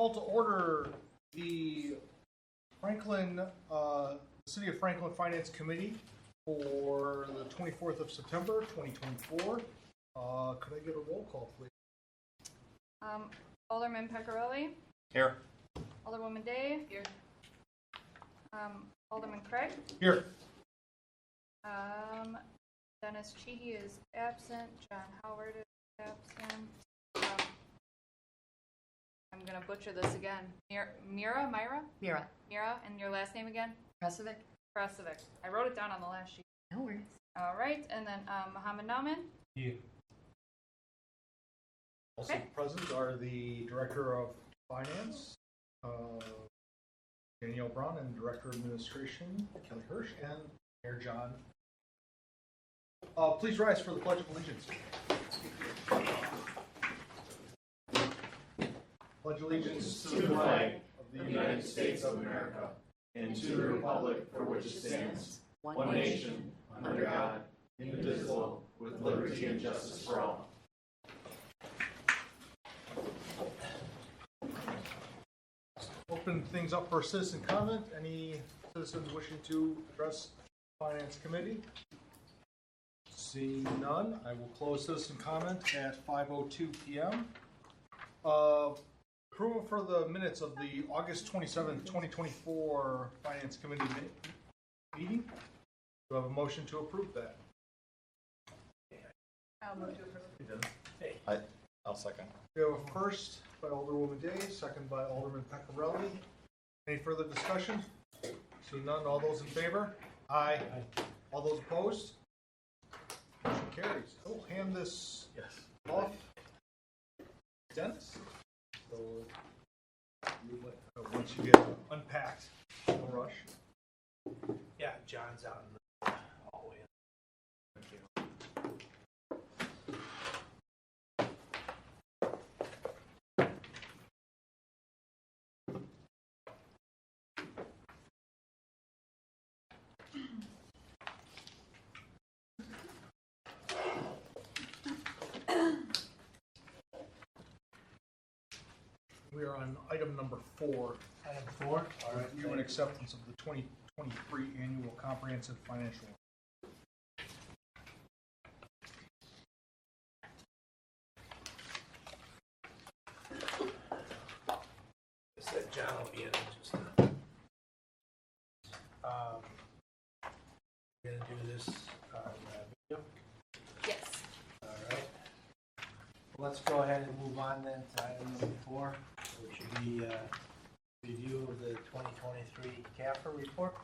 call to order the City of Franklin Finance Committee for the 24th of September, 2024. Could I get a roll call, please? Alderman Pecorelli. Here. Alderwoman Day. Here. Alderman Craig. Here. Dennis Cheehey is absent. John Howard is absent. I'm going to butcher this again. Mira, and your last name again? Krasovic. I wrote it down on the last sheet. No worries. All right, and then Mohammed Nauman. Yeah. Also present are the Director of Finance, Danielle Braun, and Director of Administration, Kelly Hirsch, and Mayor John. Please rise for the Pledge of Allegiance. Pledge allegiance to the flag of the United States of America and to the republic for which it stands, one nation, under God, indivisible, with liberty and justice for all. Open things up for citizen comment. Any citizens wishing to address the Finance Committee? Seeing none, I will close citizen comment at 5:02 p.m. Approval for the minutes of the August 27th, 2024 Finance Committee meeting. Do I have a motion to approve that? I'll move to approve. I'll second. We have a first by Alderwoman Day, second by Alderman Pecorelli. Any further discussion? Seeing none, all those in favor? Aye. All those opposed? Motion carries. I will hand this off. Dennis? So, once you get unpacked, no rush. Yeah, John's out in the hallway. Thank you. We are on item number 4. Item 4. All right. Review and acceptance of the 2023 annual comprehensive financial. Said John will be in just we're gonna do this on video. Yes. All right. Well, let's go ahead and move on then to item number 4, which should be review of the 2023 CAFR report.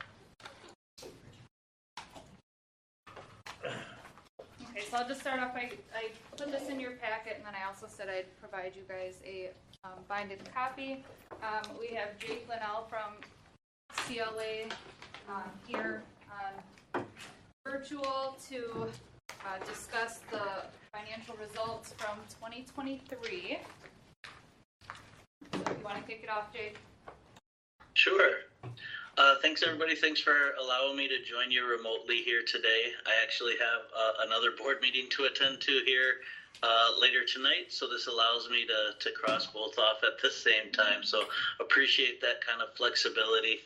Okay, so I'll just start off. I put this in your packet, and then I also said I'd provide you guys a binded copy. We have Jake Linnell from CLA here on virtual to discuss the financial results from 2023. So if you want to kick it off, Jake. Sure. Thanks, everybody. Thanks for allowing me to join you remotely here today. I actually have another board meeting to attend to here later tonight, so this allows me to cross both off at the same time, so appreciate that kind of flexibility.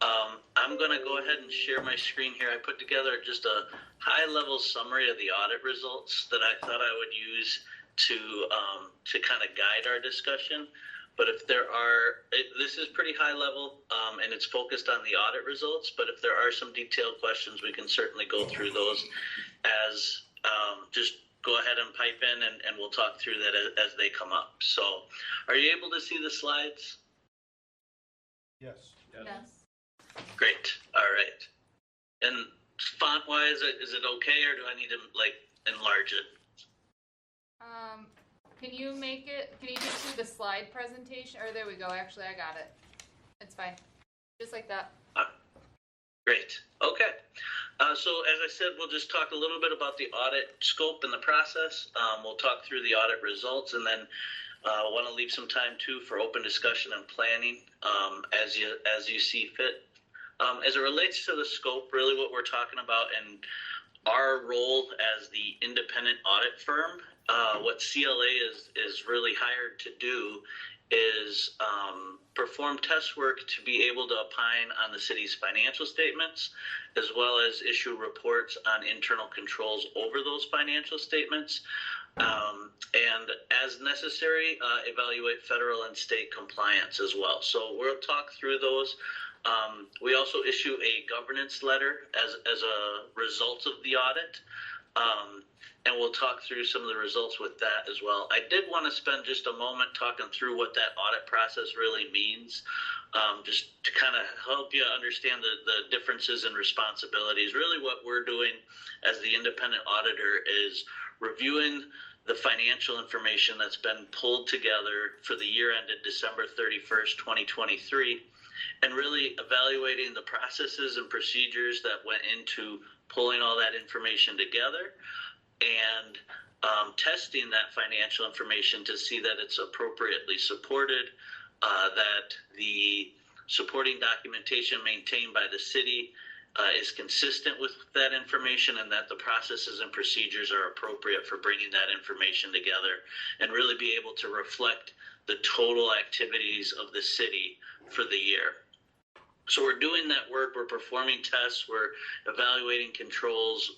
I'm going to go ahead and share my screen here. I put together just a high-level summary of the audit results that I thought I would use to kind of guide our discussion. But if there are, this is pretty high level, and it's focused on the audit results, but if there are some detailed questions, we can certainly go through those as just go ahead and pipe in, and we'll talk through that as they come up. So are you able to see the slides? Yes. Yes. Great. All right. And font-wise, is it okay, or do I need to, like, enlarge it? Can you just do the slide presentation? Or there we go. Actually, I got it. It's fine. Just like that. Great. Okay. So as I said, we'll just talk a little bit about the audit scope and the process. We'll talk through the audit results, and then want to leave some time too for open discussion and planning as you see fit. As it relates to the scope, really what we're talking about and our role as the independent audit firm, what CLA is really hired to do is perform test work to be able to opine on the city's financial statements, as well as issue reports on internal controls over those financial statements, and as necessary, evaluate federal and state compliance as well. So we'll talk through those. We also issue a governance letter as a result of the audit. And we'll talk through some of the results with that as well. I did want to spend just a moment talking through what that audit process really means, just to kind of help you understand the differences and responsibilities. Really what we're doing as the independent auditor is reviewing the financial information that's been pulled together for the year ended December 31st, 2023, and really evaluating the processes and procedures that went into pulling all that information together, and testing that financial information to see that it's appropriately supported, that the supporting documentation maintained by the city is consistent with that information, and that the processes and procedures are appropriate for bringing that information together, and really be able to reflect the total activities of the city for the year. So we're doing that work, we're performing tests, we're evaluating controls,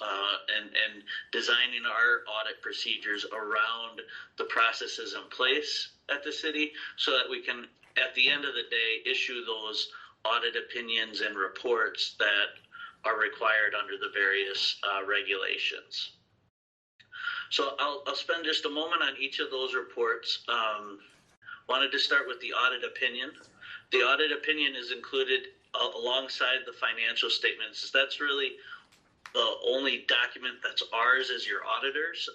and designing our audit procedures around the processes in place at the city, so that we can, at the end of the day, issue those audit opinions and reports that are required under the various regulations. So I'll spend just a moment on each of those reports. Wanted to start with the audit opinion. The audit opinion is included alongside the financial statements. That's really the only document that's ours as your auditors.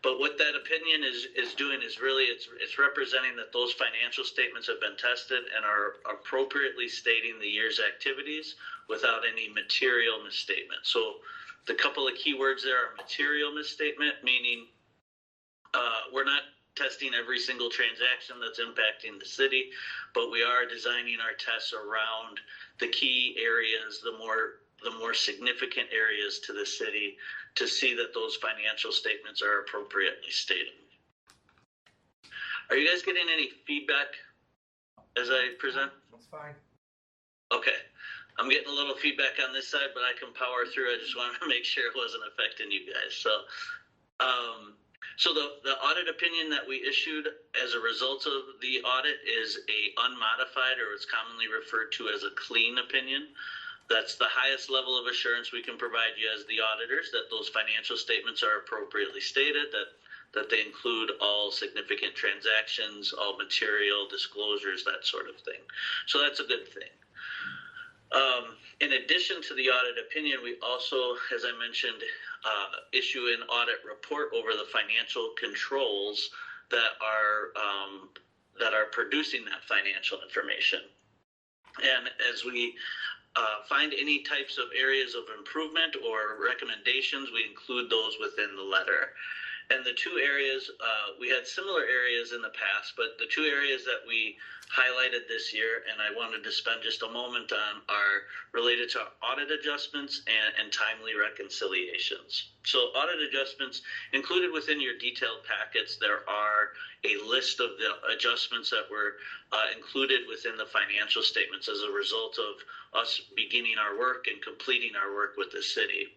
But what that opinion is doing is really it's representing that those financial statements have been tested and are appropriately stating the year's activities without any material misstatement. So the couple of keywords there are material misstatement, meaning we're not testing every single transaction that's impacting the city, but we are designing our tests around the key areas, the more significant areas to the city, to see that those financial statements are appropriately stated. Are you guys getting any feedback as I present? That's fine. Okay. I'm getting a little feedback on this side, but I can power through. I just wanted to make sure it wasn't affecting you guys. So the audit opinion that we issued as a result of the audit is a unmodified, or it's commonly referred to as a clean opinion. That's the highest level of assurance we can provide you as the auditors, that those financial statements are appropriately stated, that they include all significant transactions, all material disclosures, that sort of thing. So that's a good thing. In addition to the audit opinion, we also, as I mentioned, issue an audit report over the financial controls that are producing that financial information. And as we find any types of areas of improvement or recommendations, we include those within the letter. And the two areas, we had similar areas in the past, but the two areas that we highlighted this year, and I wanted to spend just a moment on, are related to audit adjustments and timely reconciliations. So audit adjustments, included within your detailed packets, there are a list of the adjustments that were included within the financial statements as a result of us beginning our work and completing our work with the city.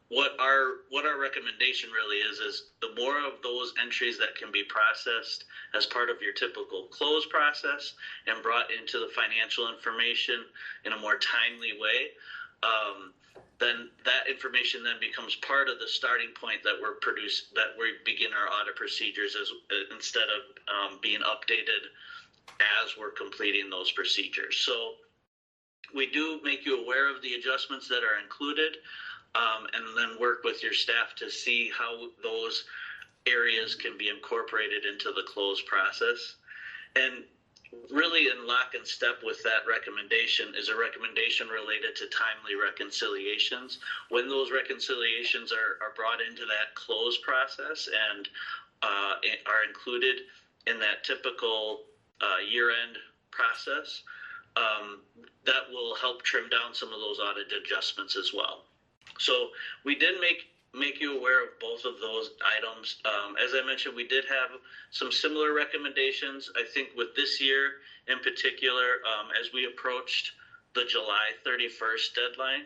What our recommendation really is the more of those entries that can be processed as part of your typical close process and brought into the financial information in a more timely way, then that information then becomes part of the starting point that we begin our audit procedures instead of being updated as we're completing those procedures. So we do make you aware of the adjustments that are included. And then work with your staff to see how those areas can be incorporated into the close process. And really in lock and step with that recommendation is a recommendation related to timely reconciliations. When those reconciliations are brought into that close process and are included in that typical year-end process, that will help trim down some of those audit adjustments as well. So we did make make you aware of both of those items. As I mentioned, we did have some similar recommendations. I think with this year in particular, as we approached the July 31st deadline,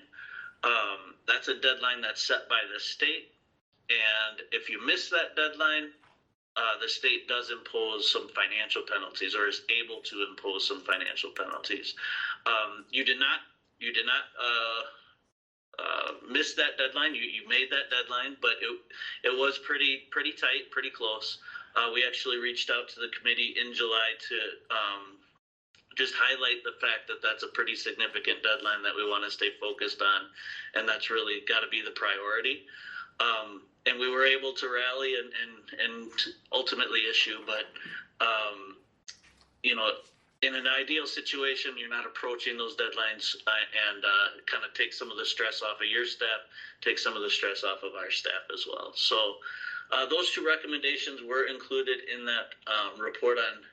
that's a deadline that's set by the state. And if you miss that deadline, the state does impose some financial penalties, or is able to impose some financial penalties. You did not missed that deadline. You made that deadline, but it was pretty tight, pretty close. We actually reached out to the committee in July to just highlight the fact that that's a pretty significant deadline that we want to stay focused on, and that's really got to be the priority. And we were able to rally and ultimately issue, but in an ideal situation, you're not approaching those deadlines, and kind of take some of the stress off of your staff, take some of the stress off of our staff as well. So those two recommendations were included in that report on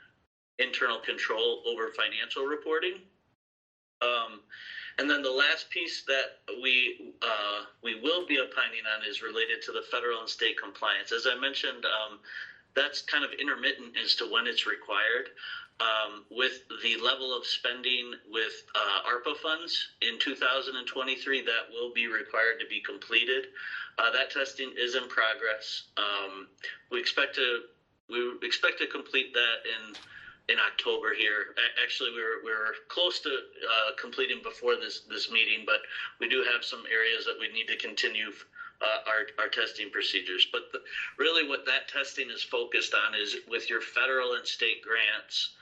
internal control over financial reporting. And then the last piece that we will be opining on is related to the federal and state compliance. As I mentioned, that's kind of intermittent as to when it's required. With the level of spending with ARPA funds in 2023, that will be required to be completed. That testing is in progress. We expect to complete that in October here. Actually, we're close to completing before this meeting, but we do have some areas that we need to continue our testing procedures. But really what that testing is focused on is with your federal and state grants,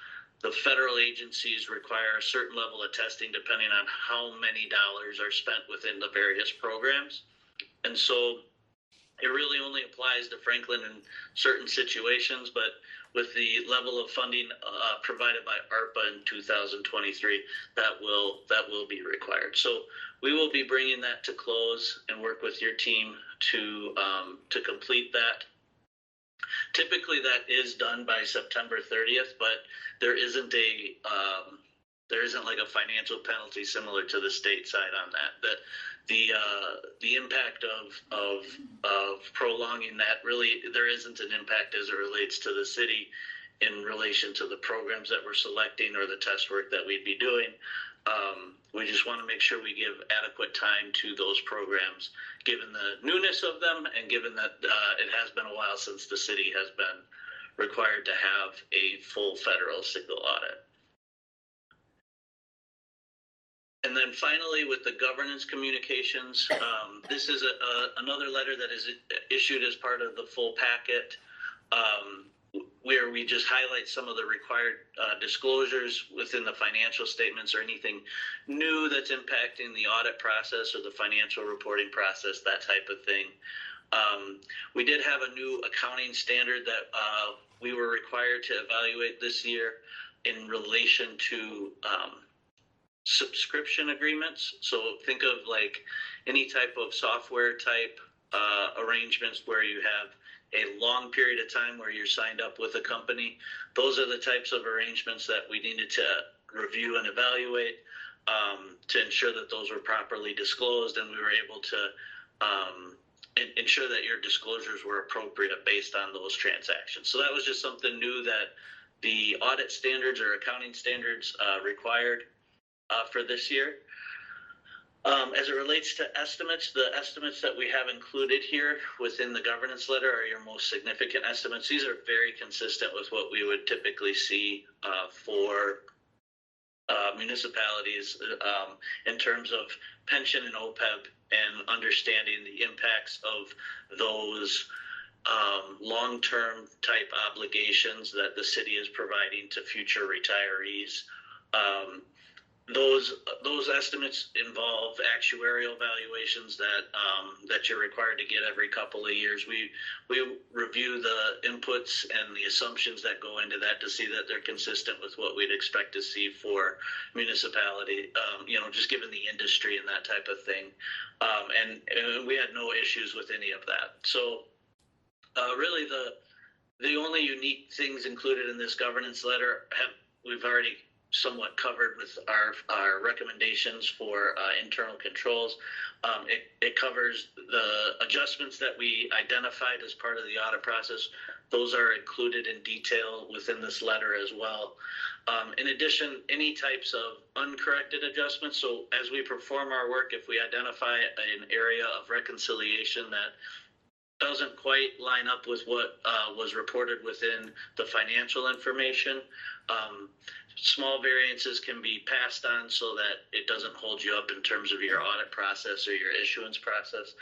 the federal agencies require a certain level of testing depending on how many dollars are spent within the various programs. And so it really only applies to Franklin in certain situations, but with the level of funding provided by ARPA in 2023, that will be required. So we will be bringing that to close and work with your team to complete that. Typically, that is done by September 30th, but there isn't like a financial penalty similar to the state side on that. The impact of prolonging that, really there isn't an impact as it relates to the city in relation to the programs that we're selecting or the test work that we'd be doing. We just want to make sure we give adequate time to those programs, given the newness of them and given that it has been a while since the city has been required to have a full federal single audit. And then finally, with the governance communications, this is another letter that is issued as part of the full packet, where we just highlight some of the required disclosures within the financial statements or anything new that's impacting the audit process or the financial reporting process, that type of thing. We did have a new accounting standard that we were required to evaluate this year in relation to subscription agreements. So think of like any type of software type arrangements where you have a long period of time where you're signed up with a company. Those are the types of arrangements that we needed to review and evaluate to ensure that those were properly disclosed, and we were able to ensure that your disclosures were appropriate based on those transactions. So that was just something new that the audit standards or accounting standards required for this year. As it relates to estimates, the estimates that we have included here within the governance letter are your most significant estimates. These are very consistent with what we would typically see for municipalities in terms of pension and OPEB, and understanding the impacts of those long-term type obligations that the city is providing to future retirees. Those estimates involve actuarial valuations that you're required to get every couple of years. We review the inputs and the assumptions that go into that to see that they're consistent with what we'd expect to see for municipality, just given the industry and that type of thing. And we had no issues with any of that. So really the only unique things included in this governance letter we've already somewhat covered with our recommendations for internal controls. It covers the adjustments that we identified as part of the audit process. Those are included in detail within this letter as well. In addition, any types of uncorrected adjustments. So as we perform our work, if we identify an area of reconciliation that doesn't quite line up with what was reported within the financial information, small variances can be passed on so that it doesn't hold you up in terms of your audit process or your issuance process.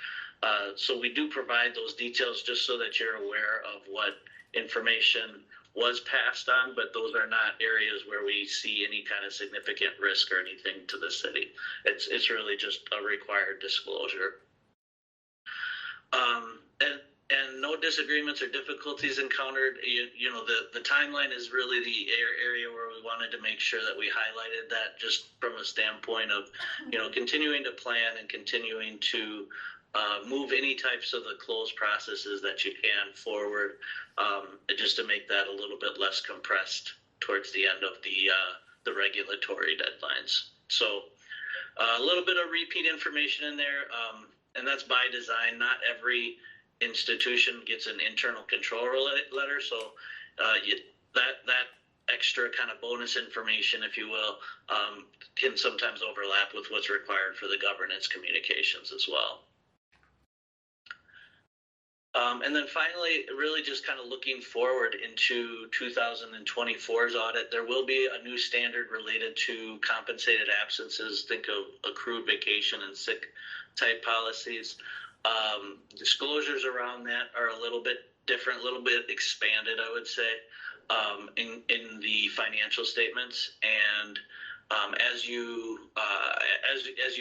So we do provide those details just so that you're aware of what information was passed on, but those are not areas where we see any kind of significant risk or anything to the city. It's really just a required disclosure. And no disagreements or difficulties encountered. You know, the timeline is really the area where we wanted to make sure that we highlighted that, just from a standpoint of, you know, continuing to plan and continuing to move any types of the closed processes that you can forward, just to make that a little bit less compressed towards the end of the regulatory deadlines. So a little bit of repeat information in there, and that's by design. Not every institution gets an internal control letter, so that extra kind of bonus information, if you will, can sometimes overlap with what's required for the governance communications as well. And then finally, really just kind of looking forward into 2024's audit, there will be a new standard related to compensated absences. Think of accrued vacation and sick type policies. Disclosures around that are a little bit different, a little bit expanded, I would say, in the financial statements. And as you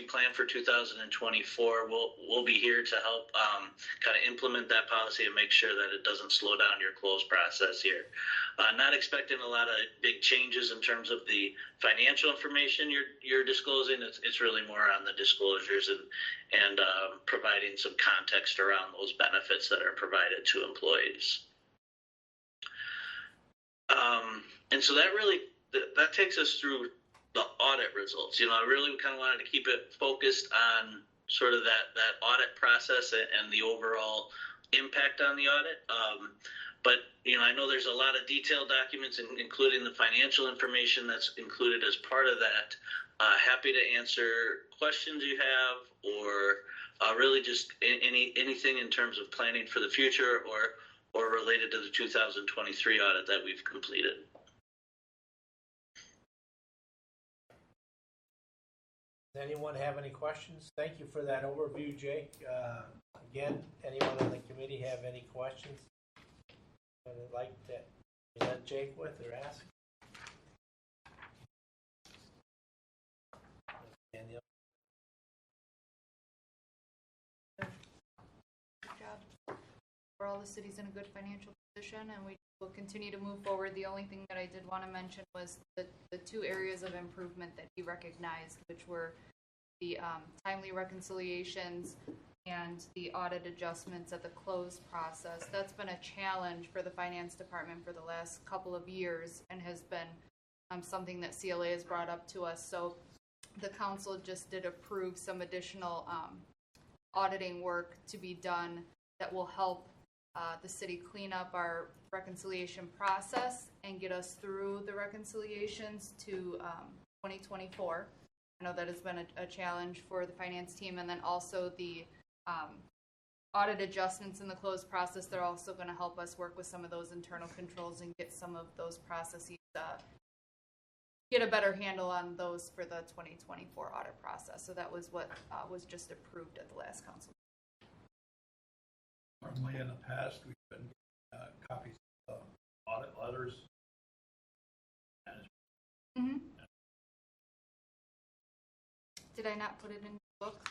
plan for 2024, we'll be here to help kind of implement that policy and make sure that it doesn't slow down your close process here. Not expecting a lot of big changes in terms of the financial information you're disclosing. It's really more on the disclosures and providing some context around those benefits that are provided to employees. And so that really that takes us through the audit results. You know, I really kind of wanted to keep it focused on sort of that audit process and the overall impact on the audit. But, you know, I know there's a lot of detailed documents, including the financial information that's included as part of that. Happy to answer questions you have, or really just anything in terms of planning for the future or related to the 2023 audit that we've completed. Does anyone have any questions? Thank you for that overview, Jake. Again, anyone on the committee have any questions that they'd like to present Jake with or ask? Danielle? Good job. Overall, the city's in a good financial position, and we will continue to move forward. The only thing that I did want to mention was the two areas of improvement that he recognized, which were the timely reconciliations and the audit adjustments at the close process. That's been a challenge for the finance department for the last couple of years and has been something that CLA has brought up to us. So the council just did approve some additional auditing work to be done that will help the city clean up our reconciliation process and get us through the reconciliations to 2024. I know that has been a challenge for the finance team, and then also the audit adjustments in the closed process. They're also going to help us work with some of those internal controls and get some of those processes, get a better handle on those for the 2024 audit process. So that was what was just approved at the last council. Normally in the past, we've been copies of audit letters. Mm-hmm. Did I not put it in the book?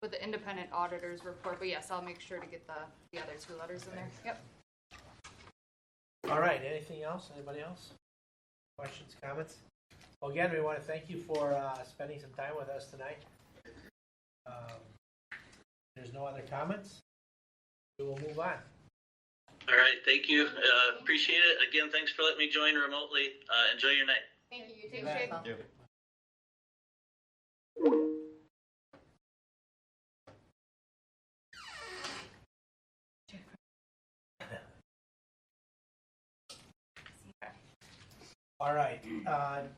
With the independent auditors report, but yes, I'll make sure to get the other two letters in there. Yep. All right, anything else? Anybody else? Questions, comments? Well, again, we want to thank you for spending some time with us tonight. There's no other comments. We will move on. All right, thank you. Appreciate it. Again, thanks for letting me join remotely. Enjoy your night. Thank you. You too, Jake. All right,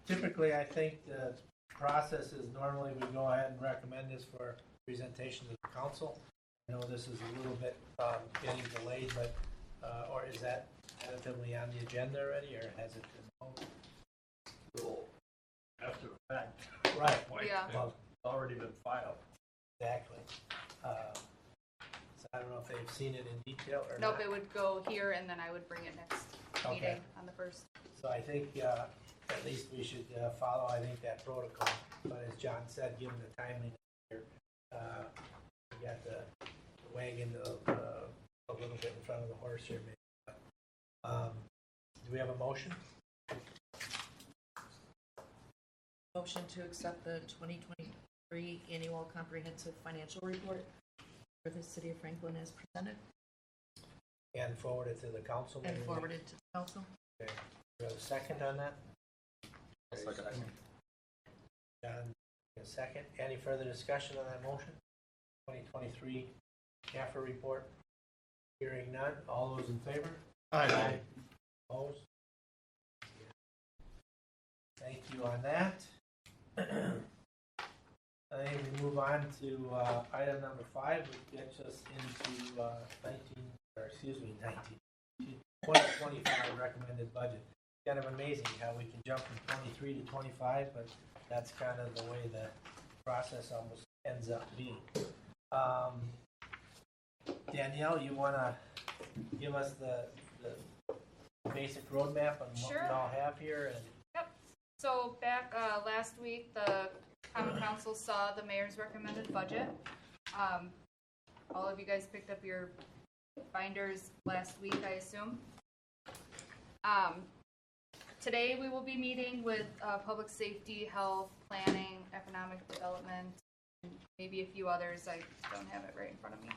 typically, I think the process is normally we go ahead and recommend this for presentation to the council. I know this is a little bit getting delayed, but, or is that tentatively on the agenda already, or has it been? Little after the fact. Right, Point. Yeah. It's already been filed. exactly. So I don't know if they've seen it in detail or Nope, not. it would go here and then I would bring it next Okay. meeting on the 1st. So I think at least we should follow, I think, that protocol. But as John said, given the timing here, we got the wagon a little bit in front of the horse here. Maybe. Do we have a motion? Motion to accept the 2023 Annual Comprehensive Financial Report for the City of Franklin as presented And forward it to the council? and maybe? forwarded to the council. Okay. Do we have a second on that? Second. John, a second. Any further discussion on that motion? 2023 CAFR report? Hearing none. All those in favor? Aye. Opposed? Thank you on that. I think we move on to item number 5, which gets us into 2025 recommended budget. Kind of amazing how we can jump from 23 to 25, but that's kind of the way the process almost ends up being. Danielle, you want to give us the basic roadmap on what Sure. we all have here? And So back last week, the Common Council saw the mayor's recommended budget. All of you guys picked up your binders last week, I assume. Today we will be meeting with public safety, health, planning, economic development, and maybe a few others. I don't have it right in front of me.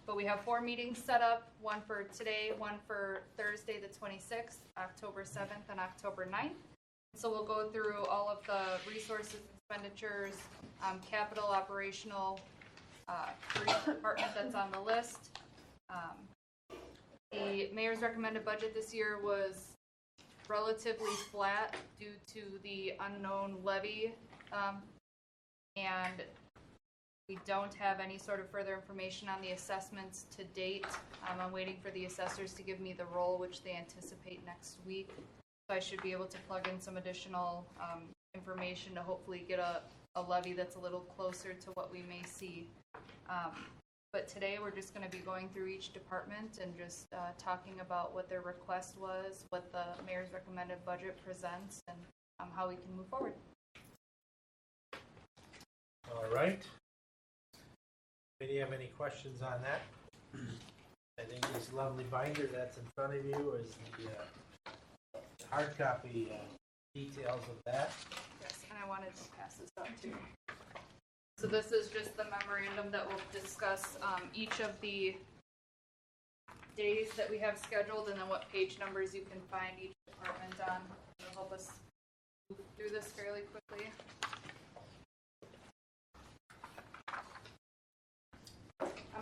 But we have 4 meetings set up, one for today, one for Thursday the 26th, October 7th, and October 9th. So we'll go through all of the resources, expenditures, capital, operational, for each department that's on the list. The mayor's recommended budget this year was relatively flat due to the unknown levy, and we don't have any sort of further information on the assessments to date. I'm waiting for the assessors to give me the roll, which they anticipate next week. So I should be able to plug in some additional information to hopefully get a levy that's a little closer to what we may see. But today we're just going to be going through each department and just talking about what their request was, what the mayor's recommended budget presents, and how we can move forward. all right. Do you have any questions on that? I think this lovely binder that's in front of you is the hard copy details of that. Yes, and I wanted to pass this out too. So this is just the memorandum that will discuss each of the days that we have scheduled and then what page numbers you can find each department on. It'll help us move through this fairly quickly.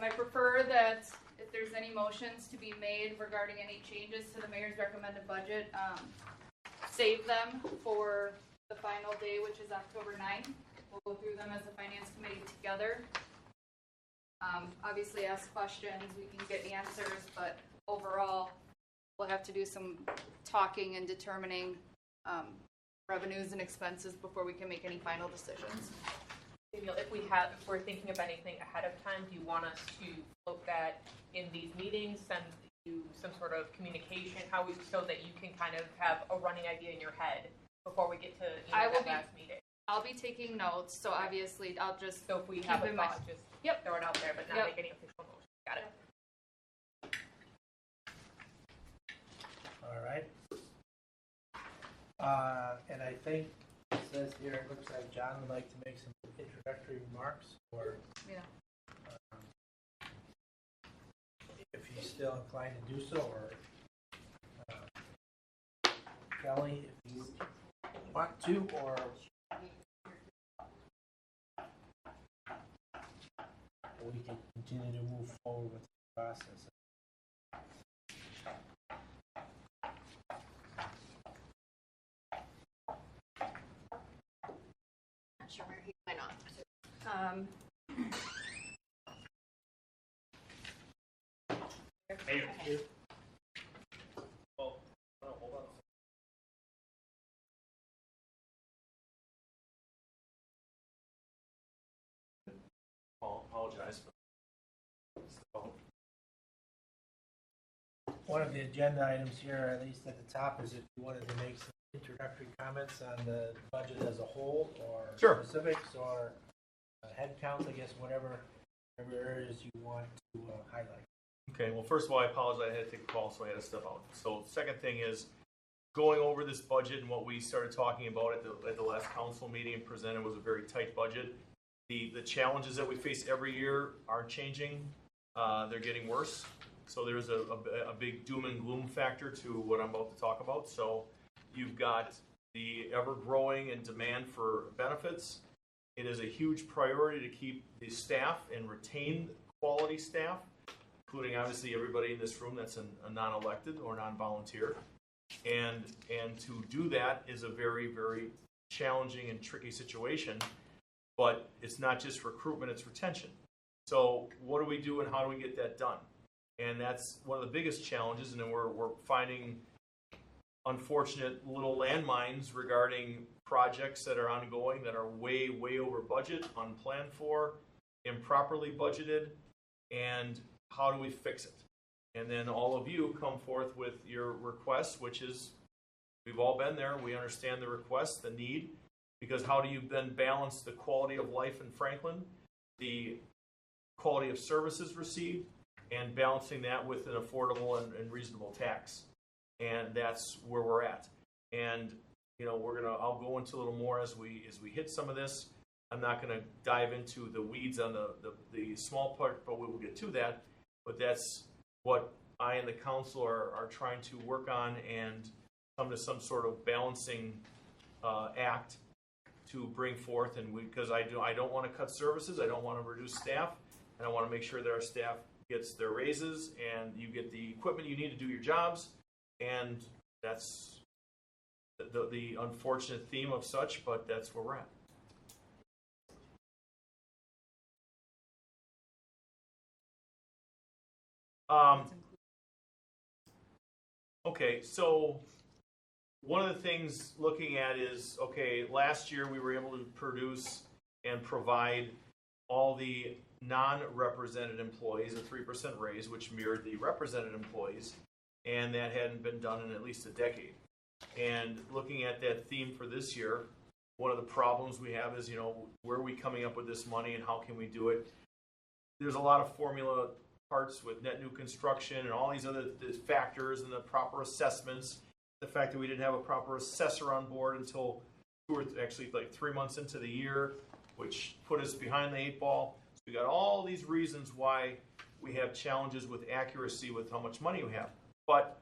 I prefer that if there's any motions to be made regarding any changes to the mayor's recommended budget, save them for the final day, which is October 9th. We'll go through them as a finance committee together. Obviously ask questions, we can get answers, but overall, we'll have to do some talking and determining revenues and expenses before we can make any final decisions. Daniel, if we're thinking of anything ahead of time, do you want us to float that in these meetings, send you some sort of communication, so that you can kind of have a running idea in your head before we get to that last meeting? I'll be taking notes, so obviously I'll just So if we have a in mind. thought, just Yep. throw it out there, but not Yep. make any official motion. Got it. All right. And I think it says here, it looks like John would like to make some introductory remarks, or Yeah. if he's still inclined to do so, or Kelly, if you want to, or we can continue to move forward with the process. Not sure where he went off. Apologize. One of the agenda items here, at least at the top, is if you wanted to make some introductory comments on the budget as a whole, or Sure. specifics, or head counts, I guess, whatever areas you want to highlight. Okay, well, first of all, I apologize. I had to take a call, so I had to step out. So, second thing is going over this budget and what we started talking about at the last council meeting and presented was a very tight budget. The challenges that we face every year aren't changing. They're getting worse. So there's a big doom and gloom factor to what I'm about to talk about. So you've got the ever-growing and demand for benefits. It is a huge priority to keep the staff and retain quality staff, including obviously everybody in this room that's a non-elected or non-volunteer. And to do that is a very, very challenging and tricky situation. But it's not just recruitment, it's retention. So what do we do and how do we get that done? And that's one of the biggest challenges, and then we're finding unfortunate little landmines regarding projects that are ongoing that are way, way over budget, unplanned for, improperly budgeted, and how do we fix it? And then all of you come forth with your requests, which is, we've all been there, we understand the request, the need, because how do you then balance the quality of life in Franklin, the quality of services received, and balancing that with an affordable and reasonable tax? And that's where we're at. And I'll go into a little more as we hit some of this. I'm not going to dive into the weeds on the small part, but we will get to that. But that's what I and the council are trying to work on and come to some sort of balancing act to bring forth. And because I don't want to cut services, I don't want to reduce staff, and I want to make sure that our staff gets their raises and you get the equipment you need to do your jobs. And that's the unfortunate theme of such, but that's where we're at. Okay, so one of the things looking at is, okay, last year we were able to produce and provide all the non-represented employees a 3% raise, which mirrored the represented employees, and that hadn't been done in at least a decade. And looking at that theme for this year, one of the problems we have is, where are we coming up with this money and how can we do it? There's a lot of formula parts with net new construction and all these other factors and the proper assessments. The fact that we didn't have a proper assessor on board until 3 months into the year, which put us behind the 8 ball. So we got all these reasons why we have challenges with accuracy with how much money we have. But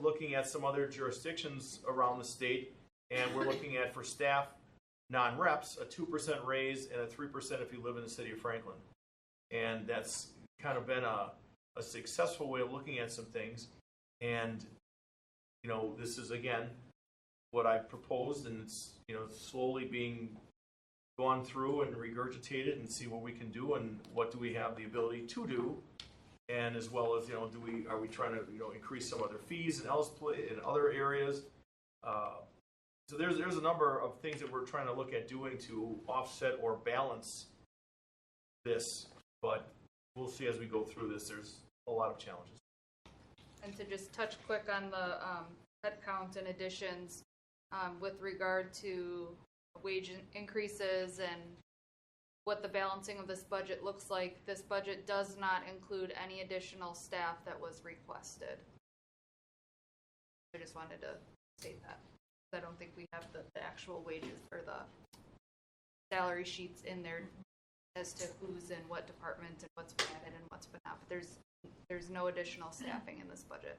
looking at some other jurisdictions around the state, and we're looking at for staff non-reps, a 2% raise and a 3% if you live in the city of Franklin. And that's kind of been a successful way of looking at some things. And, this is, again, what I proposed, and it's, slowly being gone through and regurgitated and see what we can do and what do we have the ability to do. And as well as, are we trying to, increase some other fees and in other areas? So there's a number of things that we're trying to look at doing to offset or balance this, but we'll see as we go through this. There's a lot of challenges. And to just touch quick on the head count and additions with regard to wage increases and what the balancing of this budget looks like, this budget does not include any additional staff that was requested. I just wanted to state that. I don't think we have the actual wages or the salary sheets in there as to who's in what department and what's been added and what's been up. There's no additional staffing in this budget.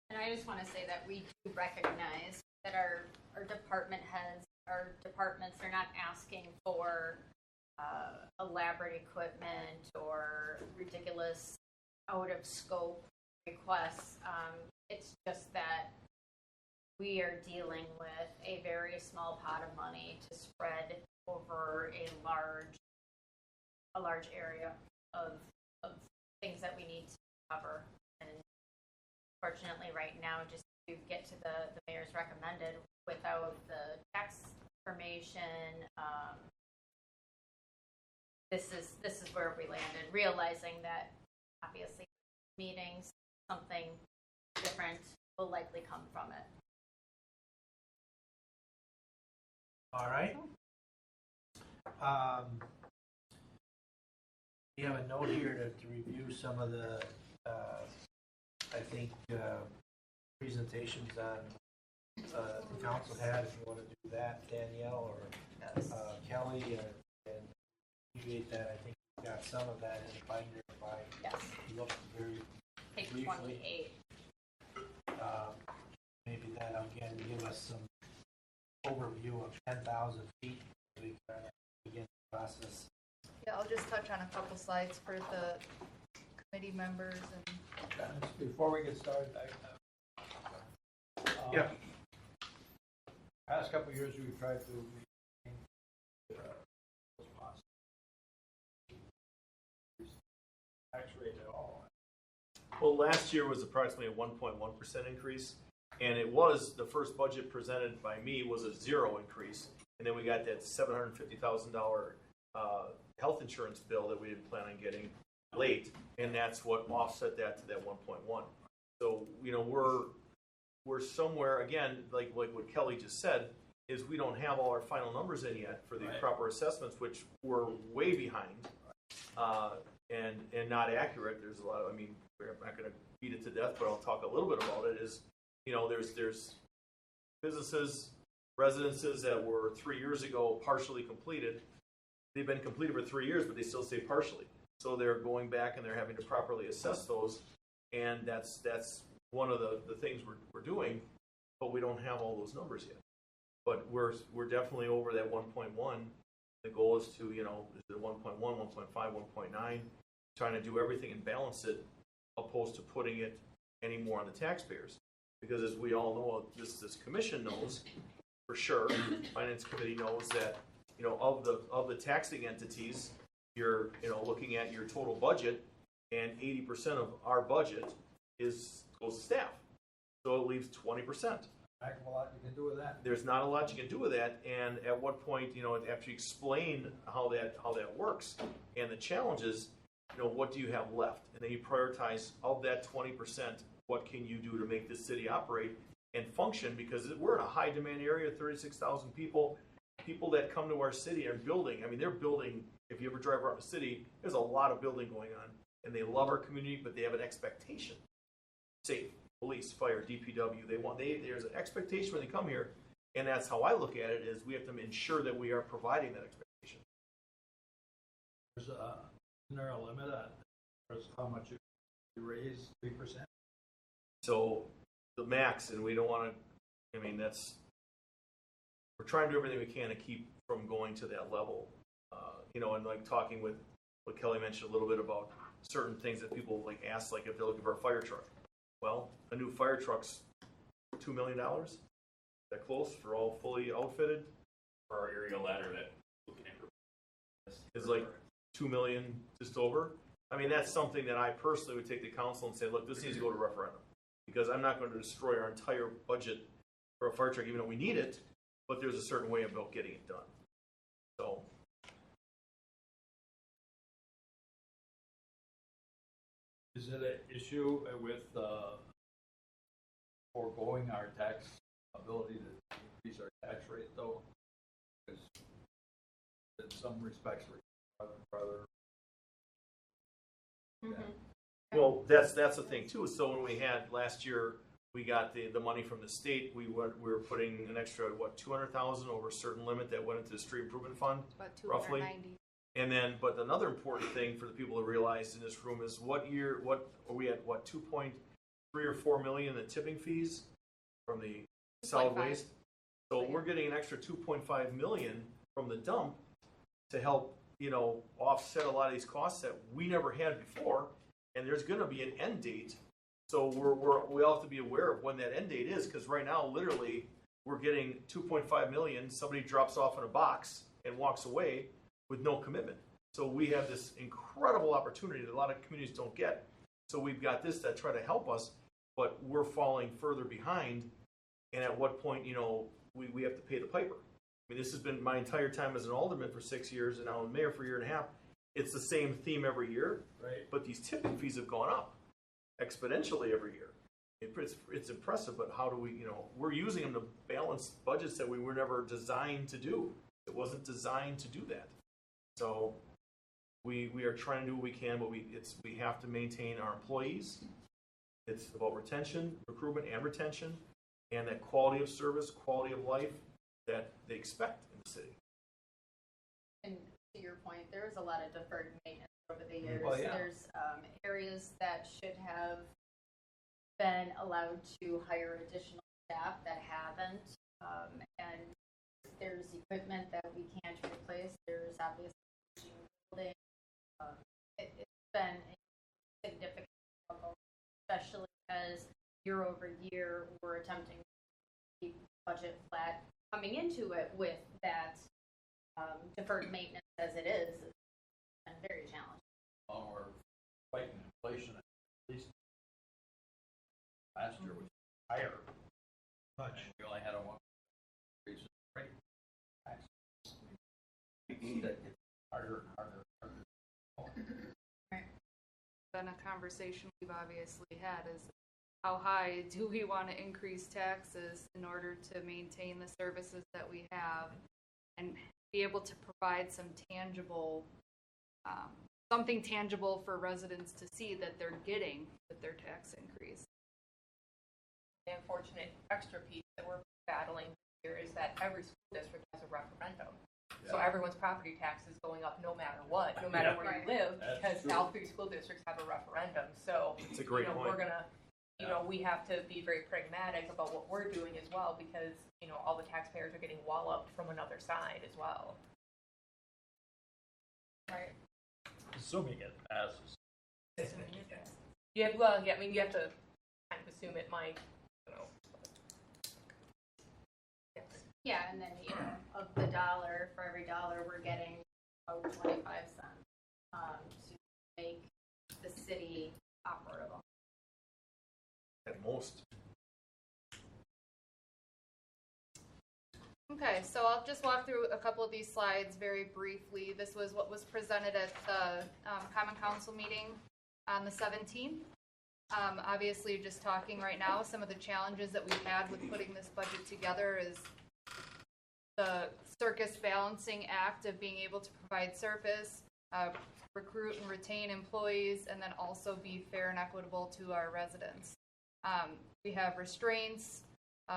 And I just want to say that we do recognize that our department heads, our departments, they're not asking for elaborate equipment or ridiculous out of scope requests. It's just that we are dealing with a very small pot of money to spread over a large area of things that we need to cover. And fortunately, right now, just to get to the mayor's recommended without the tax information, this is where we landed, realizing that obviously meetings, something different will likely come from it. All right. We have a note here to review some of the, I think, presentations on the council had. If you want to do that, Danielle or Kelly, and deviate that, I think we got some of that in the binder by Yes. look very Page briefly. 28. Maybe that'll again give us some overview of 10,000 feet. We can begin the process. Yeah, I'll just touch on a couple slides for the committee members and. Before we get started, Yeah. Past couple of years, we've tried to maintain as possible. Tax rate at all. Well, last year was approximately a 1.1% increase, and it was, the first budget presented by me was a 0 increase, and then we got that $750,000 health insurance bill that we didn't plan on getting late, and that's what offset that to that 1.1. So, we're somewhere, again, like what Kelly just said, is we don't have all our final numbers in yet for the Right. proper assessments, which we're way behind, and not accurate. There's a lot of, we're not going to beat it to death, but I'll talk a little bit about it, is, there's businesses, residences that were 3 years ago partially completed. They've been completed for 3 years, but they still say partially. So they're going back and they're having to properly assess those, and that's one of the things we're doing, but we don't have all those numbers yet. But we're definitely over that 1.1. The goal is to, is it 1.1, 1.5, 1.9, trying to do everything and balance it, opposed to putting it any more on the taxpayers. Because as we all know, this commission knows for sure, finance committee knows that, of the taxing entities, you're looking at your total budget, and 80% of our budget goes to staff. So it leaves 20%. Heck of a lot you can do with that. There's not a lot you can do with that, and at what point, after you explain how that works and the challenges, what do you have left? And then you prioritize of that 20%, what can you do to make this city operate and function? Because we're in a high demand area, 36,000 people. People that come to our city are building. They're building. If you ever drive around the city, there's a lot of building going on, and they love our community, but they have an expectation. Safe, police, fire, DPW. There's an expectation when they come here, and that's how I look at it. Is we have to ensure that we are providing that expectation. Isn't there a limit on how much you raise? 3%? So the max, and we don't want to. We're trying to do everything we can to keep from going to that level. And like talking with what Kelly mentioned a little bit about certain things that people ask, like if they're looking for a fire truck. Well, a new fire truck's $2 million. Is that close for all fully outfitted? For our aerial ladder that looking at Is like $2 million just over. That's something that I personally would take to council and say, look, this needs to go to referendum, because I'm not going to destroy our entire budget for a fire truck, even though we need it. But there's a certain way about getting it done. So. Is it an issue with foregoing our tax ability to increase our tax rate, though? Because in some respects, we're rather. Mm-hmm. Well, that's the thing too. So when we had last year, We got the money from the state. We were putting an extra, what, 200,000 over a certain limit that went into the street improvement fund. About Roughly. 290. And then, but another important thing for the people to realize in this room is what are we at, what, 2.3 or 4 million in tipping fees from the solid 2.5. waste? So we're getting an extra 2.5 million from the dump to help, offset a lot of these costs that we never had before. And there's gonna be an end date. So we all have to be aware of when that end date is, because right now, literally, we're getting 2.5 million, somebody drops off in a box and walks away with no commitment. So we have this incredible opportunity that a lot of communities don't get. So we've got this that try to help us, but we're falling further behind. And at what point, we have to pay the piper. I mean, this has been my entire time as an alderman for 6 years and now mayor for a year and a half. It's the same theme every year, Right. but these tipping fees have gone up exponentially every year. It's impressive, but how do we, we're using them to balance budgets that we were never designed to do. It wasn't designed to do that. So we are trying to do what we can, but we have to maintain our employees. It's about retention, recruitment and retention, and that quality of service, quality of life that they expect in the city. And to your point, there's a lot of deferred maintenance over the years. Well, yeah. There's areas that should have been allowed to hire additional staff that haven't. And there's equipment that we can't replace. There's obviously building. It's been a significant struggle, especially as year over year we're attempting to keep budget flat. Coming into it with that deferred maintenance as it is, it's been very challenging. Well, we're fighting inflation at least last year was higher. Much. And we only had a 1% increase in rate. We see that it's harder and harder and harder. Been a conversation we've obviously had is how high do we want to increase taxes in order to maintain the services that we have and be able to provide some tangible, something tangible for residents to see that they're getting with their tax increase. The unfortunate extra piece that we're battling here is that every school district has a referendum. So everyone's property tax is going up no matter what, no matter where you live, That's because true. all 3 school districts have a referendum. So, It's a great point. we're gonna, we have to be very pragmatic about what we're doing as well, because, all the taxpayers are getting walloped from another side as well. Right. Assuming it passes. You have, well, yeah, I mean, you have to kind of assume it might, Yes. Yeah, and then, of the dollar, for every dollar, we're getting about 25 cents to make the city operable. At most. Okay, so I'll just walk through a couple of these slides very briefly. This was what was presented at the Common Council meeting on the 17th. Obviously, just talking right now, some of the challenges that we've had with putting this budget together is the circus balancing act of being able to provide service, recruit and retain employees, and then also be fair and equitable to our residents. We have restraints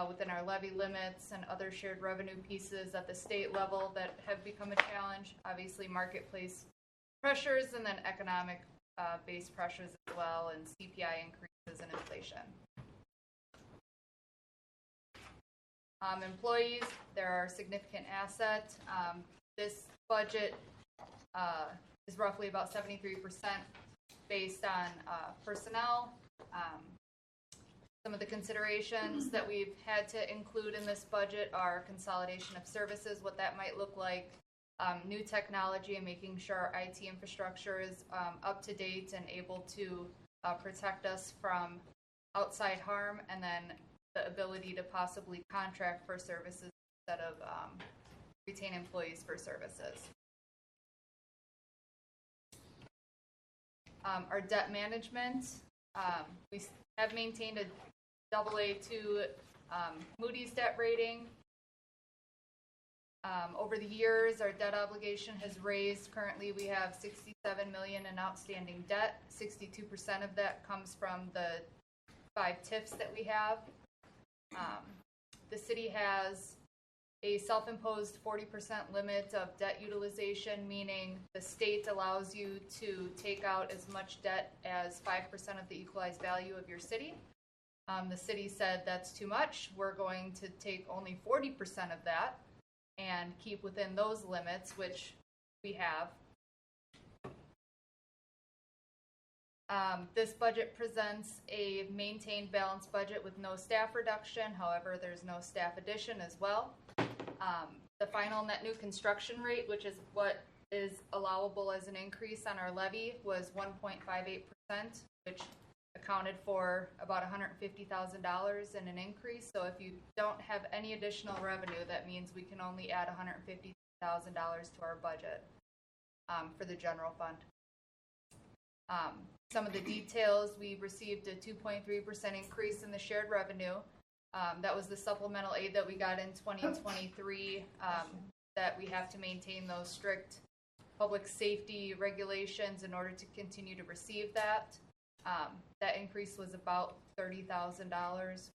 within our levy limits and other shared revenue pieces at the state level that have become a challenge. Obviously, marketplace pressures and then economic based pressures as well, and CPI increases and inflation. Employees, they're our significant asset. This budget is roughly about 73% based on personnel. Some of the considerations that we've had to include in this budget are consolidation of services, what that might look like, new technology and making sure our IT infrastructure is up to date and able to protect us from outside harm, and then the ability to possibly contract for services instead of retain employees for services. Our debt management, we have maintained a AA2 Moody's debt rating. Over the years, our debt obligation has raised. Currently, we have $67 million in outstanding debt. 62% of that comes from the 5 TIFs that we have. The city has a self-imposed 40% limit of debt utilization, meaning the state allows you to take out as much debt as 5% of the equalized value of your city. The city said that's too much. We're going to take only 40% of that and keep within those limits, which we have. This budget presents a maintained balanced budget with no staff reduction. However, there's no staff addition as well. The final net new construction rate, which is what is allowable as an increase on our levy, was 1.58%, which accounted for about $150,000 in an increase. So if you don't have any additional revenue, that means we can only add $150,000 to our budget for the general fund. Some of the details, we received a 2.3% increase in the shared revenue. That was the supplemental aid that we got in 2023, that we have to maintain those strict public safety regulations in order to continue to receive that. That increase was about $30,000.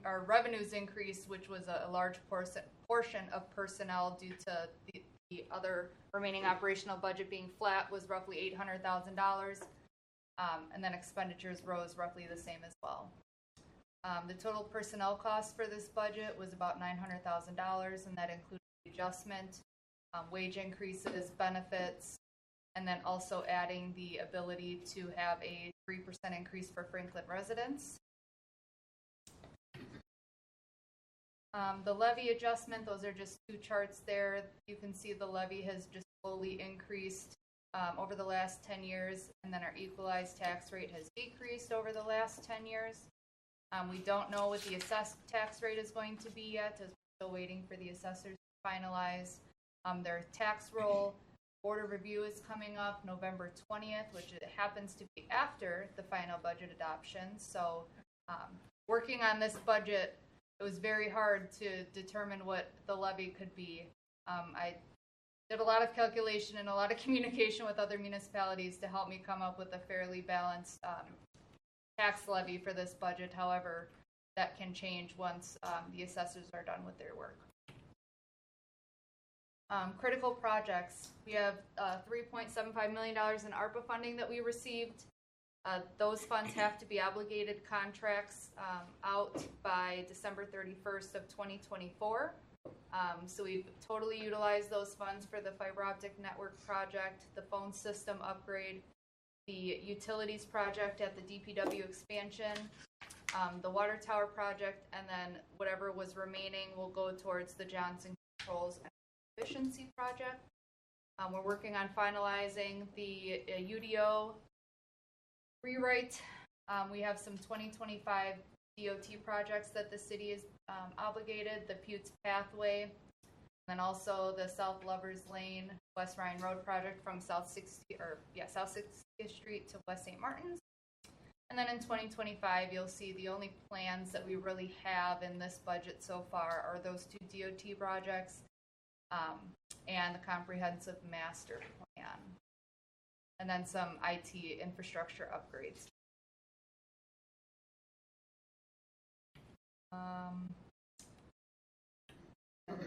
Our revenues increased, which was a large portion of personnel due to the other remaining operational budget being flat, was roughly $800,000. And then expenditures rose roughly the same as well. The total personnel cost for this budget was about $900,000, and that included adjustment, wage increases, benefits, and then also adding the ability to have a 3% increase for Franklin residents. The levy adjustment, those are just 2 charts there. You can see the levy has just slowly increased over the last 10 years, and then our equalized tax rate has decreased over the last 10 years. We don't know what the assessed tax rate is going to be yet, as we're still waiting for the assessors to finalize their tax roll. Board of Review is coming up November 20th, which it happens to be after the final budget adoption. So working on this budget, it was very hard to determine what the levy could be. I did a lot of calculation and a lot of communication with other municipalities to help me come up with a fairly balanced tax levy for this budget. However, that can change once the assessors are done with their work. Critical projects. We have $3.75 million in ARPA funding that we received. Those funds have to be obligated contracts out by December 31st of 2024. So we've totally utilized those funds for the fiber optic network project, the phone system upgrade, the utilities project at the DPW expansion, the water tower project, and then whatever was remaining will go towards the Johnson Controls and Efficiency project. We're working on finalizing the UDO rewrite. We have some 2025 DOT projects that the city is obligated, the Putes Pathway, and then also the South Lovers Lane, West Ryan Road project from South 60th Street to West St. Martin's. And then in 2025, you'll see the only plans that we really have in this budget so far are those 2 DOT projects and the comprehensive master plan, and then some IT infrastructure upgrades.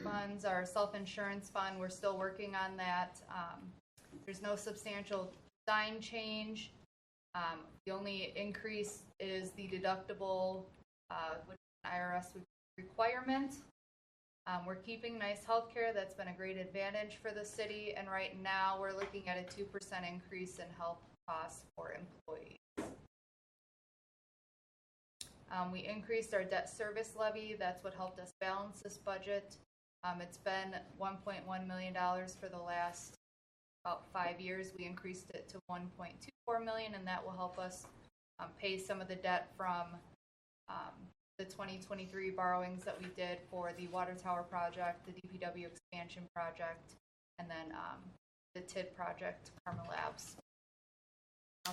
Funds, our self-insurance fund, we're still working on that. There's no substantial design change. The only increase is the deductible, which is an IRS requirement. We're keeping nice healthcare. That's been a great advantage for the city. And right now we're looking at a 2% increase in health costs for employees. We increased our debt service levy. That's what helped us balance this budget. It's been $1.1 million for the last about 5 years. We increased it to $1.24 million, and that will help us pay some of the debt from the 2023 borrowings that we did for the water tower project, the DPW expansion project, and then the TID project, Karma Labs.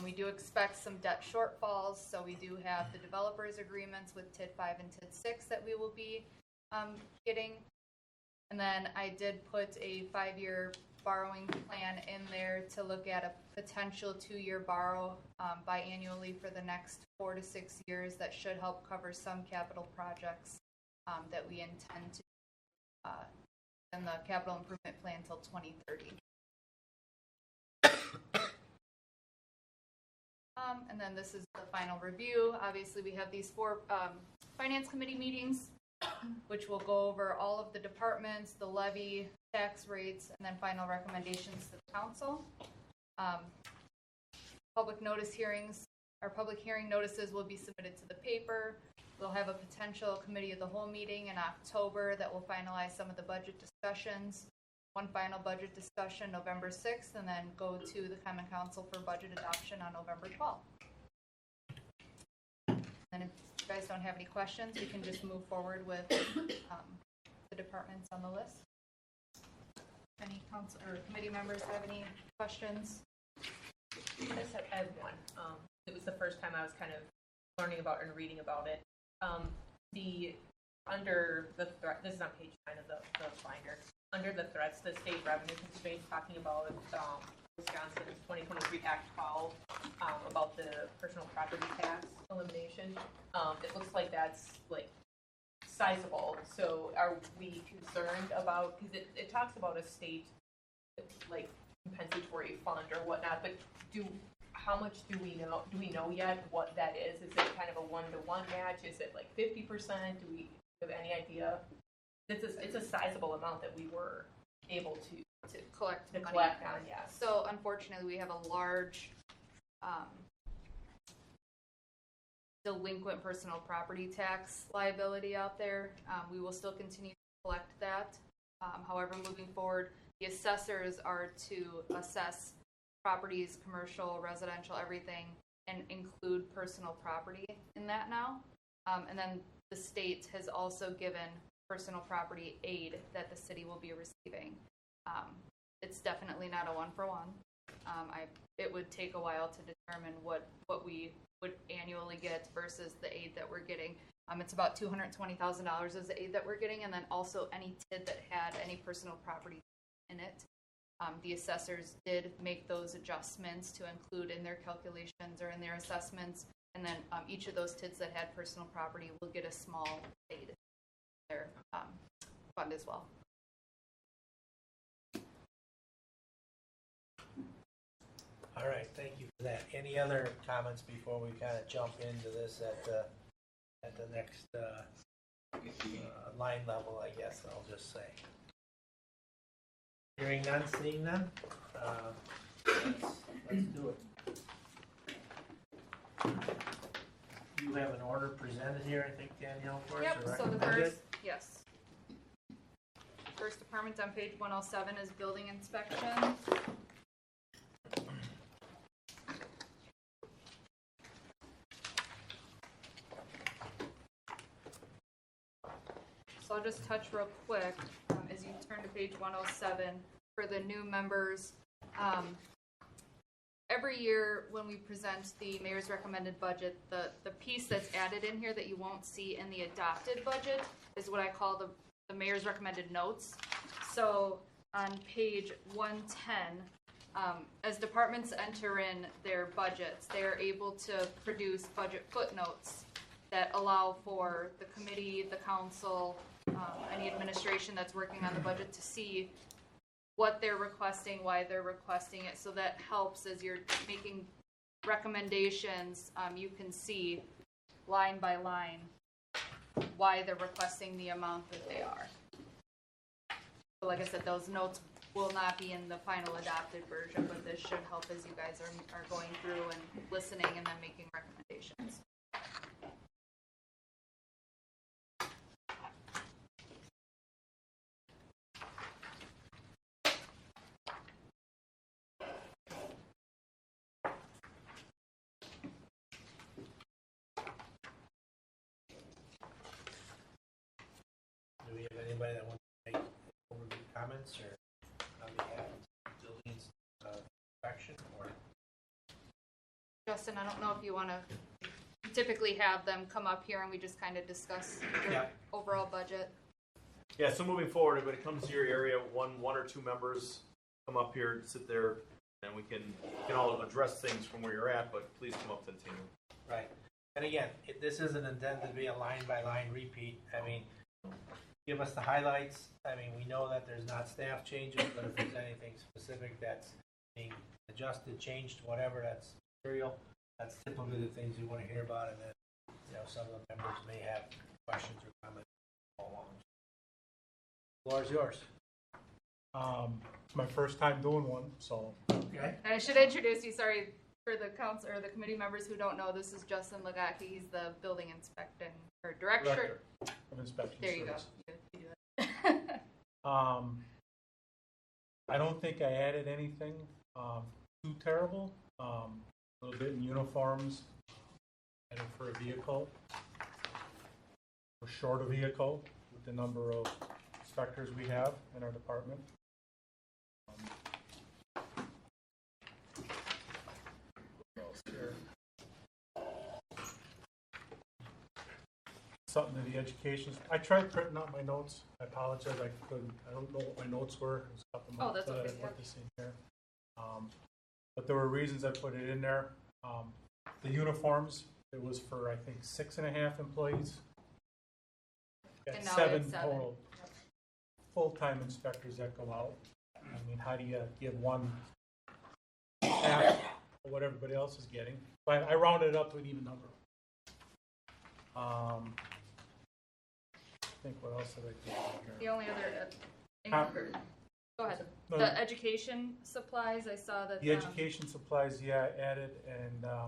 We do expect some debt shortfalls, so we do have the developers agreements with TID 5 and TID 6 that we will be getting. And then I did put a 5-year borrowing plan in there to look at a potential 2-year borrow biannually for the next 4 to 6 years. That should help cover some capital projects that we intend to in the capital improvement plan until 2030. And then this is the final review. Obviously, we have these 4 finance committee meetings, which will go over all of the departments, the levy, tax rates, and then final recommendations to the council. Public notice hearings, our public hearing notices will be submitted to the paper. We'll have a potential committee of the whole meeting in October that will finalize some of the budget discussions. One final budget discussion November 6th, and then go to the Common Council for budget adoption on November 12th. And if you guys don't have any questions, we can just move forward with the departments on the list. Any council or committee members have any questions? I have one. It was the first time I was kind of learning about and reading about it. Under the threat, this is on page 9 of the binder. Under the threats, the state revenue constraints, talking about Wisconsin's 2023 Act 12 about the personal property tax elimination. It looks like that's like sizable. So are we concerned about, because it talks about a state like compensatory fund or whatnot, but how much do we know? Do we know yet what that is? Is it kind of a 1-to-1 match? Is it like 50%? Do we have any idea? It's a sizable amount that we were able to collect to money. collect on, yes. So unfortunately, we have a large delinquent personal property tax liability out there. We will still continue to collect that. However, moving forward, the assessors are to assess properties, commercial, residential, everything, and include personal property in that now. And then the state has also given personal property aid that the city will be receiving. It's definitely not a 1-for-1. It would take a while to determine what we would annually get versus the aid that we're getting. It's about $220,000 is the aid that we're getting, and then also any TID that had any personal property in it. The assessors did make those adjustments to include in their calculations or in their assessments, and then each of those TIDs that had personal property will get a small aid in their fund as well. All right, thank you for that. Any other comments before we kind of jump into this at the next line level, I guess I'll just say. Hearing none, seeing none, let's do it. You have an order presented here, I think, Danielle, for us? Yep, or so the recommended? first, yes. First department on page 107 is building inspection. So I'll just touch real quick as you turn to page 107 for the new members. Every year when we present the mayor's recommended budget, the piece that's added in here that you won't see in the adopted budget is what I call the mayor's recommended notes. So on page 110, as departments enter in their budgets, they are able to produce budget footnotes that allow for the committee, the council, any administration that's working on the budget to see what they're requesting, why they're requesting it. So that helps as you're making recommendations. You can see line by line why they're requesting the amount that they are. But like I said, those notes will not be in the final adopted version, but this should help as you guys are going through and listening and then making recommendations. Do we have anybody that wants to make overview comments or on behalf of buildings inspection or? Justin, I don't know if you want to typically have them come up here and we just kind of discuss your Yeah. overall budget. Yeah, so moving forward, when it comes to your area, one or two members come up here, sit there, and we can all address things from where you're at, but please come up to the table. Right. And again, this isn't intended to be a line-by-line repeat. I mean, give us the highlights. I mean, we know that there's not staff changes, but if there's anything specific that's being adjusted, changed, whatever, that's material, that's typically the things we want to hear about, and then, some of the members may have questions or comments all along. The floor is yours. It's my first time doing one, so. Okay. And I should introduce you, sorry, for the council or the committee members who don't know, this is Justin Legaki. He's the building inspecting or director. Of inspection There you go. service. You do it. I don't think I added anything too terrible. A little bit in uniforms, added for a vehicle. We're short a vehicle with the number of inspectors we have in our department. What else here? Something to the education. I tried printing out my notes. I apologize. I couldn't. I don't know what my notes were. It was a couple months that's that okay, I put yeah. this in here. But there were reasons I put it in there. The uniforms, it was for I think 6.5 employees. Got And now 7 it's 7. total full-time inspectors that go out. I mean, how do you give one half of what everybody else is getting? So I rounded it up to an even number. I think what else did I do here? The only other thing, go ahead. No, The education supplies, I saw that. the education supplies, yeah, I added, and I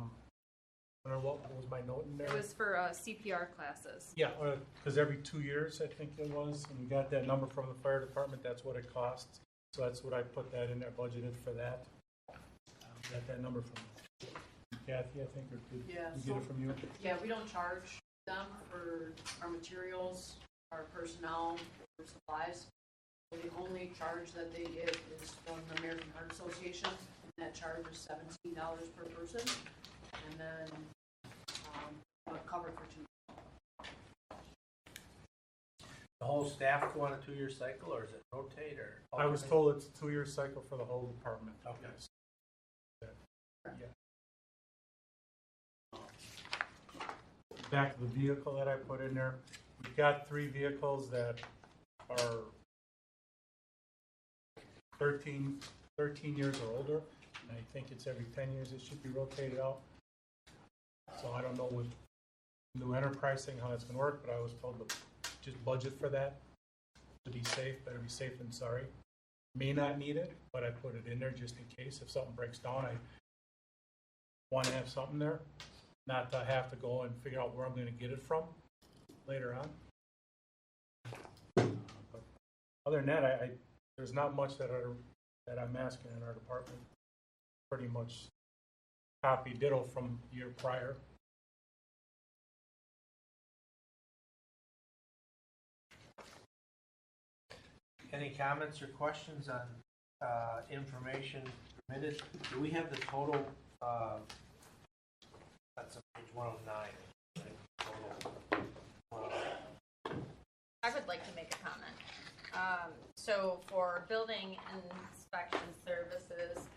don't know what was my note in there. It was for CPR classes. Yeah, because every 2 years, I think it was, and we got that number from the fire department, that's what it costs. So that's what I put that in there, budgeted for that. Got that number from Kathy, I think, or did Yeah, we get it from you? Yeah, we don't charge them for our materials, our personnel, or supplies. The only charge that they get is from the American Heart Association, and that charge is $17 per person, and then covered for 2. The whole staff go on a 2-year cycle, or is it rotate, or? I was told it's a 2-year cycle for the whole department. Okay. Yes. Back to the vehicle that I put in there. We've got 3 vehicles that are 13 years or older, and I think it's every 10 years it should be rotated out. So I don't know with new enterprising how that's gonna work, but I was told to just budget for that to be safe. Better be safe than sorry. May not need it, but I put it in there just in case if something breaks down. I want to have something there, not to have to go and figure out where I'm going to get it from later on. But other than that, there's not much that I'm asking in our department. Pretty much copy ditto from year prior. Any comments or questions on information permitted? Do we have the total, that's on page 109. I would like to make a comment. So for building inspection services,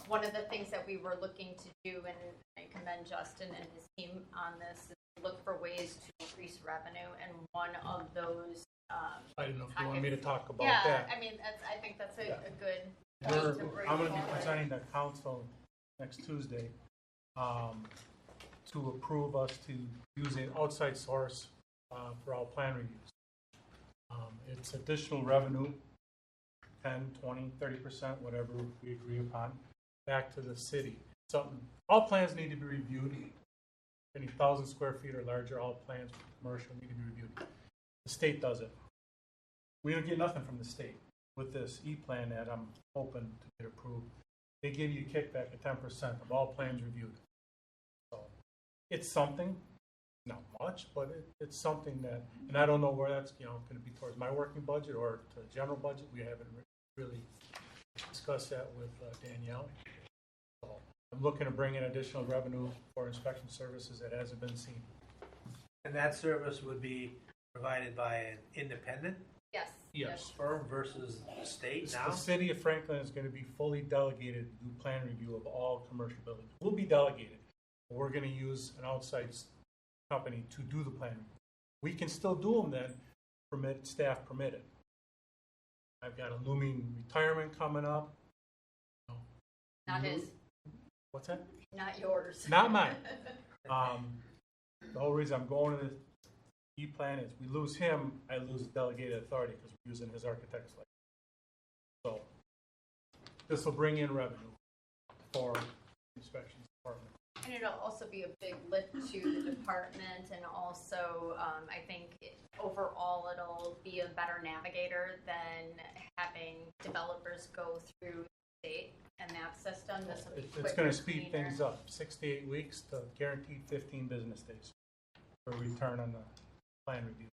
one of the things that we were looking to do, and I commend Justin and his team on this, is look for ways to increase revenue, and one of those I don't know if you want me to talk about yeah, that. I mean, I think that's a good I'm point to bring going to be forward. presenting to council next Tuesday to approve us to use an outside source for all plan reviews. It's additional revenue, 10, 20, 30%, whatever we agree upon, back to the city. All plans need to be reviewed. Any 1,000 square feet or larger, all plans for commercial need to be reviewed. The state does it. We don't get nothing from the state. With this E-plan that I'm hoping to get approved, they give you a kickback of 10% of all plans reviewed. So it's something, not much, but it's something that, and I don't know where that's going to be towards my working budget or to the general budget. We haven't really discussed that with Danielle. So I'm looking to bring in additional revenue for inspection services that hasn't been seen. And that service would be provided by an independent? Yes. Yes. firm versus the state now? The city of Franklin is gonna be fully delegated to do plan review of all commercial buildings. We'll be delegated. We're gonna use an outside company to do the plan review. We can still do them then, staff permitted. I've got a looming retirement coming up. Not his, What's that? not yours. Not mine. The whole reason I'm going to the E-plan is we lose him, I lose delegated authority because we're using his architect's license. So this will bring in revenue for inspections department. And it'll also be a big lift to the department, and also, I think overall it'll be a better navigator than having developers go through the state and map system. This will be It's quicker, going to speed cleaner. things up, 6 to 8 weeks to guaranteed 15 business days for return on the plan review.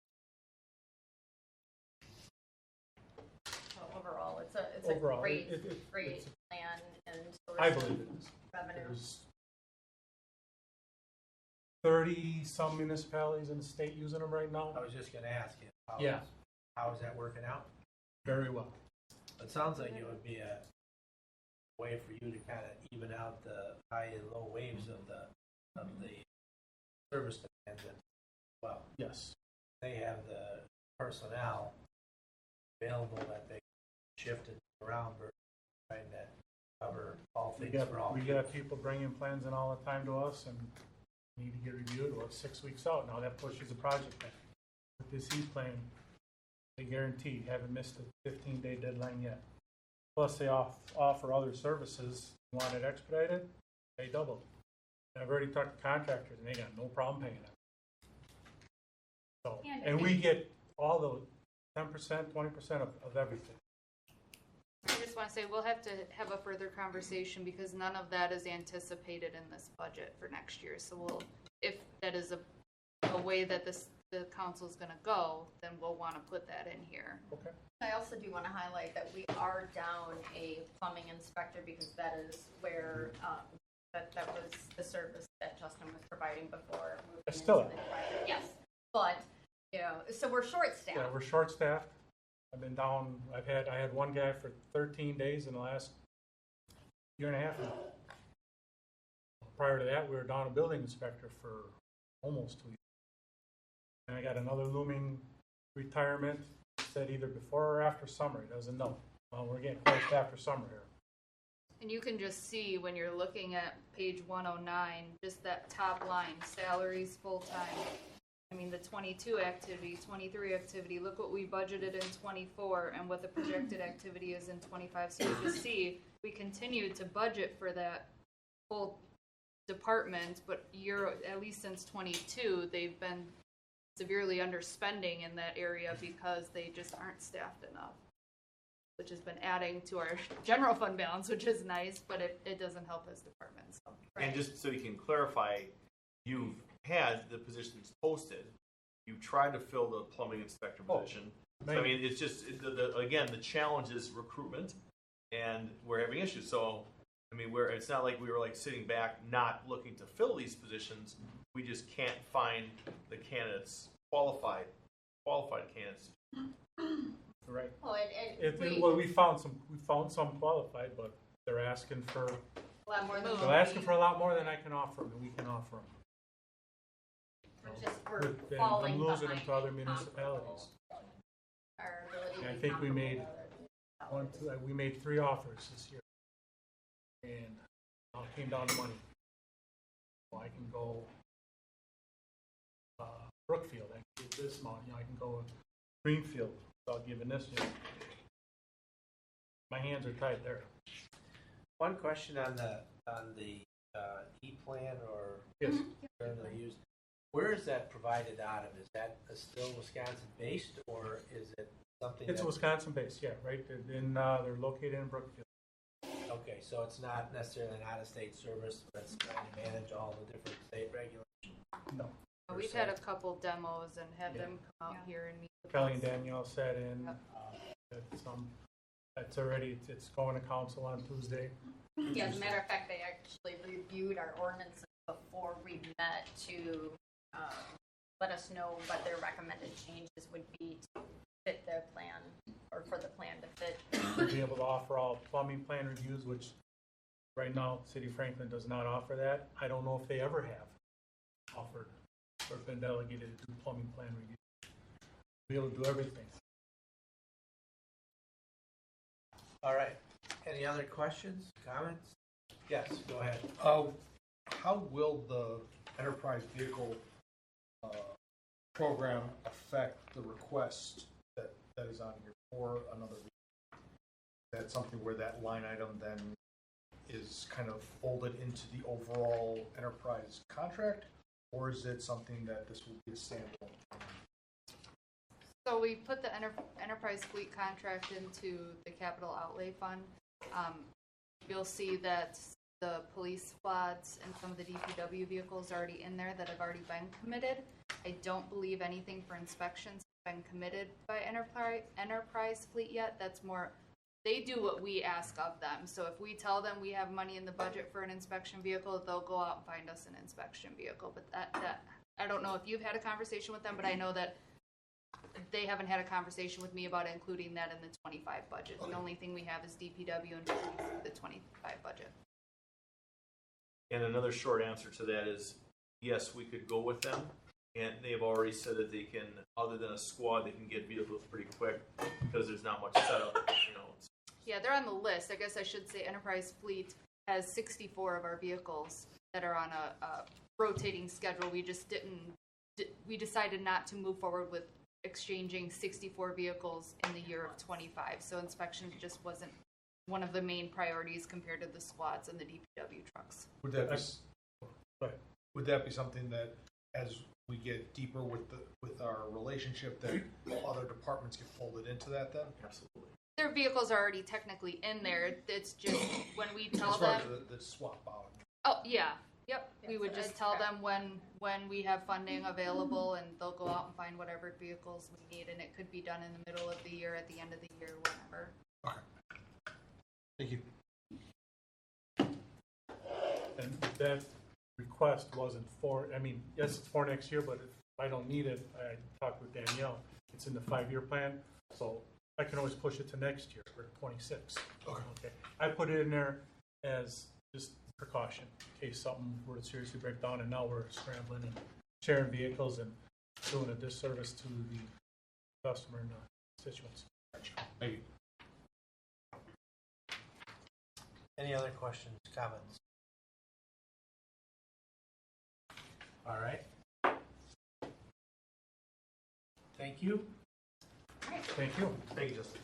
So overall, it's a Overall, great, it's- great plan and source I of believe it is. revenue. There's 30-some municipalities in the state using them right now. I was just gonna ask you. Yeah. How is that working out? Very well. It sounds like it would be a way for you to kind of even out the high and low waves of the service demands. Well, Yes. they have the personnel available that they shifted around versus trying to cover all We things for all. got people bringing plans in all the time to us and need to get reviewed. Well, it's 6 weeks out. Now that pushes the project back. With this E-plan, they guarantee haven't missed a 15-day deadline yet. Plus they offer other services. You want it expedited? Pay double. And I've already talked to contractors and they got no problem paying it. So, and we get all the 10%, 20% of everything. I just want to say, we'll have to have a further conversation because none of that is anticipated in this budget for next year. So we'll, if that is a way that the council's gonna go, then we'll want to put that in here. Okay. I also do want to highlight that we are down a plumbing inspector because that is where, that was the service that Justin was providing before. moving It's still into the project. Yes, but, you know, so we're short-staffed. Yeah, we're short-staffed. I've been down, I had one guy for 13 days in the last year and a half now. Prior to that, we were down a building inspector for almost 2 years. And I got another looming retirement, said either before or after summer, he doesn't know. Well, we're getting close to after summer here. And you can just see when you're looking at page 109, just that top line, salaries full-time. I mean, the 22 activity, 23 activity, look what we budgeted in 24 and what the projected activity is in 25. So you can see, we continue to budget for that whole department, but at least since 22, they've been severely underspending in that area because they just aren't staffed enough, which has been adding to our general fund balance, which is nice, but it doesn't help this department. So. And just so you can clarify, you've had the positions posted. You tried to fill the plumbing inspector position. So, I mean, it's just, again, the challenge is recruitment, and we're having issues. So, I mean, it's not like we were like sitting back not looking to fill these positions. We just can't find the candidates, qualified candidates. Right. Well, We found some qualified, but they're asking for a lot more than a lot more than I can offer them, and we can offer them. we're falling I'm losing them behind to other in municipalities. our ability to And I be think we made comparable to we made 3 offers this year, and it all came down to money. So I can go Brookfield, I can give this amount, I can go Greenfield without giving this. My hands are tied there. One question on the E-plan or Yes. term they use. Where is that provided out of? Is that still Wisconsin-based, or is it something? It's Wisconsin-based, yeah, right. They're located in Brookfield. Okay, so it's not necessarily an out-of-state service, but it's trying to manage all the different state regulations. No. We've had a couple demos and had them come out here and meet with Kelly us. and Danielle sat in. It's going to council on Tuesday. Yeah, as a matter of fact, they actually reviewed our ordinances before we met to let us know what their recommended changes would be to fit their plan. that to be able to offer all plumbing plan reviews, which right now, City of Franklin does not offer that. I don't know if they ever have offered or been delegated to do plumbing plan reviews. Be able to do everything. All right. Any other questions, comments? Yes, go ahead. How will the enterprise vehicle program affect the request that is on here for another vehicle? That's something where that line item then is kind of folded into the overall enterprise contract, or is it something that this will be a standalone? So we put the enterprise fleet contract into the capital outlay fund. You'll see that the police squads and some of the DPW vehicles are already in there that have already been committed. I don't believe anything for inspections has been committed by enterprise fleet yet. That's more, they do what we ask of them. So if we tell them we have money in the budget for an inspection vehicle, they'll go out and find us an inspection vehicle. But that I don't know if you've had a conversation with them, but I know that they haven't had a conversation with me about including that in the 25 budget. The only thing we have is DPW and the 25 budget. And another short answer to that is, yes, we could go with them, and they've already said that they can, other than a squad, they can get vehicles pretty quick because there's not much setup, you know. Yeah, they're on the list. I guess I should say Enterprise Fleet has 64 of our vehicles that are on a rotating schedule. We just we decided not to move forward with exchanging 64 vehicles in the year of 25. So inspection just wasn't one of the main priorities compared to the squads and the DPW trucks. Would that be something that, as we get deeper with our relationship, that other departments get folded into that then? Absolutely. Their vehicles are already technically in there. It's just when we tell As far them. as the swap out. Oh, yeah. Yep. We Yes, would just that's tell correct. them when we have funding available, and they'll go out and find whatever vehicles we need, and it could be done in the middle of the year, at the end of the year, whenever. Okay. Thank you. And that request wasn't for, I mean, yes, it's for next year, but if I don't need it, I talked with Danielle, it's in the 5-year plan, so I can always push it to next year for 26. Okay. I put it in there as just precaution, in case something were to seriously break down, and now we're scrambling and sharing vehicles and doing a disservice to the customer and the constituents. Thank you. Any other questions, comments? All right. Thank you. Thank you. Thank you, Justin.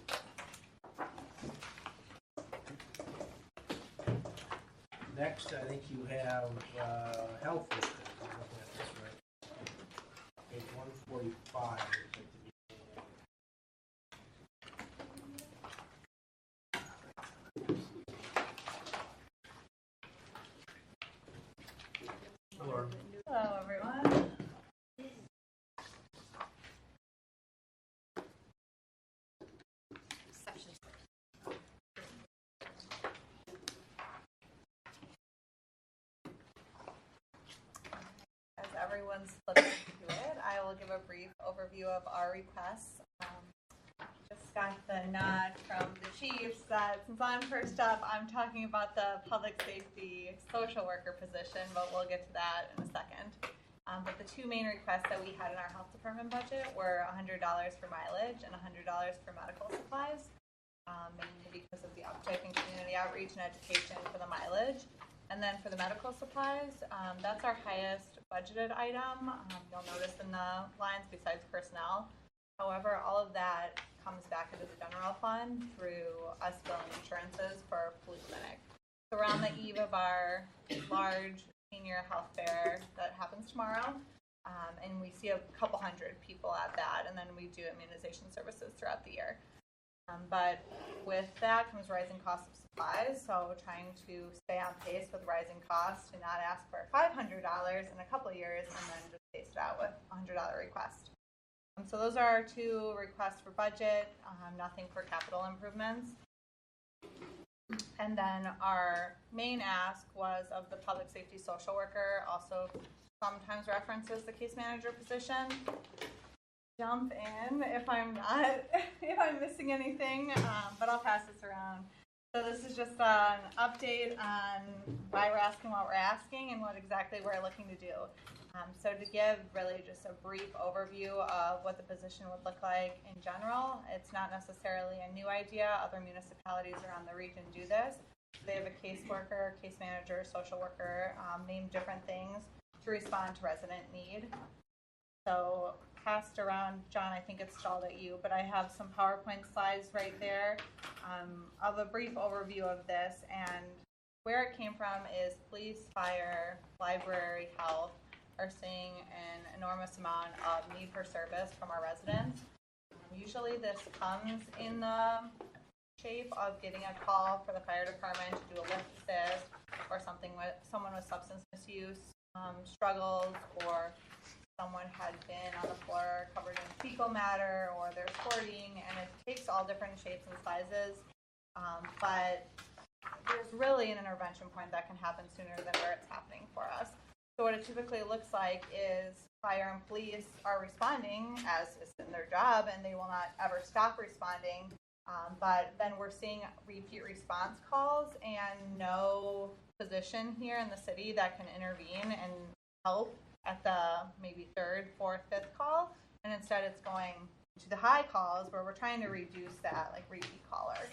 Next, I think you have health workers. I'm looking at this right. Page 145. Hello, everyone. As everyone's flipping through it, I will give a brief overview of our requests. Just got the nod from the chiefs that since I'm first up, I'm talking about the public safety social worker position, but we'll get to that in a second. But the two main requests that we had in our health department budget were $100 for mileage and $100 for medical supplies, mainly because of the uptick in community outreach and education for the mileage. And then for the medical supplies, that's our highest budgeted item. You'll notice in the lines besides personnel. However, all of that comes back into the general fund through us billing insurances for our police clinic. So we're on the eve of our large senior health fair that happens tomorrow, and we see a couple hundred people at that, and then we do immunization services throughout the year. But with that comes rising costs of supplies, so trying to stay on pace with rising costs and not ask for $500 in a couple of years and then just pace it out with a $100 request. So those are our two requests for budget, nothing for capital improvements. And then our main ask was of the public safety social worker, also sometimes references the case manager position. jump in if I'm not, if I'm missing anything, but I'll pass this around. So this is just an update on why we're asking what we're asking and what exactly we're looking to do. So to give really just a brief overview of what the position would look like in general, it's not necessarily a new idea. Other municipalities around the region do this. They have a caseworker, case manager, social worker, name different things to respond to resident need. So passed around, John, I think it's stalled at you, but I have some PowerPoint slides right there of a brief overview of this, and where it came from is police, fire, library, health are seeing an enormous amount of need for service from our residents. Usually this comes in the shape of getting a call for the fire department to do a lift assist, or something with someone with substance misuse struggles, or someone had been on the floor covered in fecal matter, or they're squirting, and it takes all different shapes and sizes. But there's really an intervention point that can happen sooner than where it's happening for us. So what it typically looks like is fire and police are responding as is in their job, and they will not ever stop responding. But then we're seeing repeat response calls and no position here in the city that can intervene and help at the maybe third, fourth, fifth call. And instead it's going to the high calls where we're trying to reduce that, like repeat caller.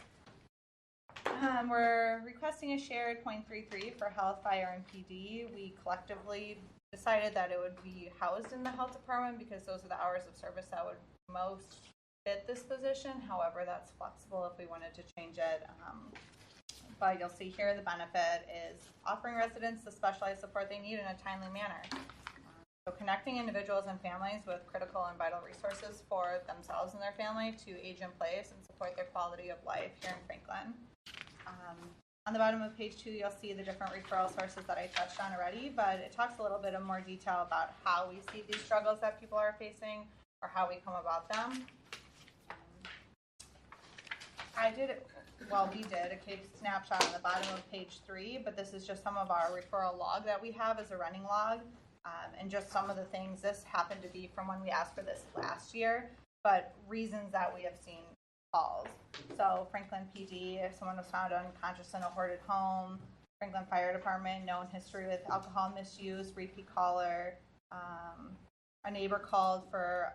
We're requesting a shared 0.33 for health, fire, and PD. We collectively decided that it would be housed in the health department because those are the hours of service that would most fit this position. However, that's flexible if we wanted to change it. But you'll see here the benefit is offering residents the specialized support they need in a timely manner. So connecting individuals and families with critical and vital resources for themselves and their family to age in place and support their quality of life here in Franklin. On the bottom of page 2, you'll see the different referral sources that I touched on already, but it talks a little bit in more detail about how we see these struggles that people are facing or how we come about them. We did a case snapshot on the bottom of page 3, but this is just some of our referral log that we have as a running log, and just some of the things. This happened to be from when we asked for this last year, but reasons that we have seen calls. So Franklin PD, if someone was found unconscious in a hoarded home. Franklin Fire Department, known history with alcohol misuse, repeat caller. A neighbor called for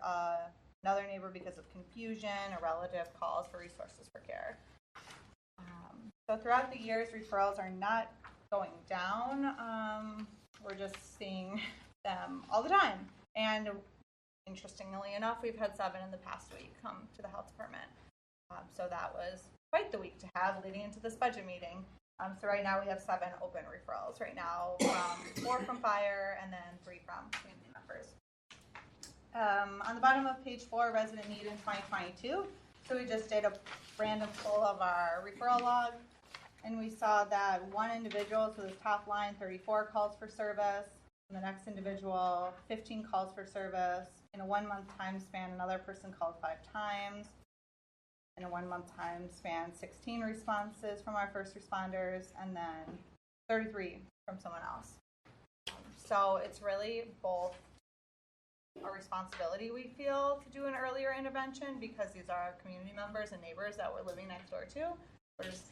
another neighbor because of confusion. A relative calls for resources for care. So throughout the years, referrals are not going down. We're just seeing them all the time. And interestingly enough, we've had 7 in the past week come to the health department. So that was quite the week to have leading into this budget meeting. So right now we have 7 open referrals right now, 4 from fire and then 3 from community members. On the bottom of page 4, resident need in 2022. So we just did a random pull of our referral log, and we saw that one individual, so this top line, 34 calls for service, and the next individual, 15 calls for service. In a 1-month time span, another person called 5 times. In a 1-month time span, 16 responses from our first responders, and then 33 from someone else. So it's really both a responsibility we feel to do an earlier intervention because these are our community members and neighbors that we're living next door to. We're just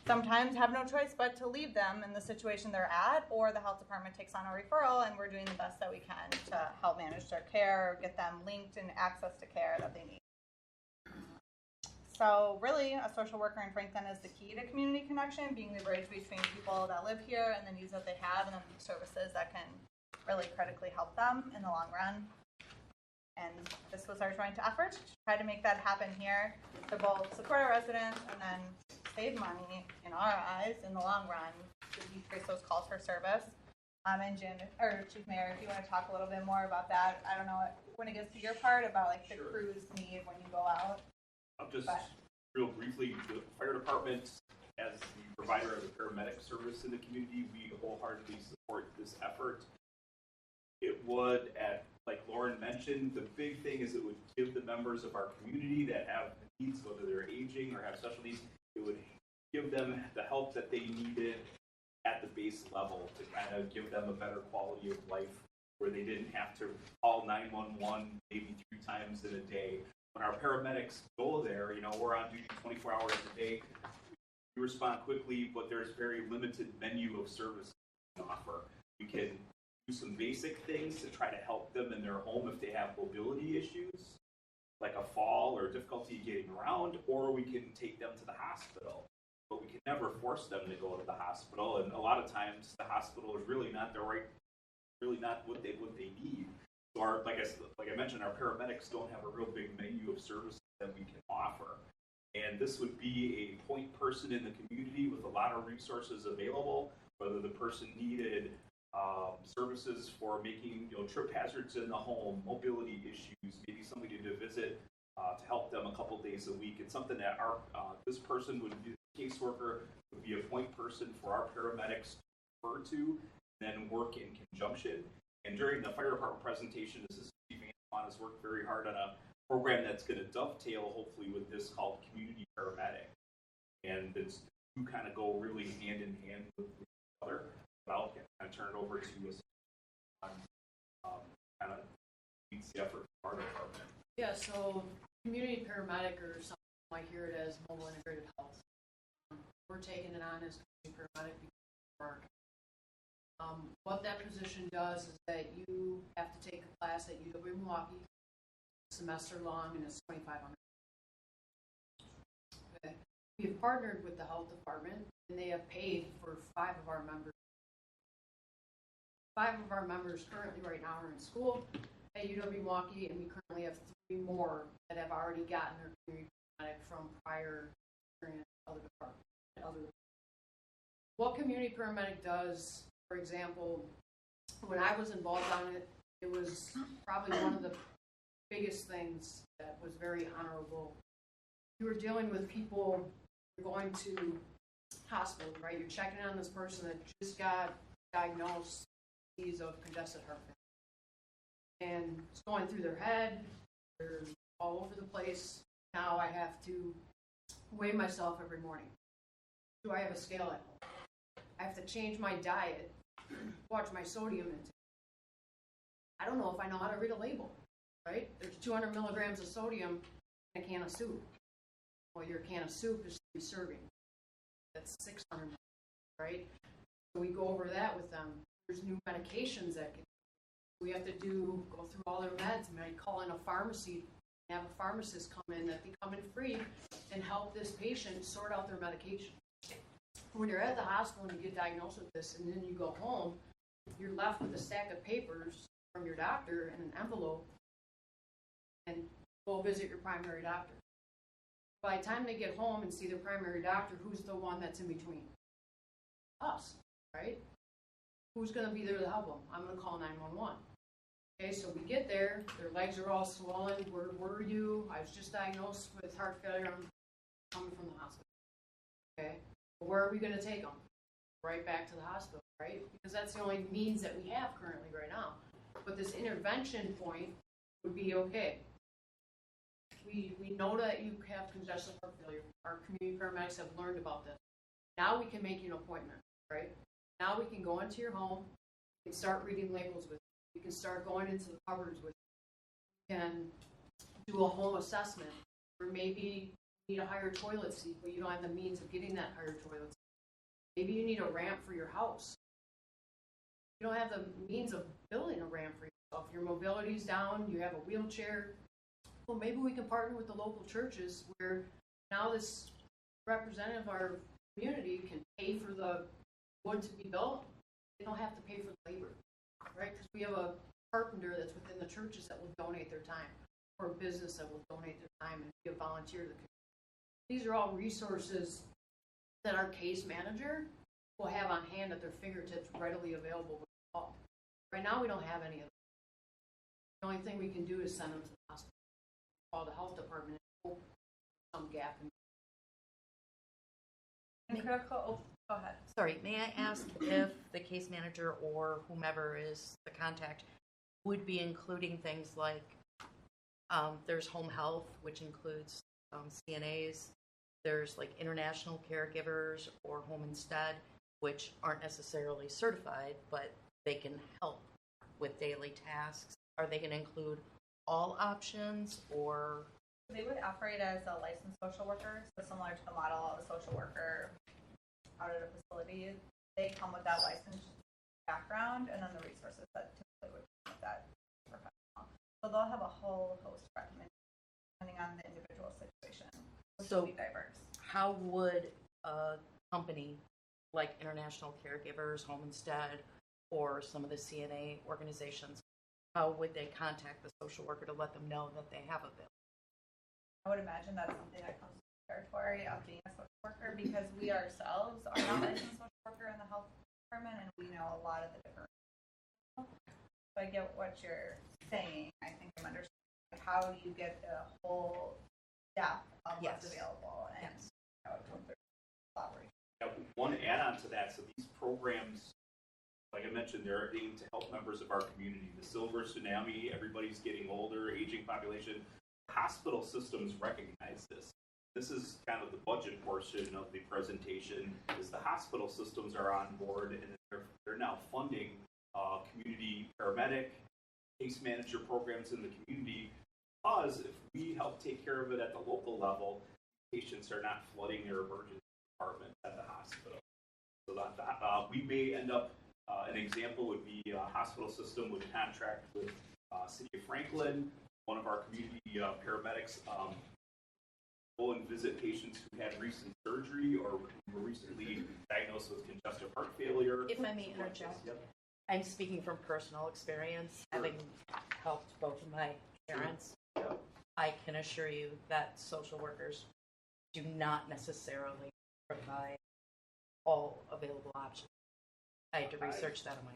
sometimes have no choice but to leave them in the situation they're at, or the health department takes on a referral and we're doing the best that we can to help manage their care, get them linked and access to care that they need. So really, a social worker in Franklin is the key to community connection, being the bridge between people that live here and the needs that they have, and then the services that can really critically help them in the long run. And this was our joint effort to try to make that happen here, to both support our residents and then save money in our eyes in the long run to decrease those calls for service. And Jen, or Chief Mayor, if you want to talk a little bit more about that, I don't know when it gets to your part about like the crews need when you go out. Just real briefly, the fire department, as the provider of the paramedic service in the community, we wholeheartedly support this effort. It would, like Lauren mentioned, the big thing is it would give the members of our community that have needs, whether they're aging or have special needs, it would give them the help that they needed at the base level to kind of give them a better quality of life where they didn't have to call 911 maybe 3 times in a day. When our paramedics go there, we're on duty 24 hours a day. We respond quickly, but there's very limited menu of services we can offer. We can do some basic things to try to help them in their home if they have mobility issues, like a fall or difficulty getting around, or we can take them to the hospital. But we can never force them to go to the hospital, and a lot of times the hospital is really not what they need. So like I mentioned, our paramedics don't have a real big menu of services that we can offer. And this would be a point person in the community with a lot of resources available, whether the person needed services for making trip hazards in the home, mobility issues, maybe somebody to visit to help them a couple days a week. It's something that this person would be, the caseworker would be a point person for our paramedics to refer to, and then work in conjunction. And during the fire department presentation, Assistant Chief Antoine has worked very hard on a program that's going to dovetail, hopefully, with this called Community Paramedic. And it's two kind of go really hand in hand with each other. But I'll kind of turn it over to us on kind of leads the effort for our department. Yeah, so community paramedic, or something like hear it as mobile integrated health. We're taking it on as community paramedic for our what that position does is that you have to take a class at UW-Milwaukee, semester long, and it's $2,500. Okay. We've partnered with the health department, and they have paid for 5 of our members. 5 of our members currently right now are in school at UW-Milwaukee, and we currently have 3 more that have already gotten their community paramedic from prior experience in other departments. What community paramedic does, for example, when I was involved on it, it was probably one of the biggest things that was very honorable. You were dealing with people, you're going to hospital, right? You're checking on this person that just got diagnosed with disease of congestive heart failure. And it's going through their head, they're all over the place. Now I have to weigh myself every morning. Do I have a scale at home? I have to change my diet, watch my sodium intake. I don't know if I know how to read a label, right? There's 200 milligrams of sodium in a can of soup. Well, your can of soup is 3 servings. That's 600 milligrams, right? So we go over that with them. There's new medications that we have to go through all their meds. I might call in a pharmacy and have a pharmacist come in, that they come in free and help this patient sort out their medication. When you're at the hospital and you get diagnosed with this, and then you go home, you're left with a stack of papers from your doctor and an envelope, and go visit your primary doctor. By the time they get home and see their primary doctor, who's the one that's in between? Us, right? Who's going to be there to help them? I'm going to call 911. Okay, so we get there, their legs are all swollen. Where were you? I was just diagnosed with heart failure. I'm coming from the hospital. Okay, well, where are we going to take them? Right back to the hospital, right? Because that's the only means that we have currently right now. But this intervention point would be okay. We know that you have congestive heart failure. Our community paramedics have learned about this. Now we can make you an appointment, right? Now we can go into your home, we can start reading labels with you. We can start going into the cupboards with you. We can do a home assessment, or maybe you need a higher toilet seat, but you don't have the means of getting that higher toilet seat. Maybe you need a ramp for your house. You don't have the means of building a ramp for yourself. Your mobility's down, you have a wheelchair. Well, maybe we can partner with the local churches, where now this representative of our community can pay for the wood to be built. They don't have to pay for the labor, right? Because we have a carpenter that's within the churches that will donate their time, or a business that will donate their time and be a volunteer to the community. These are all resources that our case manager will have on hand at their fingertips, readily available with the call. Right now, we don't have any of them. The only thing we can do is send them to the hospital, call the health department, and hope some gap in. Critical. Go ahead. Sorry, may I ask if the case manager or whomever is the contact would be including things like there's home health, which includes CNAs, there's like international caregivers or home instead, which aren't necessarily certified, but they can help with daily tasks? Are they going to include all options, or? They would operate as a licensed social worker, so similar to the model of a social worker out at a facility. They come with that licensed background and then the resources that typically would come with that professional. So they'll have a whole host of recommendations depending on the individual situation, which will be diverse. How would a company like International Caregivers, Home Instead, or some of the CNA organizations, how would they contact the social worker to let them know that they have a bill? I would imagine that's something that comes to the territory of being a social worker, because we ourselves are not licensed social worker in the health department, and we know a lot of the different. So I get what you're saying. I think I'm understanding. How do you get the whole depth of what's available and how it comes through collaboration? Yeah, one add-on to that, so these programs, like I mentioned, they're aimed to help members of our community. The silver tsunami, everybody's getting older, aging population. Hospital systems recognize this. This is kind of the budget portion of the presentation, is the hospital systems are on board and they're now funding community paramedic, case manager programs in the community, because if we help take care of it at the local level, patients are not flooding their emergency department at the hospital. So that we may end up, an example would be a hospital system would contract with City of Franklin. One of our community paramedics go and visit patients who had recent surgery or were recently diagnosed with congestive heart failure. If I may interject, I'm speaking from personal experience, having helped both of my parents. I can assure you that social workers do not necessarily provide all available options. I had to research that on my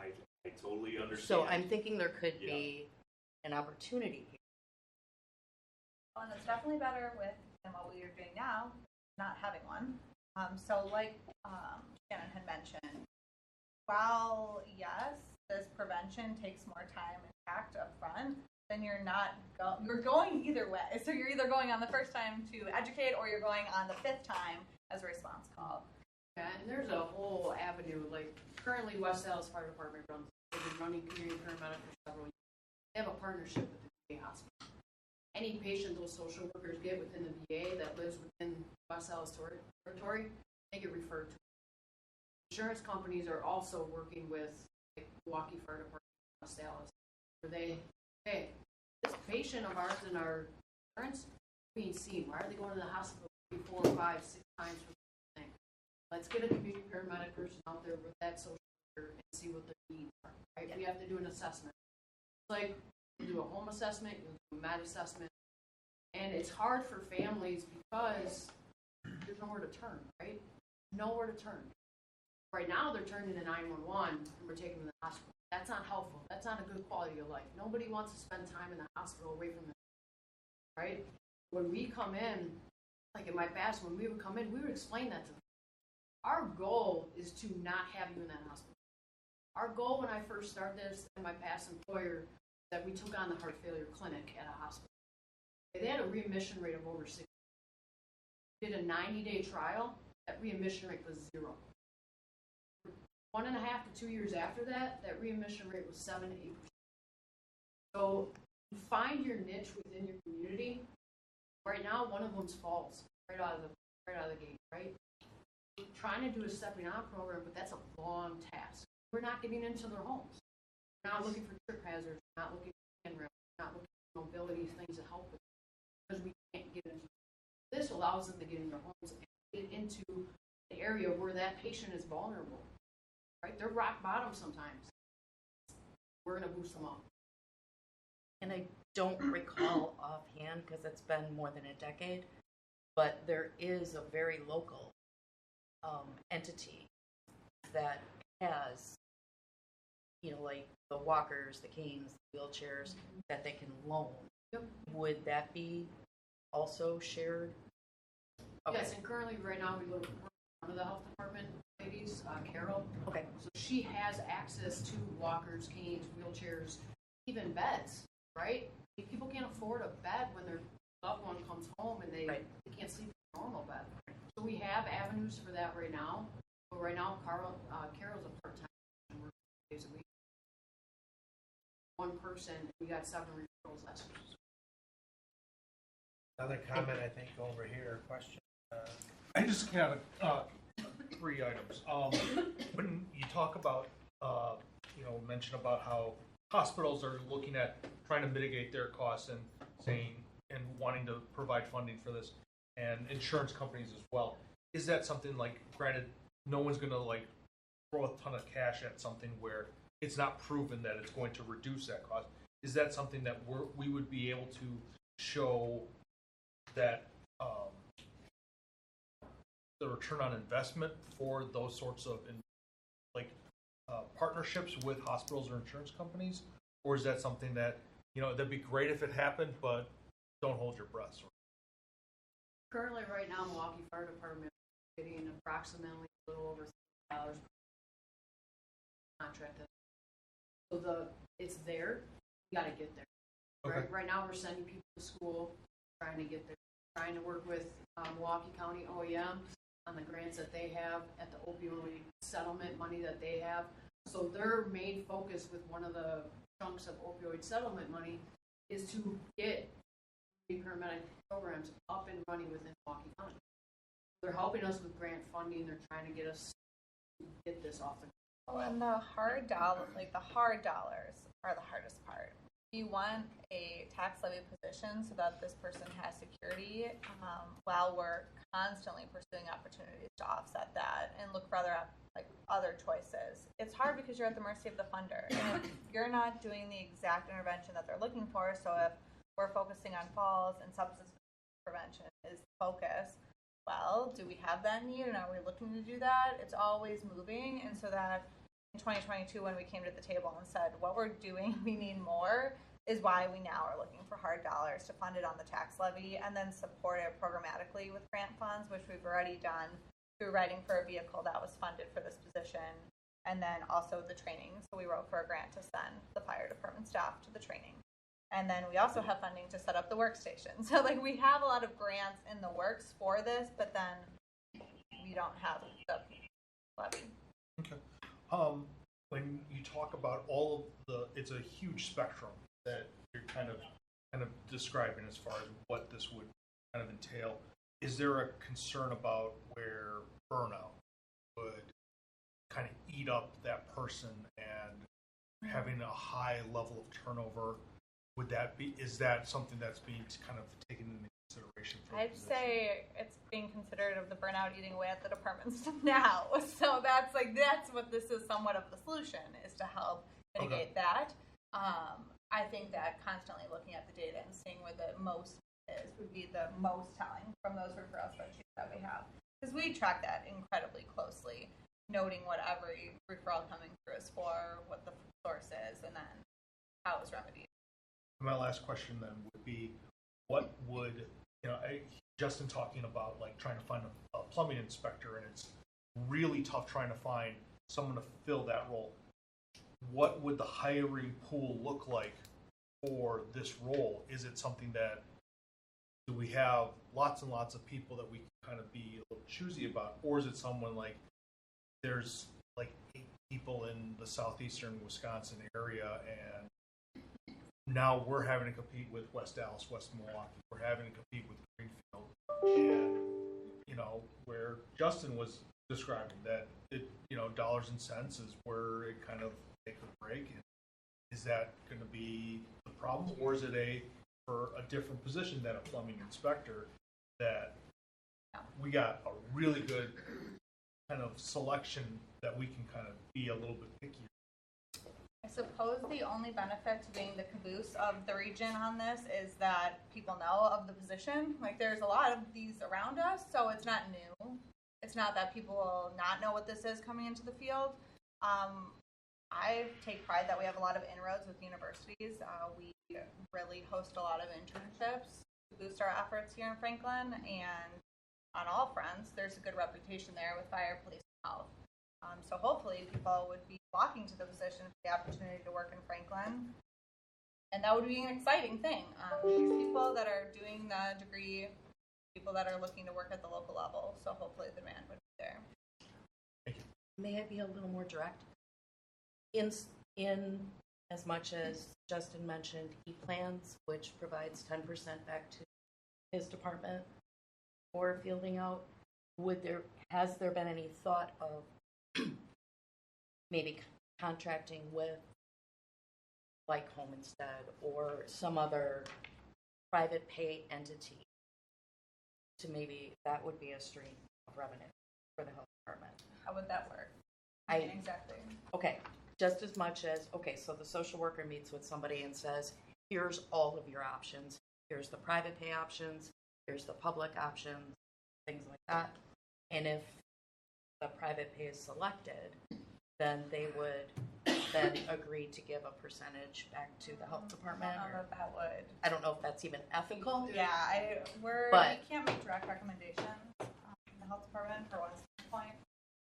own. I totally understand. So I'm thinking there could be an opportunity here. Well, and it's definitely better than what we are doing now, not having one. So like Shannon had mentioned, while yes, this prevention takes more time and tact up front, then you're going either way. So you're either going on the first time to educate, or you're going on the 5th time as a response call. Yeah, and there's a whole avenue. Like currently, West Dallas Fire Department they've been running community paramedic for several years. They have a partnership with the VA hospital. Any patient those social workers get within the VA that lives within West Dallas territory, they get referred to. Insurance companies are also working with like Milwaukee Fire Department, West Dallas, where hey, this patient of ours in our insurance being seen. Why are they going to the hospital 3, 4, 5, 6 times for the thing? Let's get a community paramedic person out there with that social worker and see what their needs are. Right? We have to do an assessment. It's like you do a home assessment, you do a med assessment, and it's hard for families because there's nowhere to turn, right? Nowhere to turn. Right now, they're turning to 911 and we're taking them to the hospital. That's not helpful. That's not a good quality of life. Nobody wants to spend time in the hospital away from them, right? When we come in, like in my past, when we would come in, we would explain that to them. Our goal is to not have you in that hospital. Our goal when I first started this in my past employer, that we took on the heart failure clinic at a hospital. They had a readmission rate of over 60%. We did a 90-day trial. That readmission rate was 0. 1.5 to 2 years after that, that readmission rate was 7 to 8%. So you find your niche within your community. Right now, one of them's falls right out of the gate, right? We're trying to do a stepping on program, but that's a long task. We're not getting into their homes. We're not looking for trip hazards. We're not looking for handrails. We're not looking for mobility things to help with, because we can't get into. This allows them to get in their homes and get into the area where that patient is vulnerable. Right? They're rock bottom sometimes. We're going to boost them up. And I don't recall offhand, because it's been more than a decade, but there is a very local entity that has, like the walkers, the canes, the wheelchairs that they can loan. Yep. Would that be also shared? Okay. Yes, and currently right now we look for one of the health department ladies, Carol. Okay. So she has access to walkers, canes, wheelchairs, even beds, right? People can't afford a bed when their loved one comes home and they can't sleep in a normal bed. So we have avenues for that right now. But right now, Carol's a part-time, working 5 days a week. one person, we got 7 referrals last week. Another comment, I think, over here, question. I just got 3 items. When you talk about, mention about how hospitals are looking at trying to mitigate their costs and saying, and wanting to provide funding for this, and insurance companies as well, is that something like, granted, no one's going to like throw a ton of cash at something where it's not proven that it's going to reduce that cost? Is that something that we would be able to show that the return on investment for those sorts of partnerships with hospitals or insurance companies? Or is that something that, that'd be great if it happened, but don't hold your breath? Currently, right now, Milwaukee Fire Department is getting approximately a little over $3 contracted. So it's there. You got to get there. Okay. Right now, we're sending people to school, trying to get there, trying to work with Milwaukee County OEM on the grants that they have, at the opioid settlement money that they have. So their main focus with one of the chunks of opioid settlement money is to get paramedic programs up and running within Milwaukee County. They're helping us with grant funding. They're trying to get us to get this off the ground. Well, and the hard dollars are the hardest part. You want a tax levy position so that this person has security, while we're constantly pursuing opportunities to offset that and look for other choices. It's hard because you're at the mercy of the funder. And if you're not doing the exact intervention that they're looking for, so if we're focusing on falls and substance prevention is the focus, well, do we have that need and are we looking to do that? It's always moving, and so that in 2022 when we came to the table and said what we're doing, we need more, is why we now are looking for hard dollars to fund it on the tax levy and then support it programmatically with grant funds, which we've already done through writing for a vehicle that was funded for this position, and then also the training. So we wrote for a grant to send the fire department staff to the training. And then we also have funding to set up the workstation. So we have a lot of grants in the works for this, but then we don't have the levy. Okay. When you talk about it's a huge spectrum that you're kind of describing as far as what this would kind of entail. Is there a concern about where burnout would kind of eat up that person and having a high level of turnover? Is that something that's being kind of taken into consideration for I'd say it's being considered of the burnout eating away at the departments now. So that's what this is somewhat of the solution, is to help mitigate that. I think that constantly looking at the data and seeing where the most is would be the most telling from those referral spreadsheets that we have. Because we track that incredibly closely, noting what every referral coming through is for, what the source is, and then how it's remedied. My last question then would be, what would, Justin talking about trying to find a plumbing inspector, and it's really tough trying to find someone to fill that role. What would the hiring pool look like for this role? Is it something that, do we have lots and lots of people that we can kind of be a little choosy about? Or is it someone there's 8 people in the southeastern Wisconsin area, and now we're having to compete with West Dallas, West Milwaukee. We're having to compete with Greenfield. And, where Justin was describing that dollars and cents is where it kind of take a break. And is that going to be the problem, or is it for a different position than a plumbing inspector, that we got a really good kind of selection that we can kind of be a little bit pickier? I suppose the only benefit to being the caboose of the region on this is that people know of the position. There's a lot of these around us, so it's not new. It's not that people will not know what this is coming into the field. I take pride that we have a lot of inroads with universities. We really host a lot of internships to boost our efforts here in Franklin, and on all fronts, there's a good reputation there with fire, police, and health. So hopefully people would be flocking to the position for the opportunity to work in Franklin. And that would be an exciting thing. These people that are doing the degree, people that are looking to work at the local level. So hopefully the demand would be there. May I be a little more direct? In as much as Justin mentioned E-Plans, which provides 10% back to his department for fielding out, has there been any thought of maybe contracting with like Home Instead or some other private pay entity to maybe that would be a stream of revenue for the health department? How would that work? Exactly. Okay, just as much as, okay, so the social worker meets with somebody and says, here's all of your options. Here's the private pay options. Here's the public options, things like that. And if the private pay is selected, then they would then agree to give a percentage back to the health department. I don't know if that would. I don't know if that's even ethical. Yeah, we can't make direct recommendations from the health department for one point,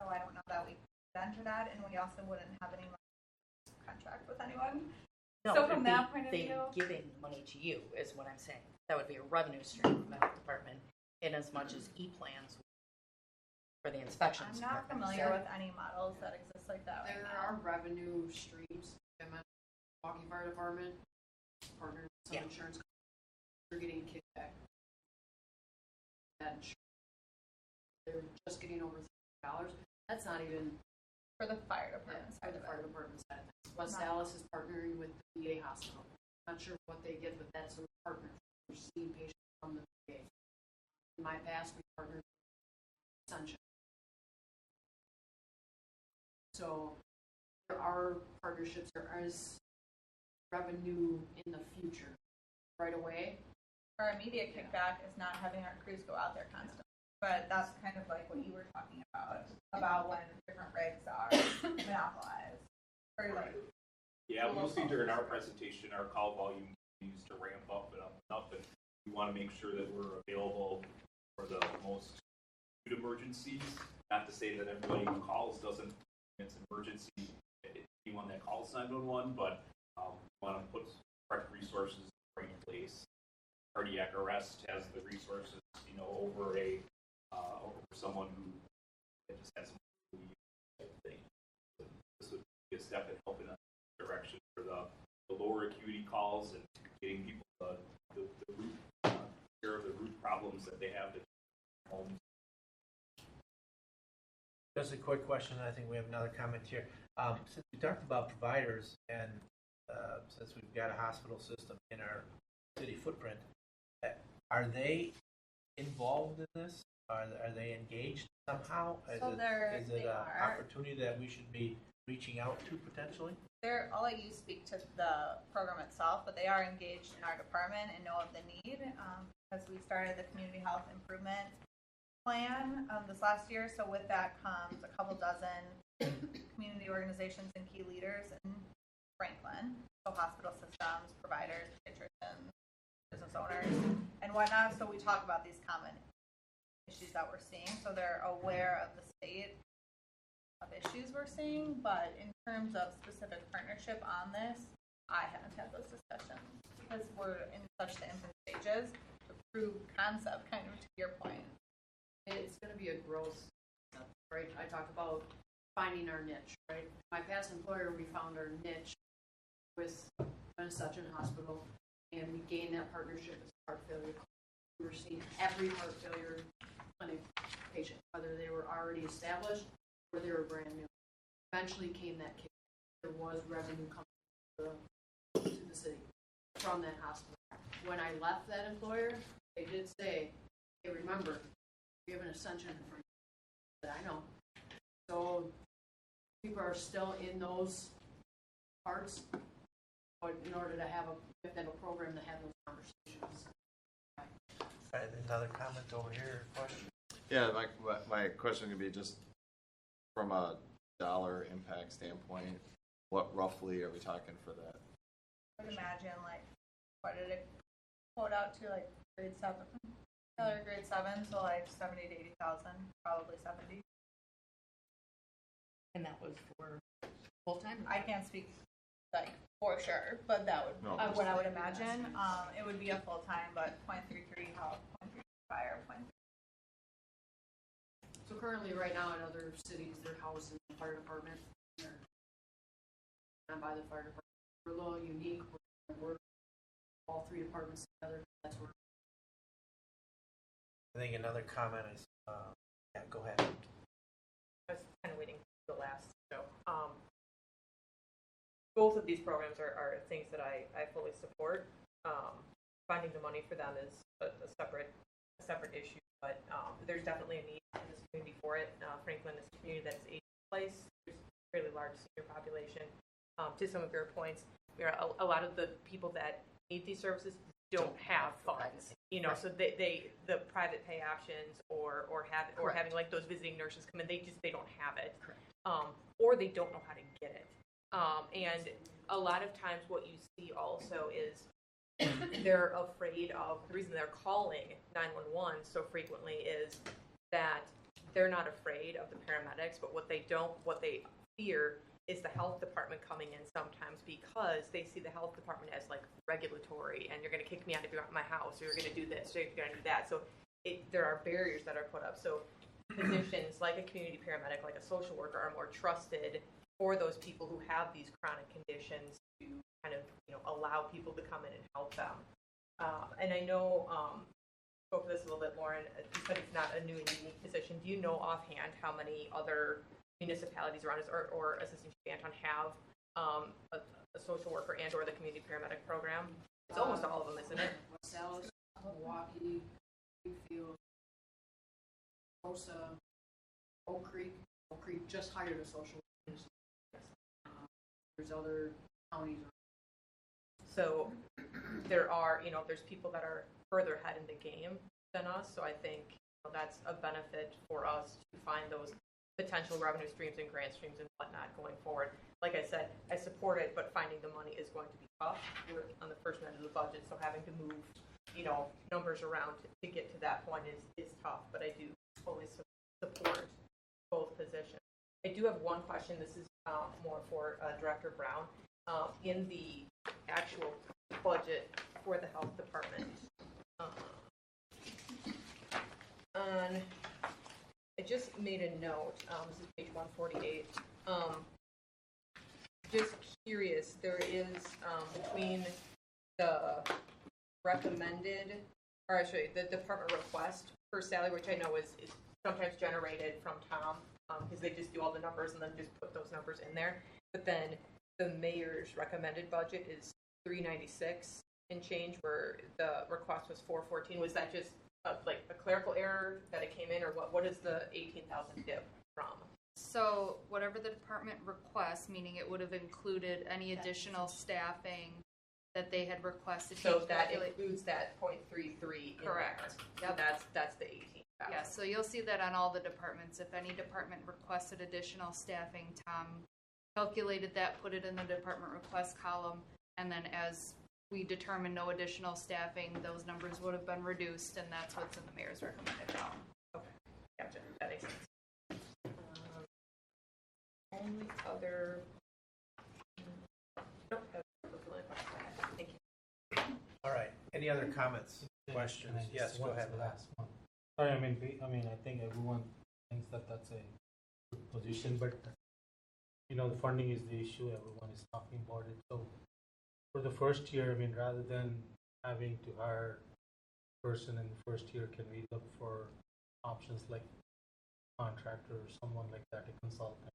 so I don't know that we could enter that, and we also wouldn't have any contract with anyone. No, so from that point of they view, giving money to you is what I'm saying. That would be a revenue stream from the health department, in as much as E-Plans for the inspections. I'm not familiar with any models that exist like that. There are revenue streams. I'm at Milwaukee Fire Department, partner with some insurance companies. They're getting kickback. That insurance. They're just getting over $3. That's not even for the fire department side. The fire department side. West Dallas is partnering with the VA hospital. Not sure what they get, but that's a partner. We're seeing patients from the VA. In my past, we partnered with Sunshine. So there are partnerships, there is revenue in the future. Right away, our immediate kickback is not having our crews go out there constantly. But that's kind of like what you were talking about when different rigs are monopolized. Or like, yeah, we'll see during our presentation, our call volume continues to ramp up and up and up, and we want to make sure that we're available for the most acute emergencies. Not to say that everybody who calls doesn't. It's an emergency, anyone that calls 911, but we want to put correct resources in place. Cardiac arrest has the resources, over someone who just has some thing. This would be a step in helping us in direction for the lower acuity calls and getting people the root care of the root problems that they have at home. Just a quick question. I think we have another comment here. Since we talked about providers, and since we've got a hospital system in our city footprint, are they involved in this? Are they engaged somehow? Is it an opportunity that we should be reaching out to potentially? I'll let you speak to the program itself, but they are engaged in our department and know of the need because we started the community health improvement plan this last year. So with that comes a couple dozen community organizations and key leaders in Franklin, so hospital systems, providers, pediatricians, business owners, and whatnot. So we talk about these common issues that we're seeing. So they're aware of the state of issues we're seeing, but in terms of specific partnership on this, I haven't had those discussions because we're in such the infant stages. The proof concept, kind of to your point. It's going to be a growth, right? I talk about finding our niche, right? My past employer, we found our niche with Venezuelan Hospital, and we gained that partnership with heart failure. We were seeing every heart failure clinic patient, whether they were already established or they were brand new. Eventually came that kick. There was revenue coming to the city from that hospital. When I left that employer, they did say, hey, remember, we have an ascension for you. That I know. So people are still in those parts, but in order to have a program to have those conversations. Right, another comment over here. Question. Yeah, my question would be just from a dollar impact standpoint, what roughly are we talking for that? I would imagine what did it quote out to grade 7? Another grade 7, so 70 to 80,000, probably 70. And that was for full time? I can't speak for sure, but that would what I would imagine. It would be a full time, but 0.33 health, 0.33 fire, 0.33. So currently, right now in other cities, they're housed in the fire department. They're not by the fire department. we're a little unique. We're all three departments together. That's where. I think another comment is, yeah, go ahead. I was kind of waiting for the last show. Both of these programs are things that I fully support. Finding the money for them is a separate issue, but there's definitely a need in this community for it. Franklin is a community that is aging in place. There's a fairly large senior population. To some of your points, a lot of the people that need these services don't have funds, you know, so they the private pay options or having like those visiting nurses come in, they don't have it, or they don't know how to get it, and a lot of times what you see also is they're afraid of, the reason they're calling 911 so frequently is that they're not afraid of the paramedics, but what they fear is the health department coming in sometimes, because they see the health department as like regulatory, and you're going to kick me out of my house, or you're going to do this, or you're going to do that. So there are barriers that are put up. So positions like a community paramedic, like a social worker, are more trusted for those people who have these chronic conditions to kind of, you know, allow people to come in and help them. And I know, spoke to this a little bit more, and you said it's not a new and unique position. Do you know offhand how many other municipalities around us or Assistant Chief Anton have a social worker and or the community paramedic program? It's almost all of them, isn't it? Dallas, Milwaukee, Greenfield, Rosa, Oak Creek. Oak Creek just hired a social worker. There's other counties. So there are, you know, there's people that are further ahead in the game than us. So I think, you know, that's a benefit for us to find those potential revenue streams and grant streams and whatnot going forward. Like I said, I support it, but finding the money is going to be tough. We're on the first end of the budget, so having to move, you know, numbers around to get to that point is tough, but I do fully support both positions. I do have one question. This is more for Director Brown. In the actual budget for the health department, I just made a note. This is page 148. Just curious, there is between the recommended, or actually the department request for salary, which I know is sometimes generated from Tom, because they just do all the numbers and then just put those numbers in there. But then the mayor's recommended budget is 396 and change, where the request was 414. Was that just like a clerical error that it came in, or what is the 18,000 dip from? So whatever the department requests, meaning it would have included any additional staffing that they had requested. So that includes that 0.33. Correct. Yep. That's the 18,000. Yeah, so you'll see that on all the departments. If any department requested additional staffing, Tom calculated that, put it in the department request column, and then as we determined no additional staffing, those numbers would have been reduced, and that's what's in the mayor's recommended column. Okay, gotcha. That makes sense. Only other. Nope, that's the only question I had. Thank you. All right. Any other comments, questions? Yes, go ahead. Last one. Sorry, I mean, I think everyone thinks that that's a good position, but you know, the funding is the issue. Everyone is talking about it. So for the first year, I mean, rather than having to hire a person in the first year, can we look for options like contractor or someone like that, a consultant,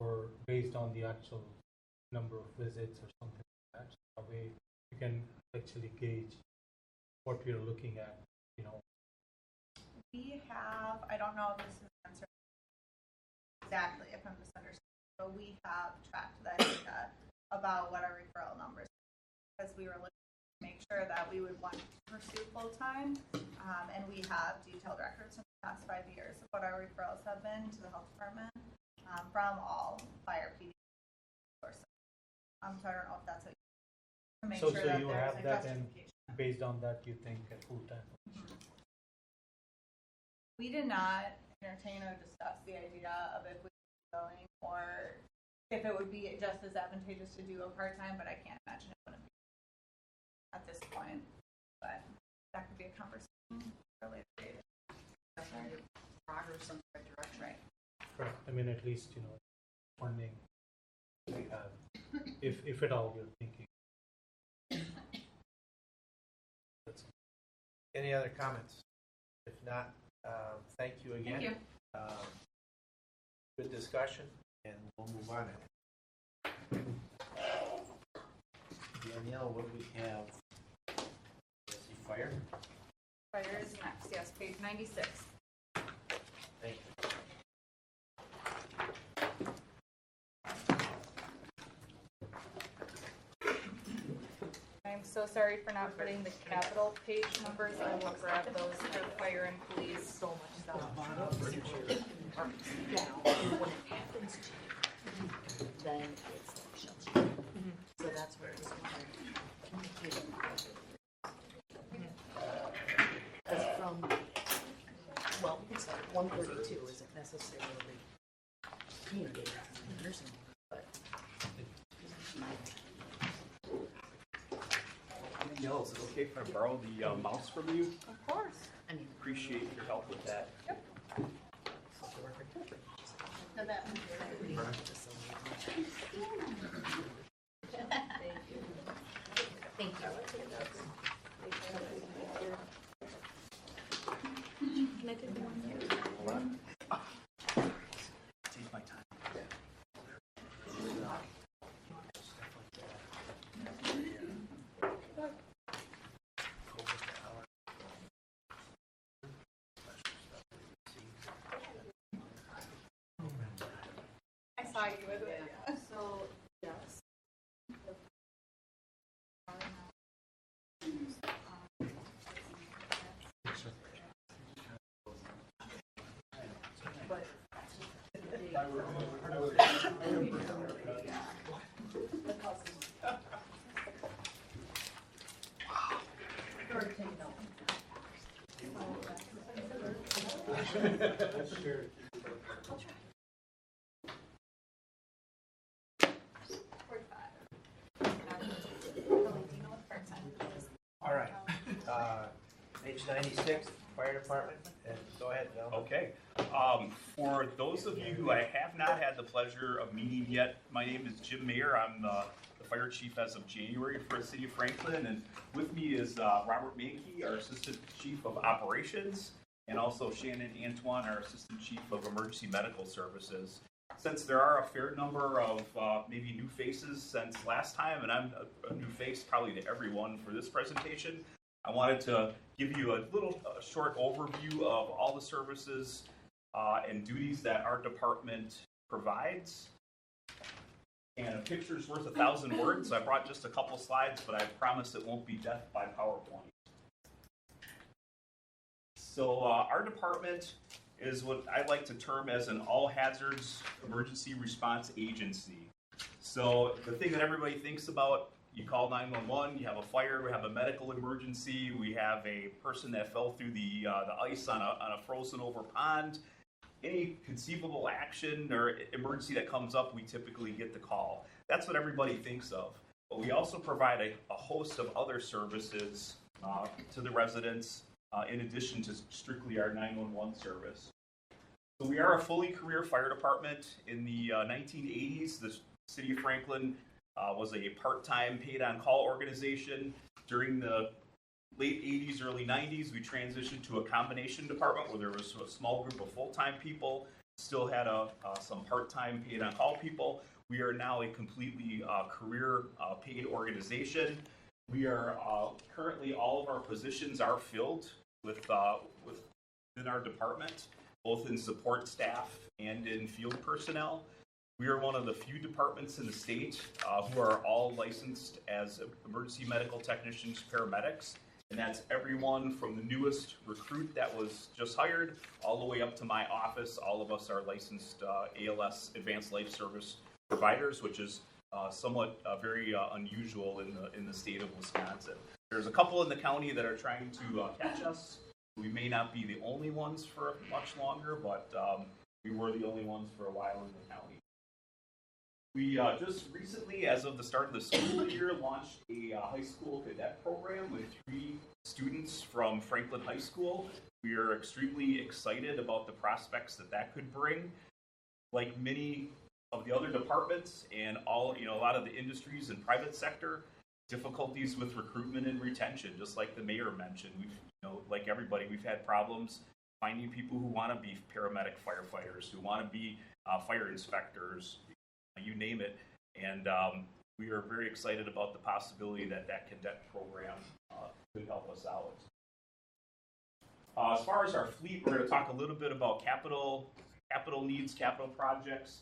or based on the actual number of visits or something like that? So that way you can actually gauge what we're looking at, you know. We have, I don't know if this is answered exactly, if I'm misunderstanding, but we have tracked the data about what our referral numbers are, because we were looking to make sure that we would want to pursue full-time, and we have detailed records from the past 5 years of what our referrals have been to the health department from all fire PD sources. So I don't know if that's a, to make So sure that you there's have a that, and justification. based on that, you think at full-time. We did not entertain or discuss the idea of if we were going, or if it would be just as advantageous to do a part-time, but I can't imagine it wouldn't be at this point. But that could be a conversation for a later date. Definitely progress in the right direction. Right. Correct. I mean, at least, you know, funding we have. if at all, you're thinking. Any other comments? If not, thank you again. Thank you. Good discussion, and we'll move on. Danielle, what do we have? Fire? Fire is next, yes, page 96. Thank you. I'm so sorry for not putting the capital page numbers. I will grab those for fire and police. So much stuff. Then it's so that's where it's because from well, it's 132 isn't necessarily communicated to the nursing home, but Danielle, is it okay if I borrow the mouse from you? Of course. I mean, Appreciate your help with that. So that thank you. Can I take the one here? Take my time. I saw you with it. So, yes. All right. Page 96, fire department, and go ahead, Bill. Okay. For those of you who I have not had the pleasure of meeting yet, my name is Jim Mayer. I'm the fire chief as of January for the city of Franklin, and with me is Robert Mankey, our assistant chief of operations, and also Shannon Antoine, our assistant chief of emergency medical services. Since there are a fair number of maybe new faces since last time, and I'm a new face probably to everyone for this presentation, I wanted to give you a little short overview of all the services and duties that our department provides. And a picture's worth 1,000 words. I brought just a couple slides, but I promise it won't be death by PowerPoint. So our department is what I like to term as an all hazards emergency response agency. So the thing that everybody thinks about, you call 911, you have a fire, we have a medical emergency, we have a person that fell through the ice on a frozen over pond. Any conceivable action or emergency that comes up, we typically get the call. That's what everybody thinks of. But we also provide a host of other services to the residents in addition to strictly our 911 service. So we are a fully career fire department. In the 1980s, the city of Franklin was a part-time paid-on-call organization. During the late 80s, early 90s, we transitioned to a combination department where there was a small group of full-time people, still had some part-time paid-on-call people. We are now a completely career paid organization. We are currently, all of our positions are filled within our department, both in support staff and in field personnel. We are one of the few departments in the state who are all licensed as emergency medical technicians, paramedics, and that's everyone from the newest recruit that was just hired all the way up to my office. All of us are licensed ALS, Advanced Life Service providers, which is somewhat very unusual in the state of Wisconsin. There's a couple in the county that are trying to catch us. We may not be the only ones for much longer, but we were the only ones for a while in the county. We just recently, as of the start of the school year, launched a high school cadet program with 3 students from Franklin High School. We are extremely excited about the prospects that could bring. Like many of the other departments and all, a lot of the industries and private sector, difficulties with recruitment and retention, just like the mayor mentioned. We've, like everybody, we've had problems finding people who want to be paramedic firefighters, who want to be fire inspectors, you name it. And we are very excited about the possibility that cadet program could help us out. As far as our fleet, we're going to talk a little bit about capital needs, capital projects.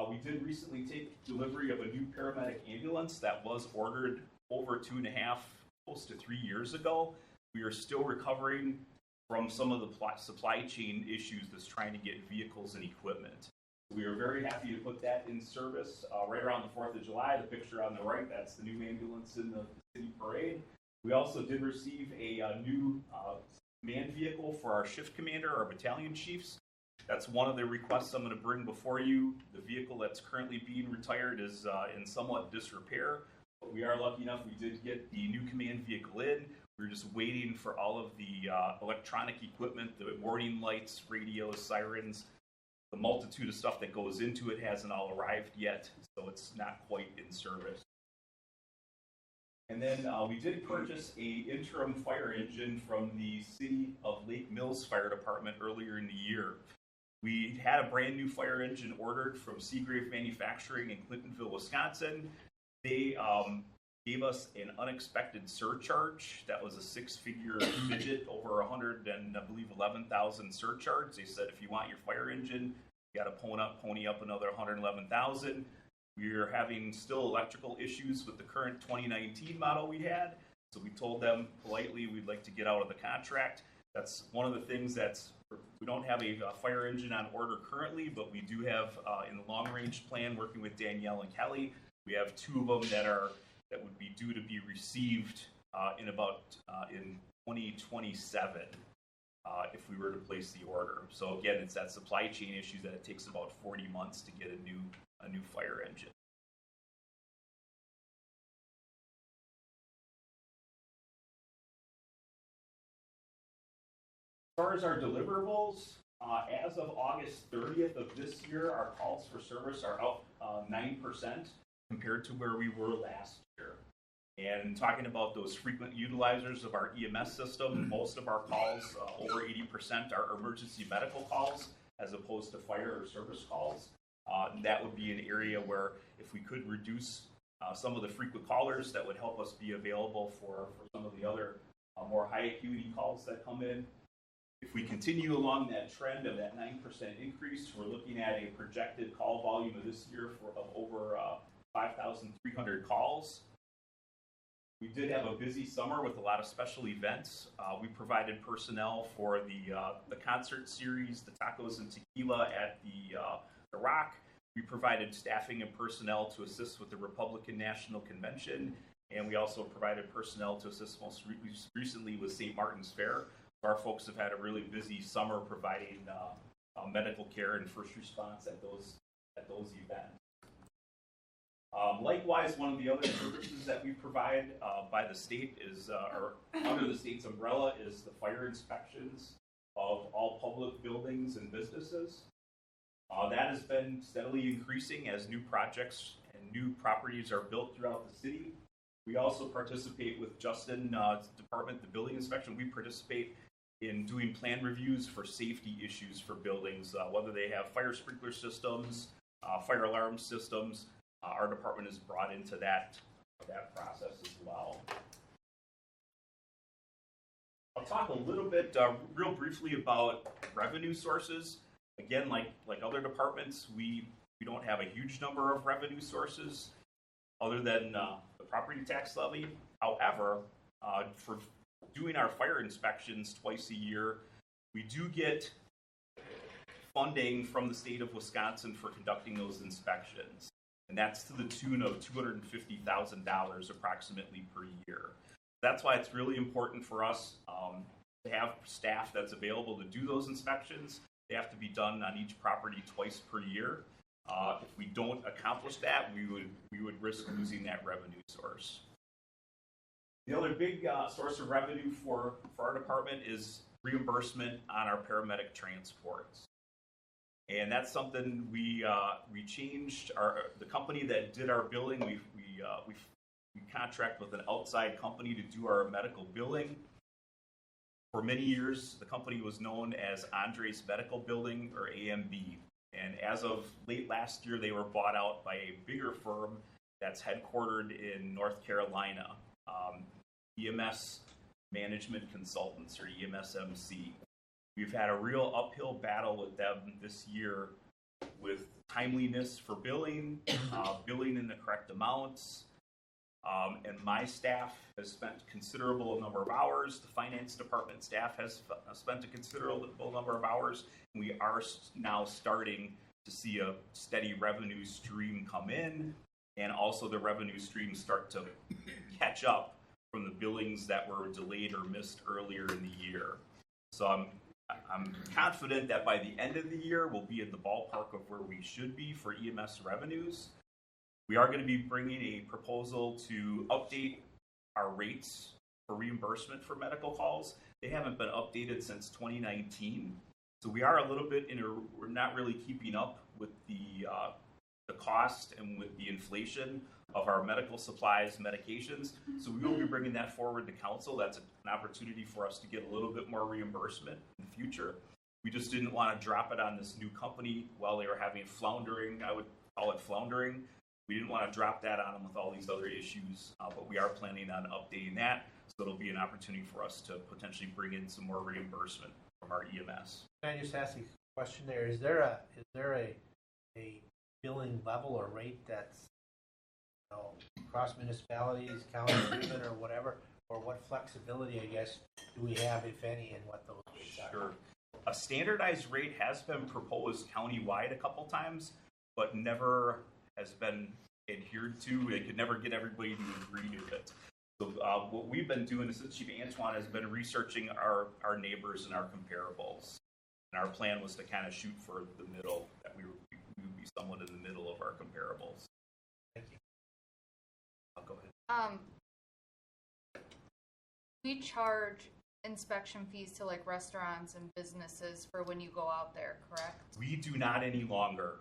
We did recently take delivery of a new paramedic ambulance that was ordered over 2.5, close to 3 years ago. We are still recovering from some of the supply chain issues that's trying to get vehicles and equipment. We are very happy to put that in service right around the 4th of July. The picture on the right, that's the new ambulance in the city parade. We also did receive a new manned vehicle for our shift commander, our battalion chiefs. That's one of the requests I'm going to bring before you. The vehicle that's currently being retired is in somewhat disrepair, but we are lucky enough we did get the new command vehicle in. We're just waiting for all of the electronic equipment, the warning lights, radios, sirens, the multitude of stuff that goes into it hasn't all arrived yet, so it's not quite in service. And then we did purchase a interim fire engine from the City of Lake Mills Fire Department earlier in the year. We had a brand new fire engine ordered from Seagrave Manufacturing in Clintonville, Wisconsin. They gave us an unexpected surcharge. That was a 6-figure digit, over 100 and I believe 11,000 surcharge. They said if you want your fire engine, you got to pony up another 111,000. We're having still electrical issues with the current 2019 model we had, so we told them politely we'd like to get out of the contract. That's one of the things we don't have a fire engine on order currently, but we do have in the long range plan working with Danielle and Kelly. We have 2 of them that would be due to be received in 2027 if we were to place the order. So again, it's that supply chain issue that it takes about 40 months to get a new fire engine. As far as our deliverables, as of August 30th of this year, our calls for service are up 9% compared to where we were last year. And talking about those frequent utilizers of our EMS system, most of our calls, over 80%, are emergency medical calls as opposed to fire or service calls. That would be an area where if we could reduce some of the frequent callers, that would help us be available for some of the other more high acuity calls that come in. If we continue along that trend of that 9% increase, we're looking at a projected call volume of this year of over 5,300 calls. We did have a busy summer with a lot of special events. We provided personnel for the concert series, the Tacos and Tequila at the Rock. We provided staffing and personnel to assist with the Republican National Convention, and we also provided personnel to assist most recently with St. Martin's Fair. Our folks have had a really busy summer providing medical care and first response at those events. Likewise, one of the other services that we provide by the state is, or under the state's umbrella, is the fire inspections of all public buildings and businesses. That has been steadily increasing as new projects and new properties are built throughout the city. We also participate with Justin's department, the building inspection. We participate in doing plan reviews for safety issues for buildings, whether they have fire sprinkler systems, fire alarm systems. Our department is brought into that process as well. I'll talk a little bit, real briefly, about revenue sources. Again, like other departments, we don't have a huge number of revenue sources other than the property tax levy. However, for doing our fire inspections twice a year, we do get funding from the state of Wisconsin for conducting those inspections. And that's to the tune of $250,000 approximately per year. That's why it's really important for us to have staff that's available to do those inspections. They have to be done on each property twice per year. If we don't accomplish that, we would risk losing that revenue source. The other big source of revenue for our department is reimbursement on our paramedic transports. And that's something we changed. The company that did our billing, we contract with an outside company to do our medical billing. For many years, the company was known as Andres Medical Billing, or AMB. And as of late last year, they were bought out by a bigger firm that's headquartered in North Carolina, EMS Management Consultants, or EMSMC. We've had a real uphill battle with them this year with timeliness for billing, billing in the correct amounts. And my staff has spent a considerable number of hours. The finance department staff has spent a considerable number of hours. And we are now starting to see a steady revenue stream come in, and also the revenue streams start to catch up from the billings that were delayed or missed earlier in the year. So I'm confident that by the end of the year, we'll be in the ballpark of where we should be for EMS revenues. We are going to be bringing a proposal to update our rates for reimbursement for medical calls. They haven't been updated since 2019. So we are a little bit we're not really keeping up with the cost and with the inflation of our medical supplies, medications. So we will be bringing that forward to council. That's an opportunity for us to get a little bit more reimbursement in the future. We just didn't want to drop it on this new company while they were having floundering. I would call it floundering. We didn't want to drop that on them with all these other issues, but we are planning on updating that. So it'll be an opportunity for us to potentially bring in some more reimbursement from our EMS. Can I just ask you a question there? Is there a billing level or rate that's across municipalities, county, even, or whatever, or what flexibility, I guess, do we have, if any, in what those rates are? Sure. A standardized rate has been proposed countywide a couple times, but never has been adhered to. They could never get everybody to agree to it. So what we've been doing, Assistant Chief Antoine has been researching our neighbors and our comparables. And our plan was to kind of shoot for the middle, that we would be somewhat in the middle of our comparables. Thank you. I'll go ahead. We charge inspection fees to like restaurants and businesses for when you go out there, correct? We do not any longer.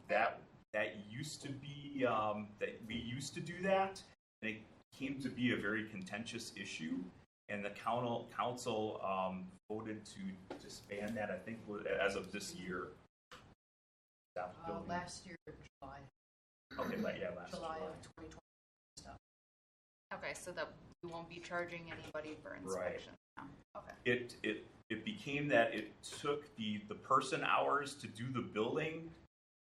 That used to be that we used to do that, and it came to be a very contentious issue, and the council voted to disband that. I think as of this year. Last year, July. Okay, last July of 2020 stuff. Okay, so that we won't be charging anybody for inspection. Right. No. Okay. It became that it took the person hours to do the billing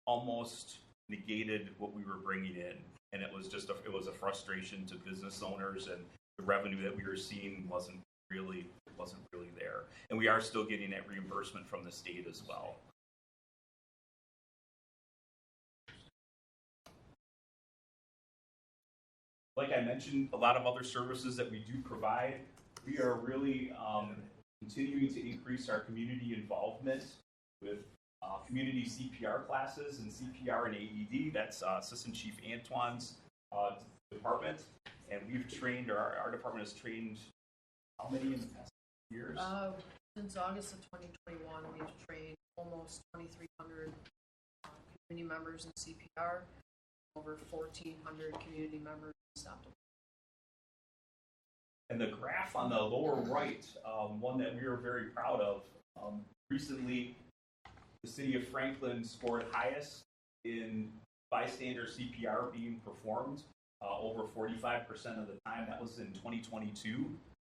almost negated what we were bringing in, and it was a frustration to business owners, and the revenue that we were seeing wasn't really there, and we are still getting that reimbursement from the state as well. Like I mentioned, a lot of other services that we do provide, we are really continuing to increase our community involvement with community CPR classes and CPR and AED. That's Assistant Chief Antoine's department. And we've trained, our department has trained how many in the past years? Since August of 2021, we've trained almost 2,300 community members in CPR, over 1,400 community members in stop. And the graph on the lower right, one that we are very proud of, recently the city of Franklin scored highest in bystander CPR being performed, over 45% of the time. That was in 2022,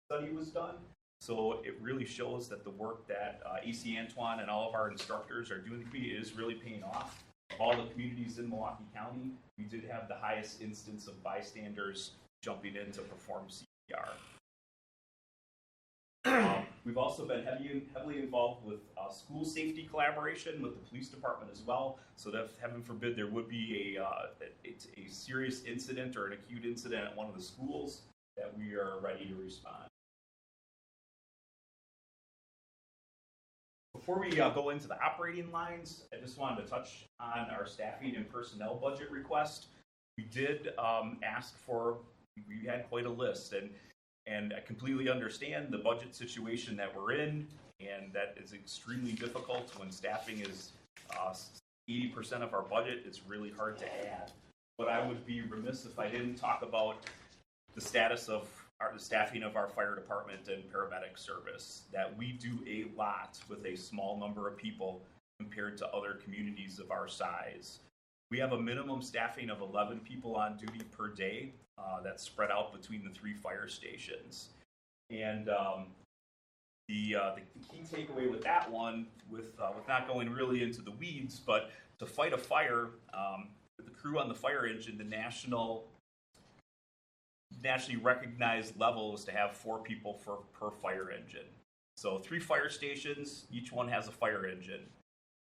study was done. So it really shows that the work that AC Antoine and all of our instructors are doing is really paying off. Of all the communities in Milwaukee County, we did have the highest instance of bystanders jumping in to perform CPR. We've also been heavily involved with school safety collaboration with the police department as well. So that, heaven forbid, there would be a serious incident or an acute incident at one of the schools, that we are ready to respond. Before we go into the operating lines, I just wanted to touch on our staffing and personnel budget request. We did ask for, we had quite a list, and I completely understand the budget situation that we're in, and that is extremely difficult when staffing is 80% of our budget. It's really hard to add. But I would be remiss if I didn't talk about the status of the staffing of our fire department and paramedic service, that we do a lot with a small number of people compared to other communities of our size. We have a minimum staffing of 11 people on duty per day. That's spread out between the 3 fire stations. And the key takeaway with that one, with not going really into the weeds, but to fight a fire, with the crew on the fire engine, the nationally recognized level is to have 4 people per fire engine. So 3 fire stations, each one has a fire engine.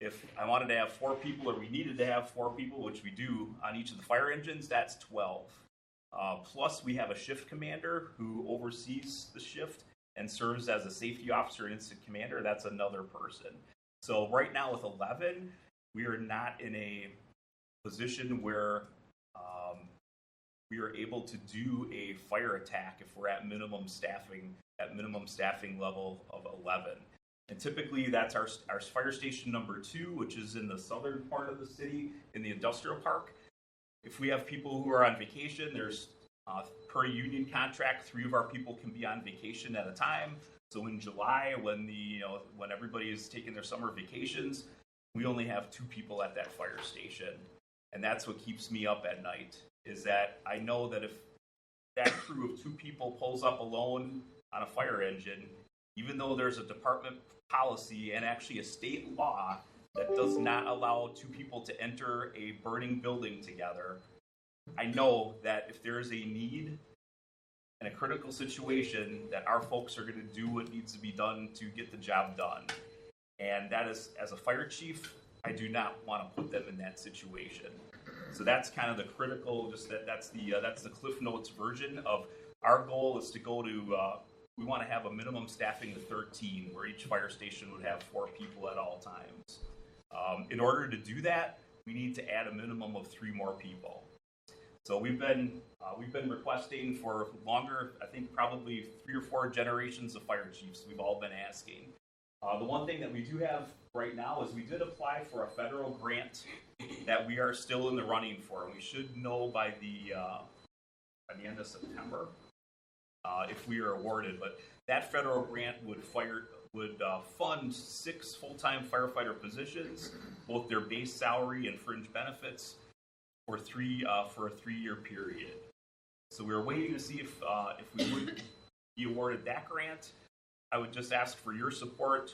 If I wanted to have 4 people, or we needed to have 4 people, which we do on each of the fire engines, that's 12. Plus, we have a shift commander who oversees the shift and serves as a safety officer and incident commander. That's another person. So right now with 11, we are not in a position where we are able to do a fire attack if we're at minimum staffing level of 11. And typically that's our fire station number 2, which is in the southern part of the city in the industrial park. If we have people who are on vacation, there's per union contract, 3 of our people can be on vacation at a time. So in July, when everybody is taking their summer vacations, we only have 2 people at that fire station. And that's what keeps me up at night, is that I know that if that crew of 2 people pulls up alone on a fire engine, even though there's a department policy and actually a state law that does not allow 2 people to enter a burning building together, I know that if there is a need in a critical situation, that our folks are going to do what needs to be done to get the job done. And that is, as a fire chief, I do not want to put them in that situation. So that's kind of the critical, that's the Cliff Notes version of our goal is to go to, we want to have a minimum staffing of 13, where each fire station would have 4 people at all times. In order to do that, we need to add a minimum of 3 more people. So we've been requesting for longer, I think probably 3 or 4 generations of fire chiefs. We've all been asking. The one thing that we do have right now is we did apply for a federal grant that we are still in the running for, and we should know by the end of September if we are awarded. But that federal grant would fund 6 full-time firefighter positions, both their base salary and fringe benefits, for a 3-year period. So we were waiting to see if we would be awarded that grant. I would just ask for your support.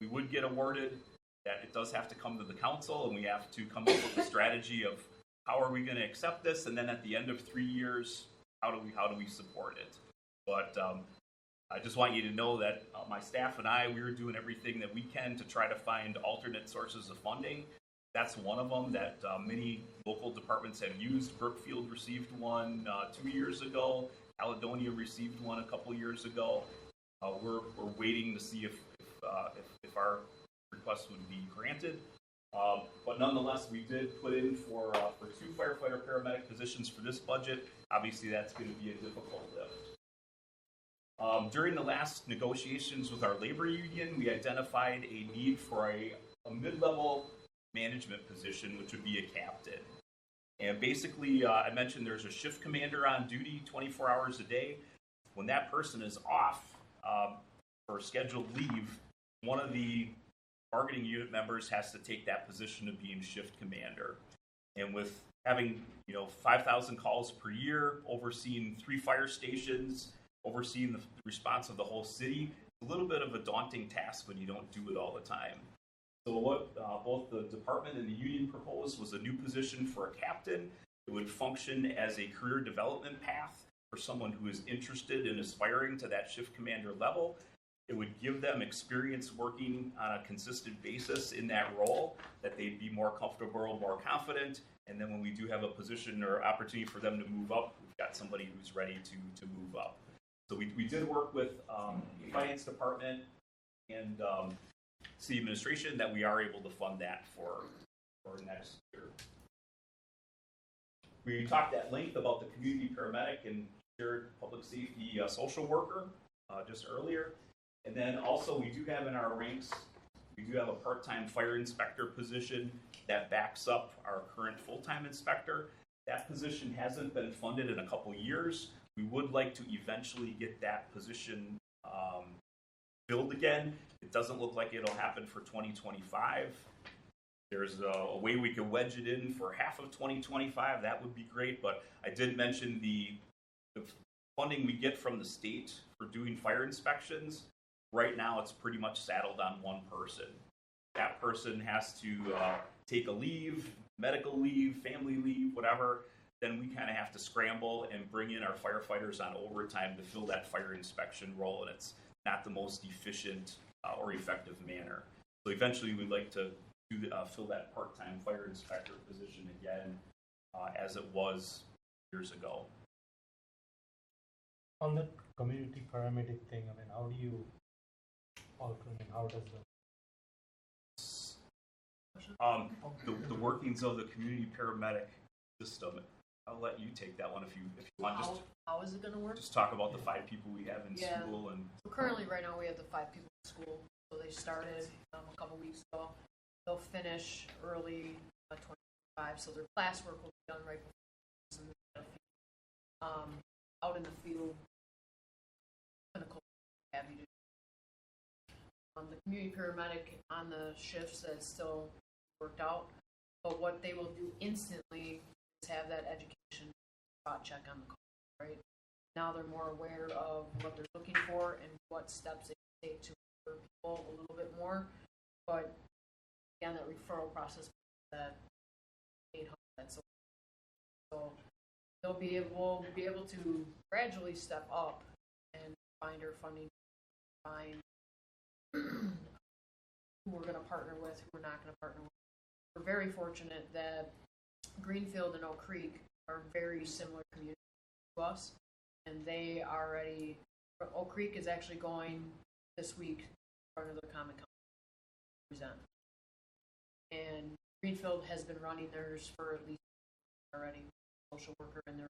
We would get awarded. That it does have to come to the council, and we have to come up with a strategy of how are we going to accept this, and then at the end of 3 years, how do we support it? But I just want you to know that my staff and I, we're doing everything that we can to try to find alternate sources of funding. That's one of them that many local departments have used. Brookfield received one 2 years ago. Caledonia received one a couple years ago. We're waiting to see if our request would be granted. But nonetheless, we did put in for 2 firefighter paramedic positions for this budget. Obviously, that's going to be a difficult lift. During the last negotiations with our labor union, we identified a need for a mid-level management position, which would be a captain. And basically, I mentioned there's a shift commander on duty 24 hours a day. When that person is off for scheduled leave, one of the bargaining unit members has to take that position of being shift commander. And with having 5,000 calls per year, overseeing 3 fire stations, overseeing the response of the whole city, it's a little bit of a daunting task when you don't do it all the time. So what both the department and the union proposed was a new position for a captain. It would function as a career development path for someone who is interested in aspiring to that shift commander level. It would give them experience working on a consistent basis in that role, that they'd be more comfortable, more confident, and then when we do have a position or opportunity for them to move up, we've got somebody who's ready to move up. So we did work with the finance department and city administration that we are able to fund that for next year. We talked at length about the community paramedic and shared public safety social worker just earlier. And then also we do have in our ranks We do have a part-time fire inspector position that backs up our current full-time inspector. That position hasn't been funded in a couple years. We would like to eventually get that position filled again. It doesn't look like it'll happen for 2025. There's a way we could wedge it in for half of 2025. That would be great. But I did mention the funding we get from the state for doing fire inspections. Right now, it's pretty much saddled on one person. That person has to take a leave, medical leave, family leave, whatever. Then we kind of have to scramble and bring in our firefighters on overtime to fill that fire inspection role, and it's not the most efficient or effective manner. So eventually, we'd like to fill that part-time fire inspector position again, as it was years ago. On the community paramedic thing, I mean, how do you how does The workings of the community paramedic system. I'll let you take that one if you want. How is it going to work? Just talk about the 5 people we have in school and. So currently, right now, we have the 5 people in school. So they started a couple weeks ago. They'll finish early 25, so their classwork will be done right before. Out in the field, clinical have you do. The community paramedic on the shifts that's still worked out, but what they will do instantly is have that education spot check on the call, right? Now they're more aware of what they're looking for and what steps they can take to refer people a little bit more. But again, that referral process, that 800, so we'll be able to gradually step up and find our funding, find who we're going to partner with, who we're not going to partner with. We're very fortunate that Greenfield and Oak Creek are very similar communities to us, and they already, Oak Creek is actually going this week in front of the Common Council to present. And Greenfield has been running theirs for at least already, social worker in there.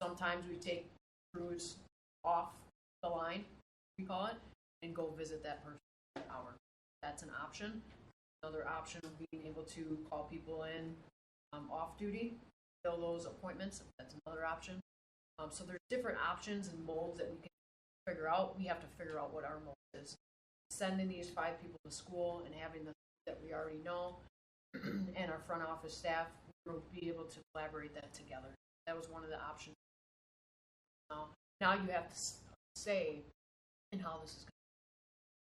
Sometimes we take crews off the line, we call it, and go visit that person for an hour. That's an option. Another option of being able to call people in off duty, fill those appointments. That's another option. So there's different options and molds that we can figure out. We have to figure out what our mold is. Sending these 5 people to school and having the that we already know and our front office staff will be able to collaborate that together. That was one of the options. Now you have to say in how this is going to.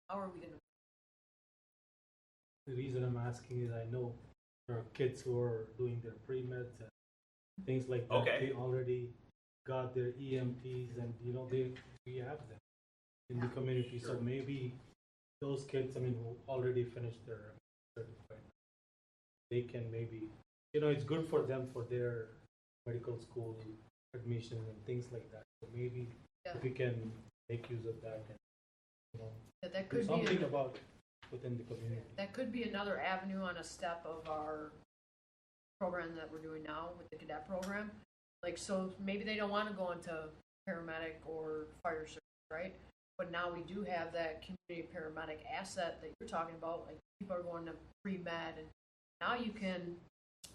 How are we going to? The reason I'm asking is I know there are kids who are doing their pre-meds and things like that. Okay. They already got their EMTs and we have them in the community. Sure. So maybe those kids, who already finished their certified, they can maybe, it's good for them for their medical school admission and things like that. So maybe if we can make use of that and that do could something be about within the community. that could be another avenue on a step of our program that we're doing now with the cadet program. Like, so maybe they don't want to go into paramedic or fire service, right? But now we do have that community paramedic asset that you're talking about. Like, people are going to pre-med, and now you can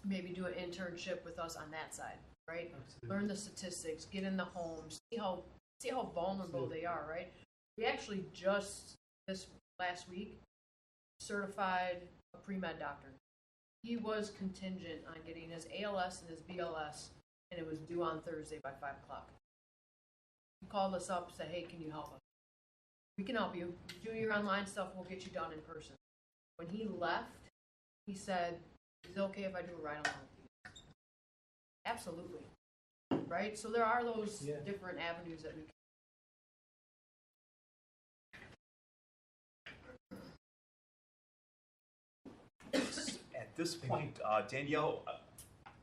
maybe do an internship with us on that side, right? Absolutely. Learn the statistics, get in the homes, see how vulnerable they are, right? We actually just this last week certified a pre-med doctor. He was contingent on getting his ALS and his BLS, and it was due on Thursday by 5 o'clock. He called us up, said, "Hey, can you help us? We can help you. Do your online stuff. We'll get you done in person." When he left, he said, "Is it okay if I do a ride along with you?" Absolutely. Right? So there are those different avenues that we can. At this point, Danielle,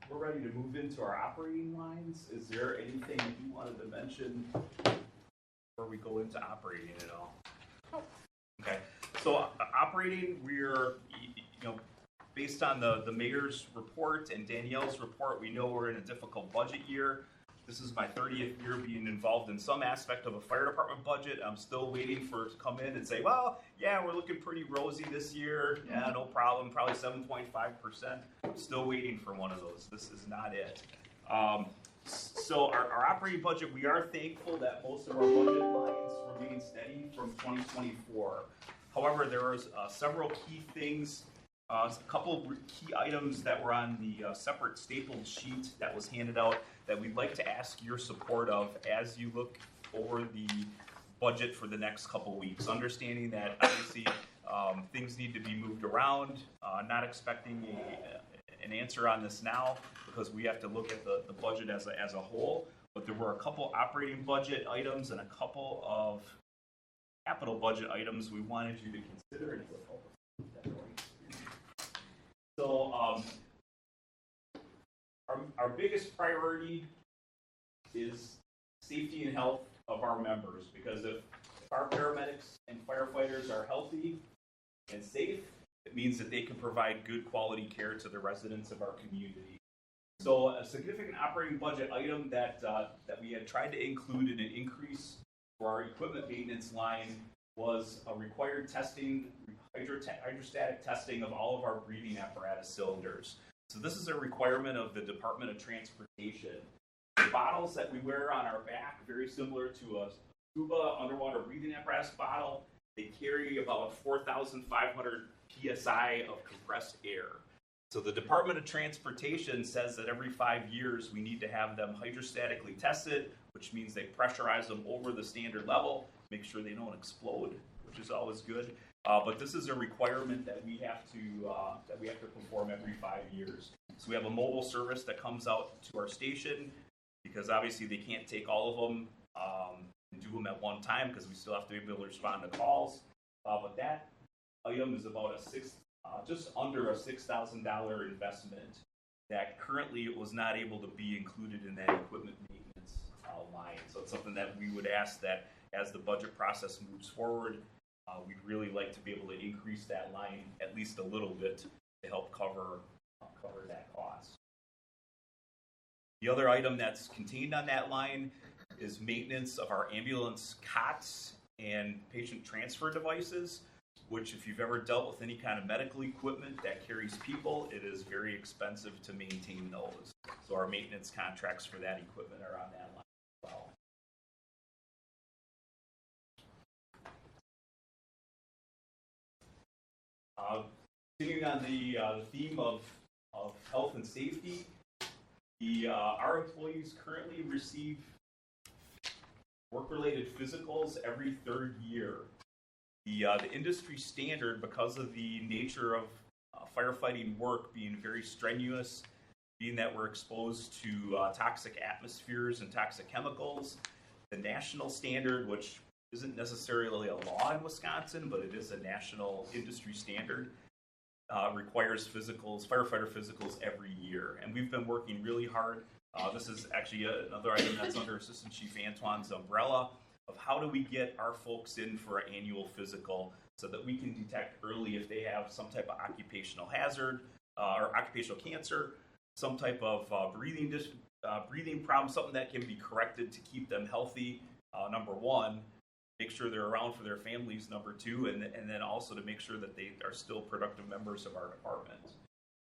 we're ready to move into our operating lines. Is there anything that you wanted to mention before we go into operating at all? Okay, so operating, we're, based on the mayor's report and Danielle's report, we know we're in a difficult budget year. This is my 30th year being involved in some aspect of a fire department budget. I'm still waiting for it to come in and say, well, yeah, we're looking pretty rosy this year. Yeah, no problem. Probably 7.5%. I'm still waiting for one of those. This is not it. So our operating budget, we are thankful that most of our budget lines remain steady from 2024. However, there are several key things, a couple of key items that were on the separate stapled sheet that was handed out that we'd like to ask your support of as you look over the budget for the next couple weeks. Understanding that obviously things need to be moved around, not expecting an answer on this now because we have to look at the budget as a whole. But there were a couple operating budget items and a couple of capital budget items we wanted you to consider. So our biggest priority is safety and health of our members, because if our paramedics and firefighters are healthy and safe, it means that they can provide good quality care to the residents of our community. So a significant operating budget item that we had tried to include in an increase for our equipment maintenance line was a required testing, hydrostatic testing of all of our breathing apparatus cylinders. So this is a requirement of the Department of Transportation. The bottles that we wear on our back, very similar to a scuba underwater breathing apparatus bottle, they carry about 4,500 psi of compressed air. So the Department of Transportation says that every 5 years we need to have them hydrostatically tested, which means they pressurize them over the standard level, make sure they don't explode, which is always good. But this is a requirement that we have to perform every 5 years. So we have a mobile service that comes out to our station, because obviously they can't take all of them and do them at one time, because we still have to be able to respond to calls. But that item is about just under a $6,000 investment that currently was not able to be included in that equipment maintenance line. So it's something that we would ask that as the budget process moves forward, we'd really like to be able to increase that line at least a little bit to help cover that cost. The other item that's contained on that line is maintenance of our ambulance cots and patient transfer devices, which if you've ever dealt with any kind of medical equipment that carries people, it is very expensive to maintain those. So our maintenance contracts for that equipment are on that line as well. Continuing on the theme of health and safety, our employees currently receive work-related physicals every 3rd year. The industry standard, because of the nature of firefighting work being very strenuous, being that we're exposed to toxic atmospheres and toxic chemicals, the national standard, which isn't necessarily a law in Wisconsin, but it is a national industry standard, requires physicals, firefighter physicals every year. And we've been working really hard. This is actually another item that's under Assistant Chief Antoine's umbrella of how do we get our folks in for an annual physical so that we can detect early if they have some type of occupational hazard or occupational cancer, some type of breathing problem, something that can be corrected to keep them healthy, number one. Make sure they're around for their families, number two, and then also to make sure that they are still productive members of our department.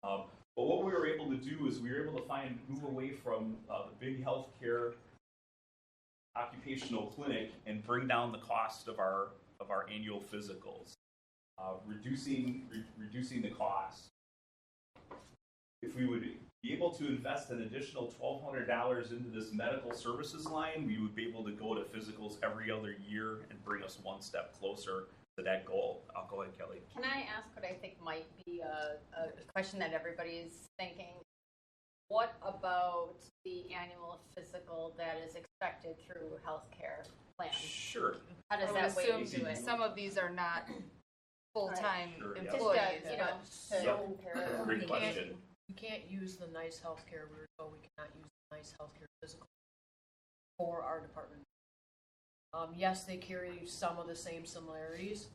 But what we were able to do is we were able to move away from the big healthcare occupational clinic and bring down the cost of our annual physicals, reducing the cost. If we would be able to invest an additional $1,200 into this medical services line, we would be able to go to physicals every other year and bring us one step closer to that goal. I'll go ahead, Kelly. Can I ask what I think might be a question that everybody's thinking? What about the annual physical that is expected through healthcare plans? Sure. How does I would that weigh assume into it? Some of these are not full-time Sure, yeah. employees. Just, you know, Yep. Great question. You can't use the NICE healthcare route, but we cannot use the NICE healthcare physical for our department. Yes, they carry some of the same similarities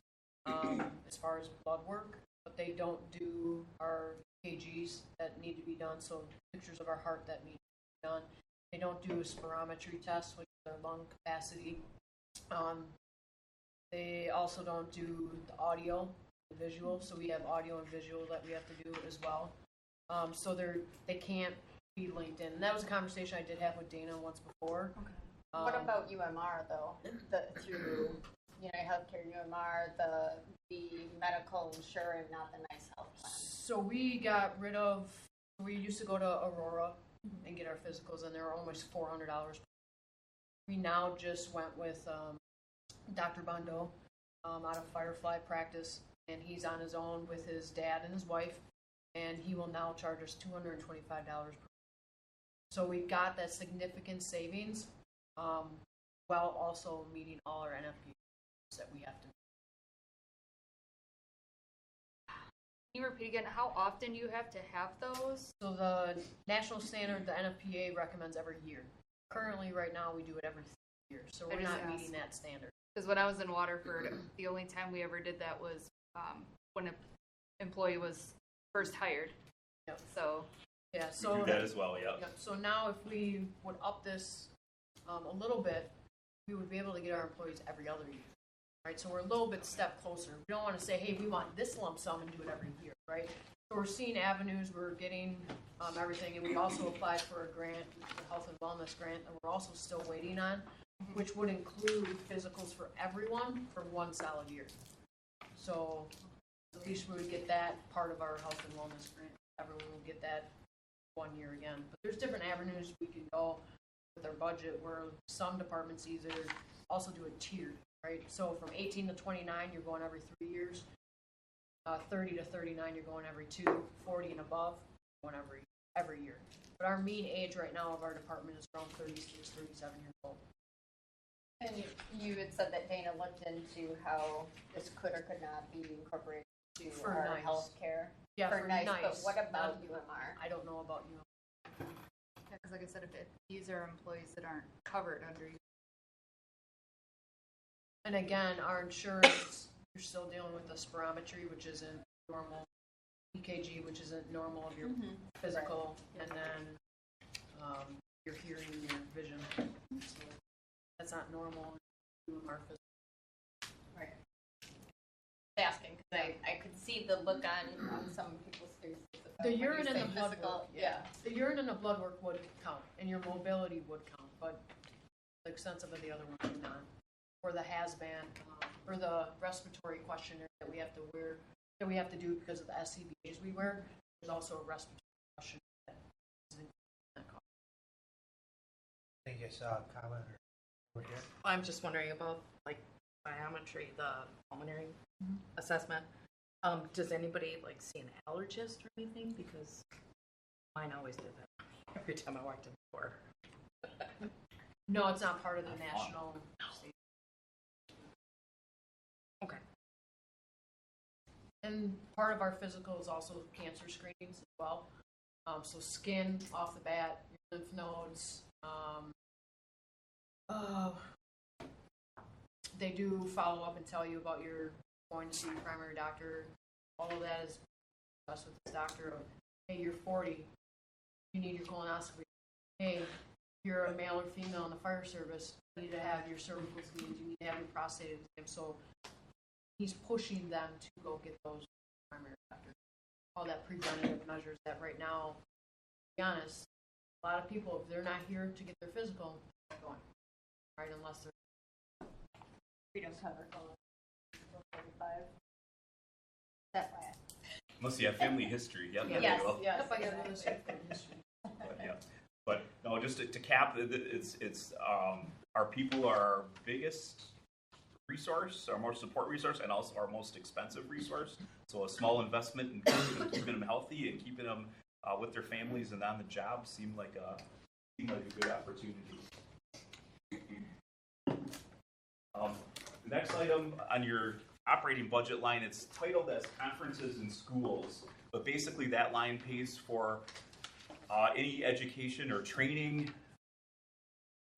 as far as blood work, but they don't do our KGs that need to be done, so pictures of our heart that need to be done. They don't do a spirometry test, which is their lung capacity. They also don't do the audio and visual, so we have audio and visual that we have to do as well. So they can't be linked in. And that was a conversation I did have with Dana once before. What about UMR though? Through healthcare UMR, the medical insurance, not the nice health plan. So we got rid of. We used to go to Aurora and get our physicals, and they were almost $400. We now just went with Dr. Bondo out of Firefly practice, and he's on his own with his dad and his wife, and he will now charge us $225 per. So we got that significant savings, while also meeting all our NFP that we have to. Can you repeat again how often you have to have those? So the national standard, the NFPA recommends every year. Currently, right now, we do it every 3 years, so we're not meeting that standard. Because when I was in Waterford, the only time we ever did that was when an employee was first hired. Yep. So yeah, We so do that as well, yeah. Yep. So now, if we would up this a little bit, we would be able to get our employees every other year. Right, so we're a little bit step closer. We don't want to say, hey, we want this lump sum and do it every year, right? So we're seeing avenues, we're getting everything, and we also applied for a grant, the health and wellness grant, that we're also still waiting on, which would include physicals for everyone for 1 solid year. So at least we would get that part of our health and wellness grant. Everyone will get that 1 year again. But there's different avenues we can go with our budget, where some departments either also do a tiered. Right, so from 18 to 29, you're going every 3 years. 30 to 39, you're going every 2. 40 and above, going every year. But our mean age right now of our department is around 36, 37 years old. And you had said that Dana looked into how this could or could not be incorporated to For our NICE. health care. Yeah, for NICE, NICE. but what about Not- UMR? I don't know about you. because like I said, if these are employees that aren't covered under you. And again, our insurance, you're still dealing with the spirometry, which isn't normal. EKG, which isn't normal of your physical, and then your hearing and your vision. So that's not normal in our physical. Right. Asking, because I could see the look on some people's faces. The when you urine and say the blood physical, work, the urine and the blood work would count, and your mobility would count, but the extensive of the other one would not. Or the HASBAN, or the respiratory questionnaire that we have to wear, that we have to do because of the SCBAs we wear. There's also a respiratory questionnaire that is in that cost. I think I saw a comment over here. I'm just wondering about like biometry, the pulmonary assessment. Does anybody like see an allergist or anything? Because mine always did that every time I walked in the door. No, it's not part of the national. Okay. And part of our physical is also cancer screenings as well. So skin off the bat, your lymph nodes. They do follow up and tell you about your going to see your primary doctor. All of that is discussed with this doctor. Of, hey, you're 40. You need your colonoscopy. Hey, you're a male or female in the fire service. You need to have your cervical examined. You need to have your prostate examined. So he's pushing them to go get those primary doctors. All that preventative measures that right now, to be honest, a lot of people, if they're not here to get their physical, they're not going. Right, unless they're Freedom cover code 45. That's why. Unless you have family history, yeah, then Yes, you will. yes, Yep, I got exactly. this family history. But, yeah. But no, just to cap, it's our people are our biggest resource, our most support resource, and also our most expensive resource. So a small investment in keeping them healthy and keeping them with their families and on the job seemed like a good opportunity. The next item on your operating budget line, it's titled as conferences and schools, but basically that line pays for any education or training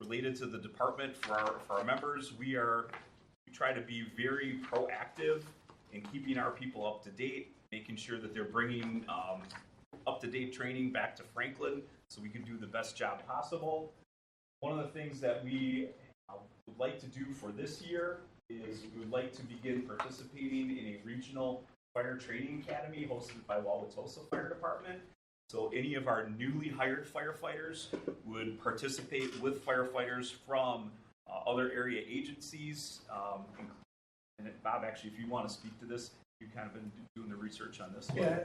related to the department for our members. We try to be very proactive in keeping our people up to date, making sure that they're bringing up to date training back to Franklin so we can do the best job possible. One of the things that we would like to do for this year is we would like to begin participating in a regional fire training academy hosted by Wauwatosa Fire Department. So any of our newly hired firefighters would participate with firefighters from other area agencies. And Bob, actually, if you want to speak to this, you've kind of been doing the research on this. Yeah,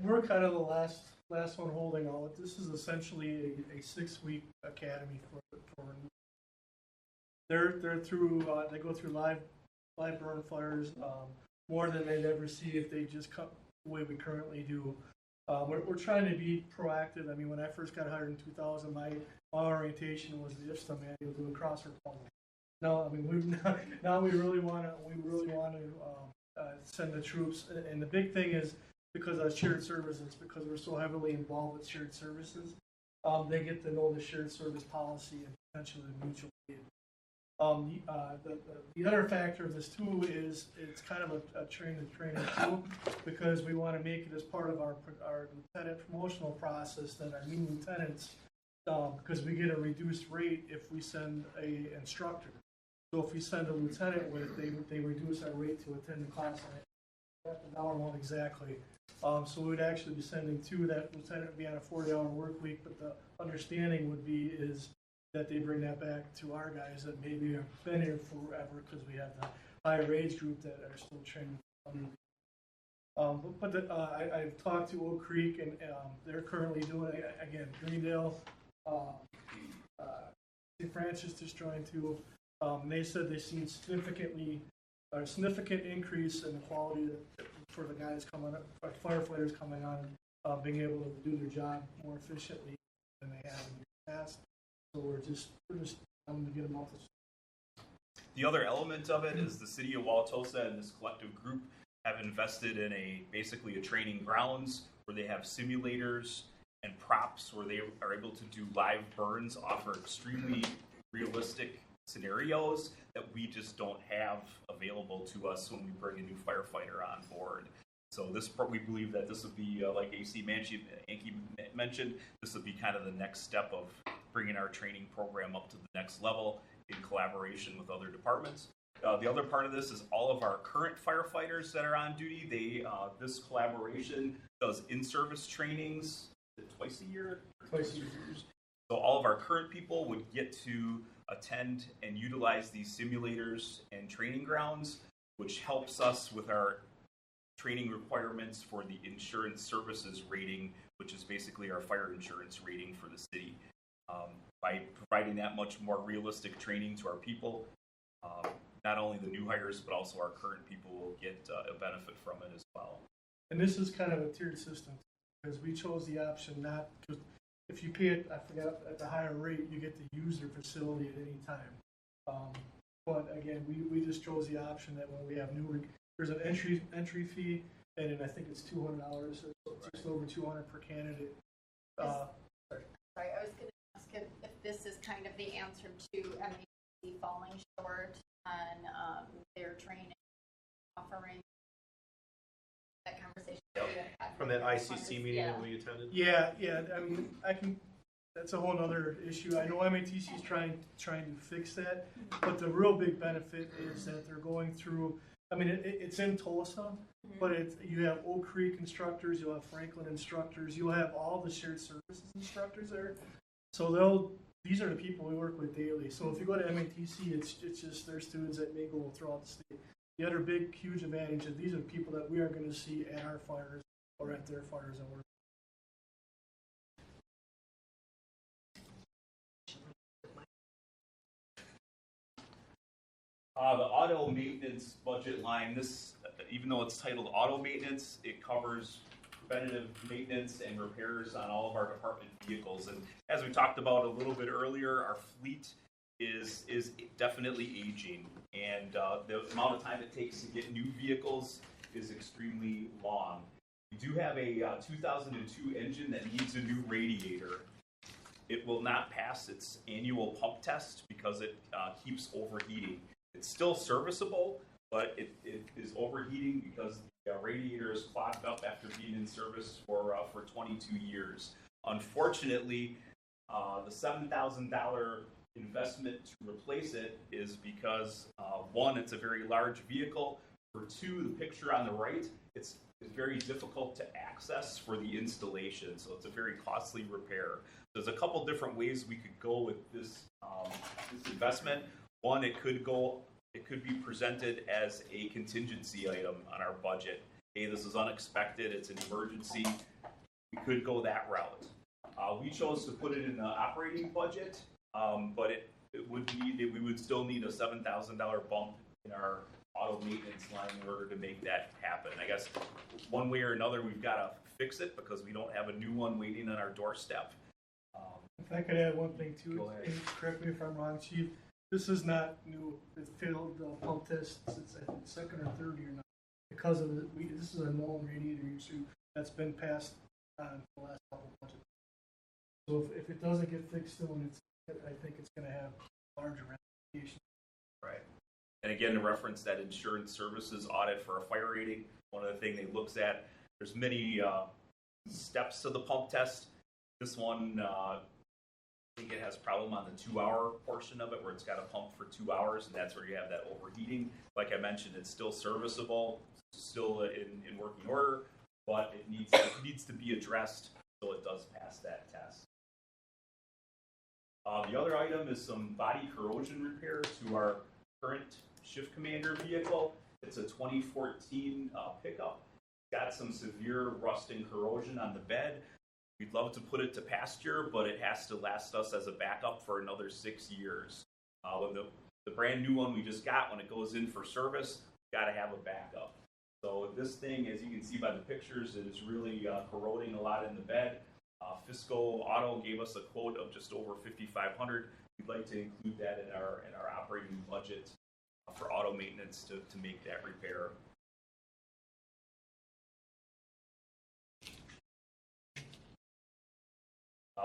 we're kind of the last one holding out. This is essentially a 6-week academy for they're through they go through live burn fires more than they'd ever see if they just cut the way we currently do. We're trying to be proactive. I mean, when I first got hired in 2000, my orientation was the IFSTA manual doing crossword puzzle. No, I mean now we really want to send the troops, and the big thing is because of shared services, because we're so heavily involved with shared services, they get to know the shared service policy and potentially the mutual aid. The other factor of this too is it's kind of a training too, because we want to make it as part of our lieutenant promotional process that our new lieutenants, because we get a reduced rate if we send a instructor. So if we send a lieutenant with, they reduce our rate to attend the class at the dollar amount exactly. So we would actually be sending 2. That lieutenant would be on a 40-hour work week, but the understanding would be is that they bring that back to our guys that maybe have been here forever, because we have the higher age group that are still training under. I've talked to Oak Creek, and they're currently doing, again, Greendale, St. Francis just joined too. They said they've seen significant increase in the quality for the guys coming up, firefighters coming on, being able to do their job more efficiently than they have in the past. So we're just trying to get them off the. The other element of it is the city of Wauwatosa and this collective group have invested in basically a training grounds where they have simulators and props where they are able to do live burns, offer extremely realistic scenarios that we just don't have available to us when we bring a new firefighter on board. So we believe that this would be, like AC Manke mentioned, this would be kind of the next step of bringing our training program up to the next level in collaboration with other departments. The other part of this is all of our current firefighters that are on duty. This collaboration does in-service trainings twice a year. Twice a year. So all of our current people would get to attend and utilize these simulators and training grounds, which helps us with our training requirements for the insurance services rating, which is basically our fire insurance rating for the city. By providing that much more realistic training to our people, not only the new hires, but also our current people will get a benefit from it as well. And this is kind of a tiered system, because we chose the option not to. If you pay it, I forgot, at the higher rate, you get to use their facility at any time. But again, we just chose the option that when we have there's an entry fee, and then I think it's $200, so just over $200 per candidate. Sorry, I was going to ask if this is kind of the answer to MAC falling short on their training offering. That conversation from that ICC meeting that we attended. Yeah. I mean, that's a whole other issue. I know MATC is trying to fix that, but the real big benefit is that they're going through. I mean, it's in Tulsa, but you have Oak Creek instructors, you'll have Franklin instructors, you'll have all the shared services instructors there. So these are the people we work with daily. So if you go to MATC, it's just their students that may go throughout the state. The other big, huge advantage is these are people that we are going to see at our fires or at their fires at work. The auto maintenance budget line, this, even though it's titled auto maintenance, it covers preventative maintenance and repairs on all of our department vehicles. And as we talked about a little bit earlier, our fleet is definitely aging, and the amount of time it takes to get new vehicles is extremely long. We do have a 2002 engine that needs a new radiator. It will not pass its annual pump test because it keeps overheating. It's still serviceable, but it is overheating because the radiator is clogged up after being in service for 22 years. Unfortunately, the $7,000 investment to replace it is because, one, it's a very large vehicle. For two, the picture on the right, it's very difficult to access for the installation, so it's a very costly repair. There's a couple different ways we could go with this investment. One, it could be presented as a contingency item on our budget. Hey, this is unexpected, it's an emergency. We could go that route. We chose to put it in the operating budget, but we would still need a $7,000 bump in our auto maintenance line in order to make that happen. I guess one way or another we've got to fix it because we don't have a new one waiting on our doorstep. If I could add one thing too, Go ahead. and correct me if I'm wrong, Chief, this is not new. It failed pump tests. It's I think second or third year now because of this is a known radiator issue that's been passed on for the last couple of budgets. So if it doesn't get fixed soon, I think it's going to have larger ramifications. Right. And again, to reference that insurance services audit for a fire rating, one of the things they looks at, there's many steps to the pump test. This one, I think it has a problem on the 2-hour portion of it where it's got to pump for 2 hours, and that's where you have that overheating. Like I mentioned, it's still serviceable, still in working order, but it needs to be addressed so it does pass that test. The other item is some body corrosion repair to our current shift commander vehicle. It's a 2014 pickup. It's got some severe rust and corrosion on the bed. We'd love to put it to pasture, but it has to last us as a backup for another 6 years. When the brand new one we just got, when it goes in for service, we've got to have a backup. So this thing, as you can see by the pictures, it is really corroding a lot in the bed. Fisco Auto gave us a quote of just over $5,500. We'd like to include that in our operating budget for auto maintenance to make that repair.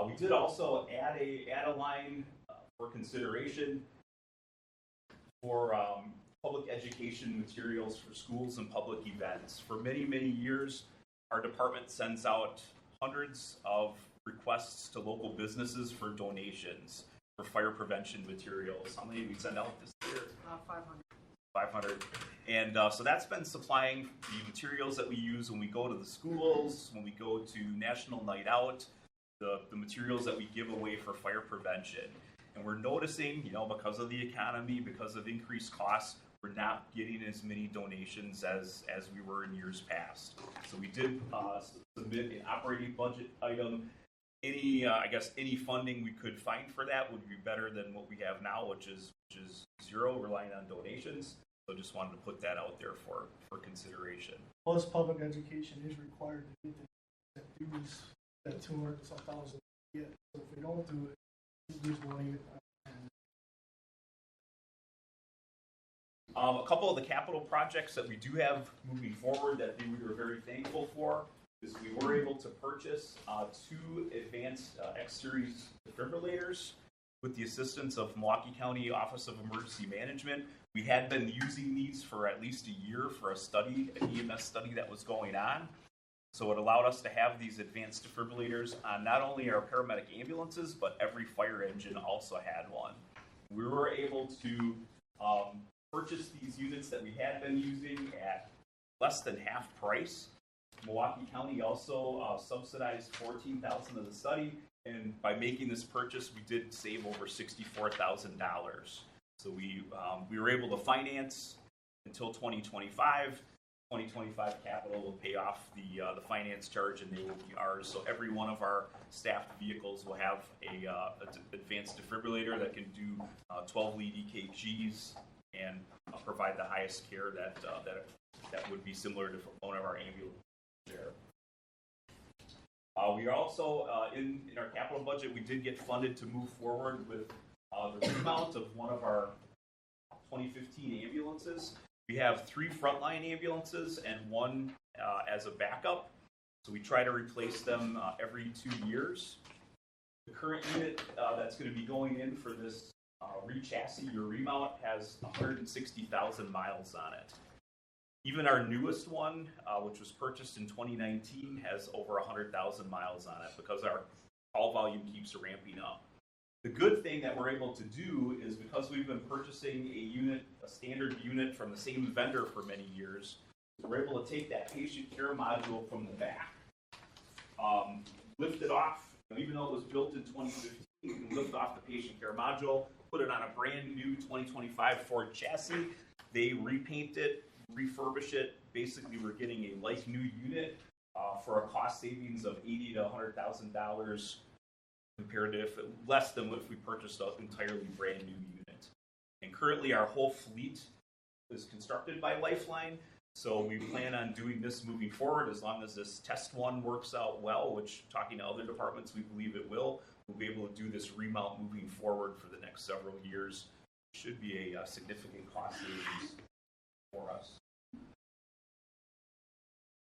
We did also add a line for consideration for public education materials for schools and public events. For many, many years, our department sends out hundreds of requests to local businesses for donations for fire prevention materials. How many did we send out this year? 500. And so that's been supplying the materials that we use when we go to the schools, when we go to National Night Out, the materials that we give away for fire prevention. And we're noticing, because of the economy, because of increased costs, we're not getting as many donations as we were in years past. So we did submit an operating budget item. Any funding we could find for that would be better than what we have now, which is zero, relying on donations. So just wanted to put that out there for consideration. Plus, public education is required to get that dues, that 200,000 get. So if we don't do it, we lose money. A couple of the capital projects that we do have moving forward that we were very thankful for is we were able to purchase 2 advanced X-Series defibrillators with the assistance of Milwaukee County Office of Emergency Management. We had been using these for at least a year for an EMS study that was going on. So it allowed us to have these advanced defibrillators on not only our paramedic ambulances, but every fire engine also had one. We were able to purchase these units that we had been using at less than half price. Milwaukee County also subsidized $14,000 of the study, and by making this purchase, we did save over $64,000. So we were able to finance until 2025. 2025 capital will pay off the finance charge, and they will be ours. So every one of our staffed vehicles will have a advanced defibrillator that can do 12 lead EKGs and provide the highest care that would be similar to one of our ambulances there. We are also in our capital budget. We did get funded to move forward with the remount of one of our 2015 ambulances. We have 3 frontline ambulances and 1 as a backup. So we try to replace them every 2 years. The current unit that's going to be going in for this re-chassis or remount has 160,000 miles on it. Even our newest one, which was purchased in 2019, has over 100,000 miles on it because call volume keeps ramping up. The good thing that we're able to do is because we've been purchasing a standard unit from the same vendor for many years, we're able to take that patient care module from the back, lift it off, even though it was built in 2015, you can lift off the patient care module, put it on a brand new 2025 Ford chassis. They repaint it, refurbish it. Basically, we're getting a like new unit for a cost savings of $80,000 to $100,000 compared to less than if we purchased an entirely brand new unit. And currently, our whole fleet is constructed by Lifeline. So we plan on doing this moving forward as long as this test one works out well, which talking to other departments, we believe it will. We'll be able to do this remount moving forward for the next several years. Should be a significant cost savings for us.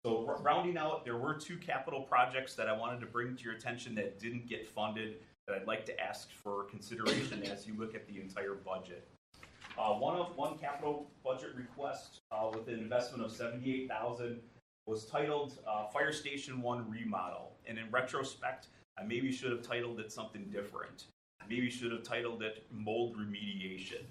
So rounding out, there were 2 capital projects that I wanted to bring to your attention that didn't get funded that I'd like to ask for consideration as you look at the entire budget. One capital budget request with an investment of $78,000 was titled Fire Station 1 Remodel. And in retrospect, I maybe should have titled it something different. Maybe should have titled it Mold Remediation.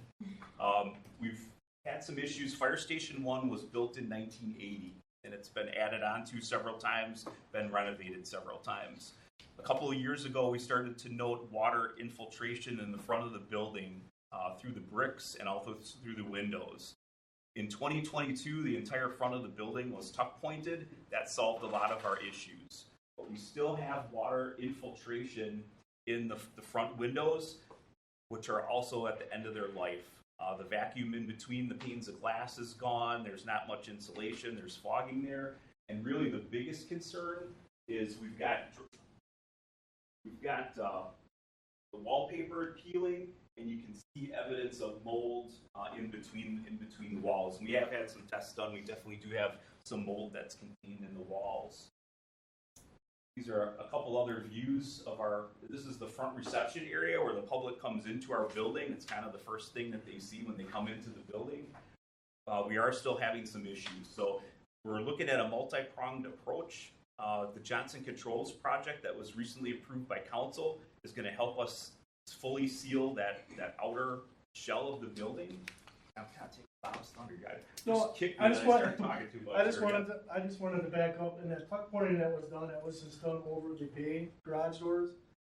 We've had some issues. Fire Station 1 was built in 1980, and it's been added on to several times, been renovated several times. A couple of years ago, we started to note water infiltration in the front of the building through the bricks and also through the windows. In 2022, the entire front of the building was tuck pointed. That solved a lot of our issues. But we still have water infiltration in the front windows, which are also at the end of their life. The vacuum in between the panes of glass is gone. There's not much insulation. There's fogging there. And really the biggest concern is we've got the wallpaper peeling, and you can see evidence of mold in between the walls. And we have had some tests done. We definitely do have some mold that's contained in the walls. These are a couple other views of this is the front reception area where the public comes into our building. It's kind of the first thing that they see when they come into the building. We are still having some issues. So we're looking at a multi-pronged approach. The Johnson Controls project that was recently approved by council is going to help us fully seal that outer shell of the building. I'm kind of taking Bob's thunder, guy. No, I just wanted to back up. And that tuck pointing that was done, that was just done over the bay garage doors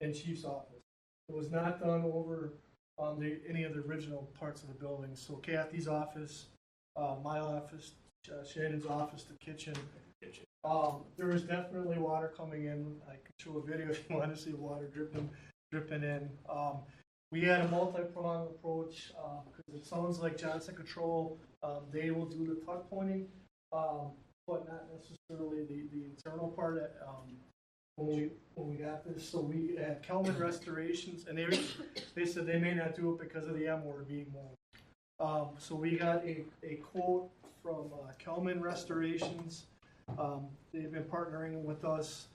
and chief's office. It was not done over any of the original parts of the building. So Kathy's office, my office, Shannon's office, the kitchen. There was definitely water coming in. I could show a video if you want to see water dripping in. We had a multi-pronged approach because it sounds like Johnson Control, they will do the tuck pointing, but not necessarily the internal part when we got this. So we had Kelman Restorations, and they said they may not do it because of the M word being mold. So we got a quote from Kelman Restorations. They've been partnering with us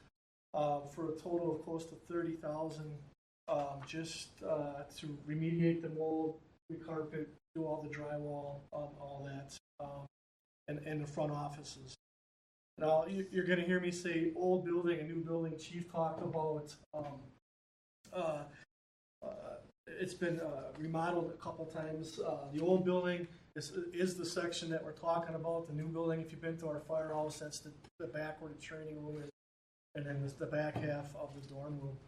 for a total of close to $30,000 just to remediate the mold, recarpet, do all the drywall, all that, and the front offices. Now you're going to hear me say old building, a new building. Chief talked about it's been remodeled a couple times. The old building is the section that we're talking about. The new building, if you've been to our firehouse, that's the back where the training room is, and then there's the back half of the dorm room.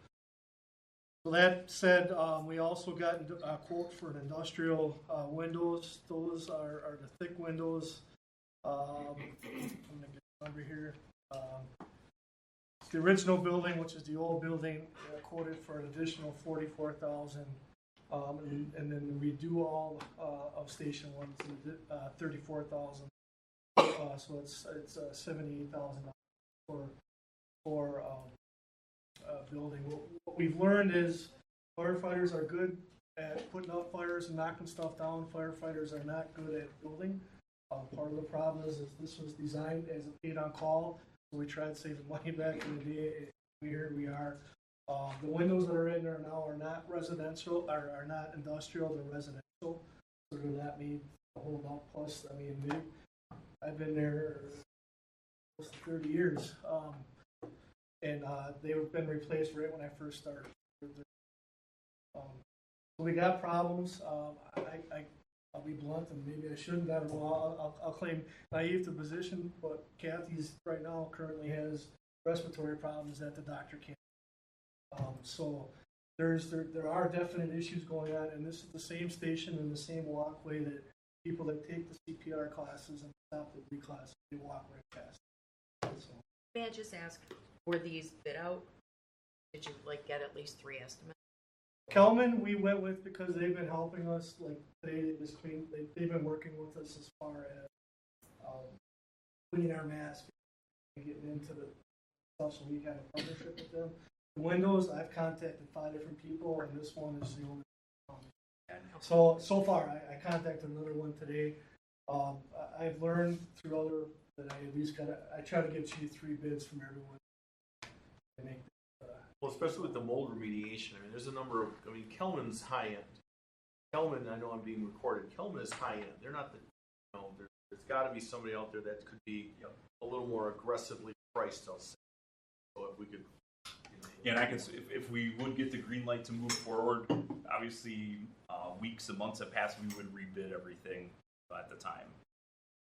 So that said, we also got a quote for an industrial windows. Those are the thick windows. I'm going to get the number here. The original building, which is the old building, quoted for an additional $44,000. And then we do all of Station 1, $34,000. So it's $78,000 for building. What we've learned is firefighters are good at putting out fires and knocking stuff down. Firefighters are not good at building. Part of the problem is this was designed as a paid on call, so we tried to save the money back in the day. Here we are. The windows that are in there now are not residential, are not industrial, they're residential. So they're not made to hold out. Plus, I mean, I've been there close to 30 years. and they've been replaced right when I first started. We got problems. I'll be blunt, and maybe I shouldn't. I don't know. I'll claim naive to the position, but Kathy's right now currently has respiratory problems that the doctor can't. So there are definite issues going on, and this is the same station and the same walkway that people that take the CPR classes and stop the B class, they walk right past. So. May I just ask, were these bid out? Did you get at least 3 estimates? Kelman, we went with because they've been helping us. Like today, they just cleaned. They've been working with us as far as cleaning our masks and getting into the stuff. So we have a partnership with them. The windows, I've contacted 5 different people, and this one is the only. So far, I contacted another one today. I've learned through other that I at least I try to get you 3 bids from everyone. To make Well, especially with the mold remediation, I mean, there's a number of, Kelman's high end. Kelman, I know I'm being recorded, Kelman is high end. They're not the, there's gotta be somebody out there that could be a little more aggressively priced, I'll say. So if we could, Yeah, and I can, if we would get the green light to move forward, obviously, weeks and months have passed, we would rebid everything at the time.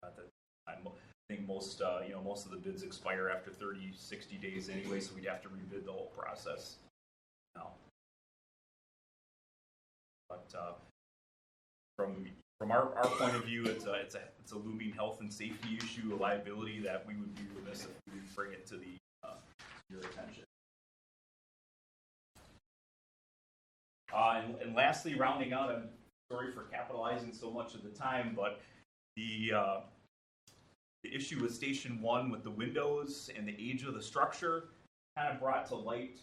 At the time, I think most of the bids expire after 30, 60 days anyway, so we'd have to rebid the whole process now. But from our point of view, it's a looming health and safety issue, a liability that we would be remiss if we didn't bring it to your attention. And lastly, rounding out, I'm sorry for capitalizing so much of the time, but the issue with Station 1 with the windows and the age of the structure kind of brought to light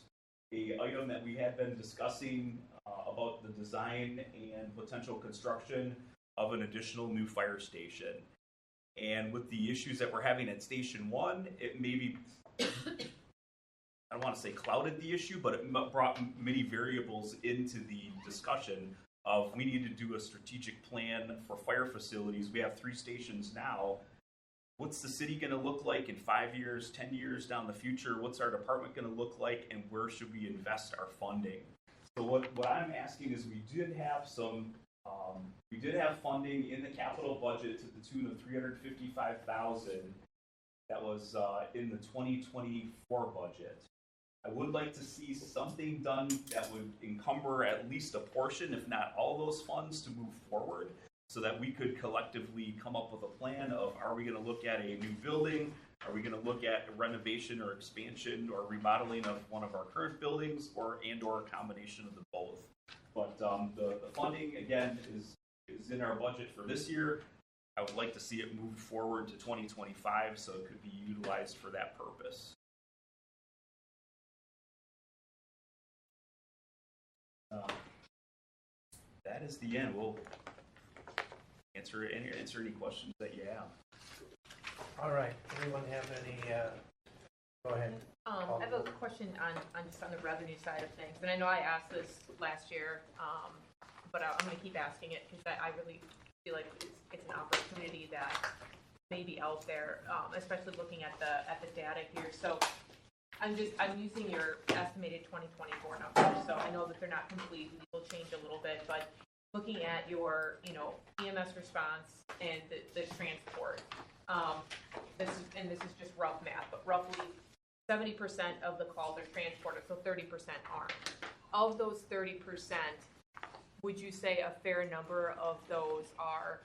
a item that we had been discussing about the design and potential construction of an additional new fire station. And with the issues that we're having at Station 1, it maybe, I don't want to say clouded the issue, but it brought many variables into the discussion of we need to do a strategic plan for fire facilities. We have 3 stations now. What's the city going to look like in 5 years, 10 years down the future? What's our department going to look like, and where should we invest our funding? So what I'm asking is we did have funding in the capital budget to the tune of $355,000 that was in the 2024 budget. I would like to see something done that would encumber at least a portion, if not all those funds, to move forward so that we could collectively come up with a plan of, are we going to look at a new building? Are we going to look at a renovation or expansion or remodeling of one of our current buildings, or a combination of the both? But the funding, again, is in our budget for this year. I would like to see it move forward to 2025 so it could be utilized for that purpose. That is the end. We'll answer any questions that you have. All right. Anyone have any? Go ahead. I have a question on just on the revenue side of things, and I know I asked this last year, but I'm going to keep asking it because I really feel like it's an opportunity that may be out there, especially looking at the data here. So I'm using your estimated 2024 numbers, so I know that they're not complete. We will change a little bit, but looking at your EMS response and the transport, this is just rough math, but roughly 70% of the calls are transported, so 30% aren't. Of those 30%, would you say a fair number of those are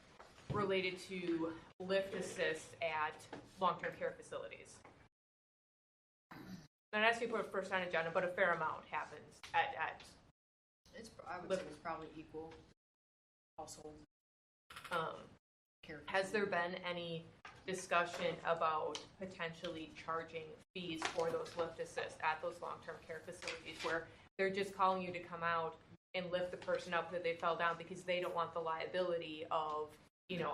related to lift assist at long-term care facilities? Not asking you to put a percentage on it, but a fair amount happens at I would say it's probably equal household. Has there been any discussion about potentially charging fees for those lift assists at those long-term care facilities where they're just calling you to come out and lift the person up that they fell down because they don't want the liability of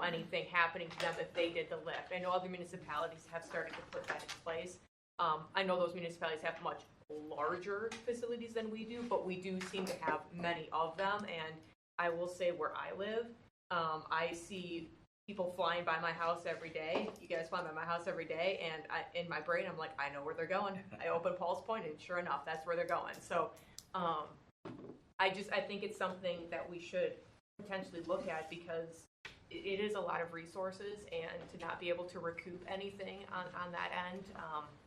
anything happening to them if they did the lift? I know other municipalities have started to put that in place. I know those municipalities have much larger facilities than we do, but we do seem to have many of them. And I will say where I live, I see people flying by my house every day. You guys fly by my house every day, and in my brain, I'm like, I know where they're going. I open Paul's Point, and sure enough, that's where they're going. So, I think it's something that we should potentially look at, because it is a lot of resources, and to not be able to recoup anything on that end,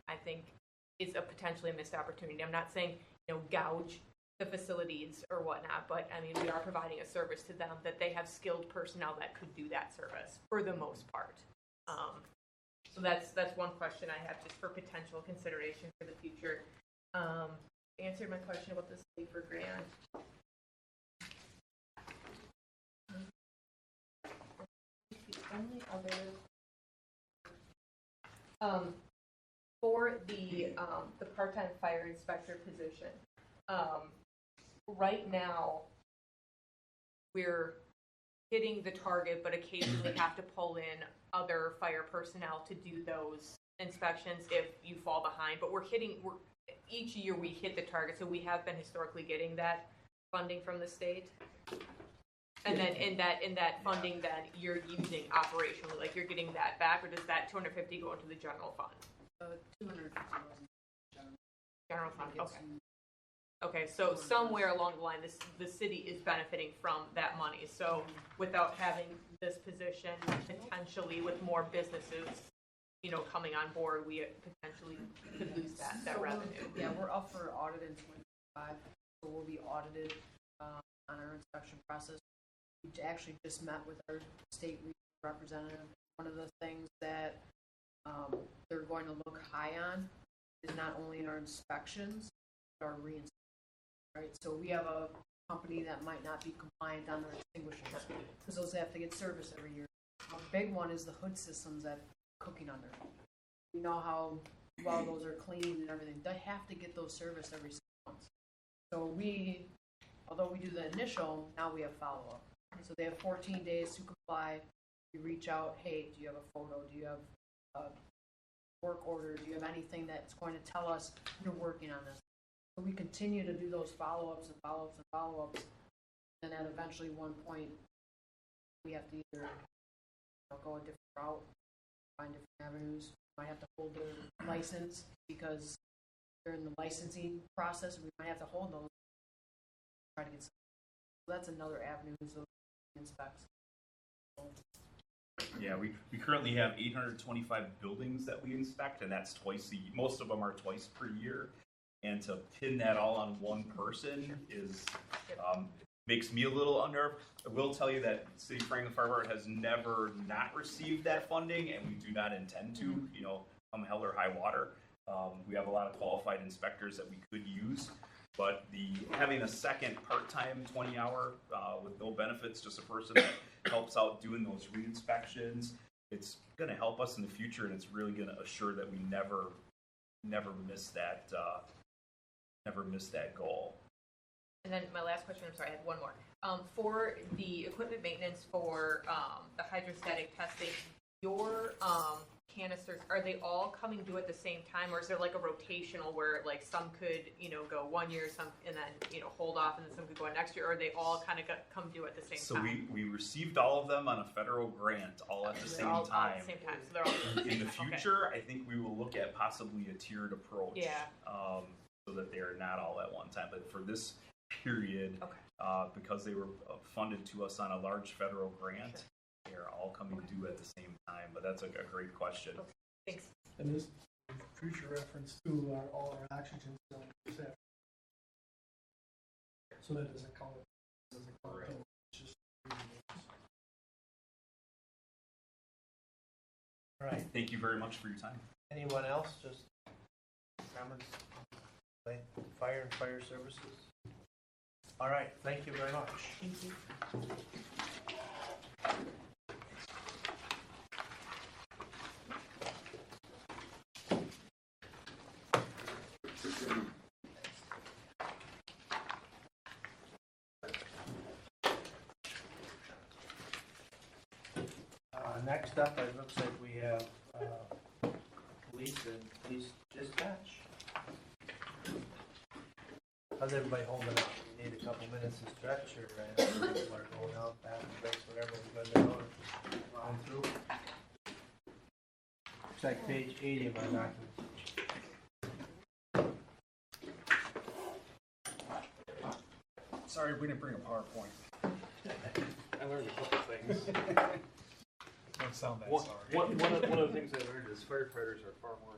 I think is a potentially a missed opportunity. I'm not saying, gouge the facilities or whatnot, but I mean, we are providing a service to them that they have skilled personnel that could do that service for the most part. So that's one question I have, just for potential consideration for the future. Answered my question about the safer grant. The only other for the part-time fire inspector position, right now we're hitting the target, but occasionally have to pull in other fire personnel to do those inspections if you fall behind. But each year we hit the target, so we have been historically getting that funding from the state. And then in that funding that you're using operationally, like you're getting that back, or does that 250 go into the general fund? 250. General fund, okay. Okay, so somewhere along the line, the city is benefiting from that money. So without having this position, potentially with more businesses, coming on board, we potentially could lose that revenue. Yeah, we're up for audit in 2025, so we'll be audited on our inspection process. We actually just met with our state representative. One of the things that they're going to look high on is not only our inspections, but our reinspections. Right, so we have a company that might not be compliant on their extinguishers, because those have to get serviced every year. A big one is the hood systems that cooking under. You know how well those are cleaned and everything. They have to get those serviced every 6 months. So although we do the initial, now we have follow-up. So they have 14 days to comply. We reach out, hey, do you have a photo? Do you have a work order? Do you have anything that's going to tell us you're working on this? So we continue to do those follow-ups and follow-ups and follow-ups. And at eventually one point, we have to either go a different route, find different avenues. We might have to hold their license because they're in the licensing process. We might have to hold those. Try to get some. So that's another avenue. So inspects. Yeah, we currently have 825 buildings that we inspect, and that's twice a year. Most of them are twice per year. And to pin that all on one person makes me a little unnerved. I will tell you that City of Franklin Fire Department has never not received that funding, and we do not intend to, come hell or high water. We have a lot of qualified inspectors that we could use, but having a second part-time 20-hour with no benefits, just a person that helps out doing those re-inspections, it's going to help us in the future, and it's really going to assure that we never miss that goal. And then my last question, I'm sorry, I had one more. For the equipment maintenance for the hydrostatic testing, your canisters, are they all coming due at the same time, or is there like a rotational where like some could, go 1 year, some and then hold off, and then some could go next year, or are they all kind of come due at the same time? So we received all of them on a federal grant all at the same time. All at the same time, so they're all in the future, okay. I think we will look at possibly a tiered approach. Yeah. So that they are not all at one time. But for this period, okay. Because they were funded to us on a large federal grant, sure. They are all coming due at the same time. But that's a great question. Okay. Thanks. And this future reference to all our oxygen cylinders. So that doesn't count as a count. Right. It's just All right. Thank you very much for your time. Anyone else? Just comments? Fire and fire services. All right. Thank you very much. Thank you. Next up, it looks like we have police and police dispatch. How's everybody holding up? need a couple minutes to stretch, or people are going out, bathroom breaks, whatever we're gonna do, on through. Looks like page 80 of my document. Sorry, we didn't bring a PowerPoint. I learned a couple things. Don't sound that One, sorry. one of the things I learned is firefighters are far more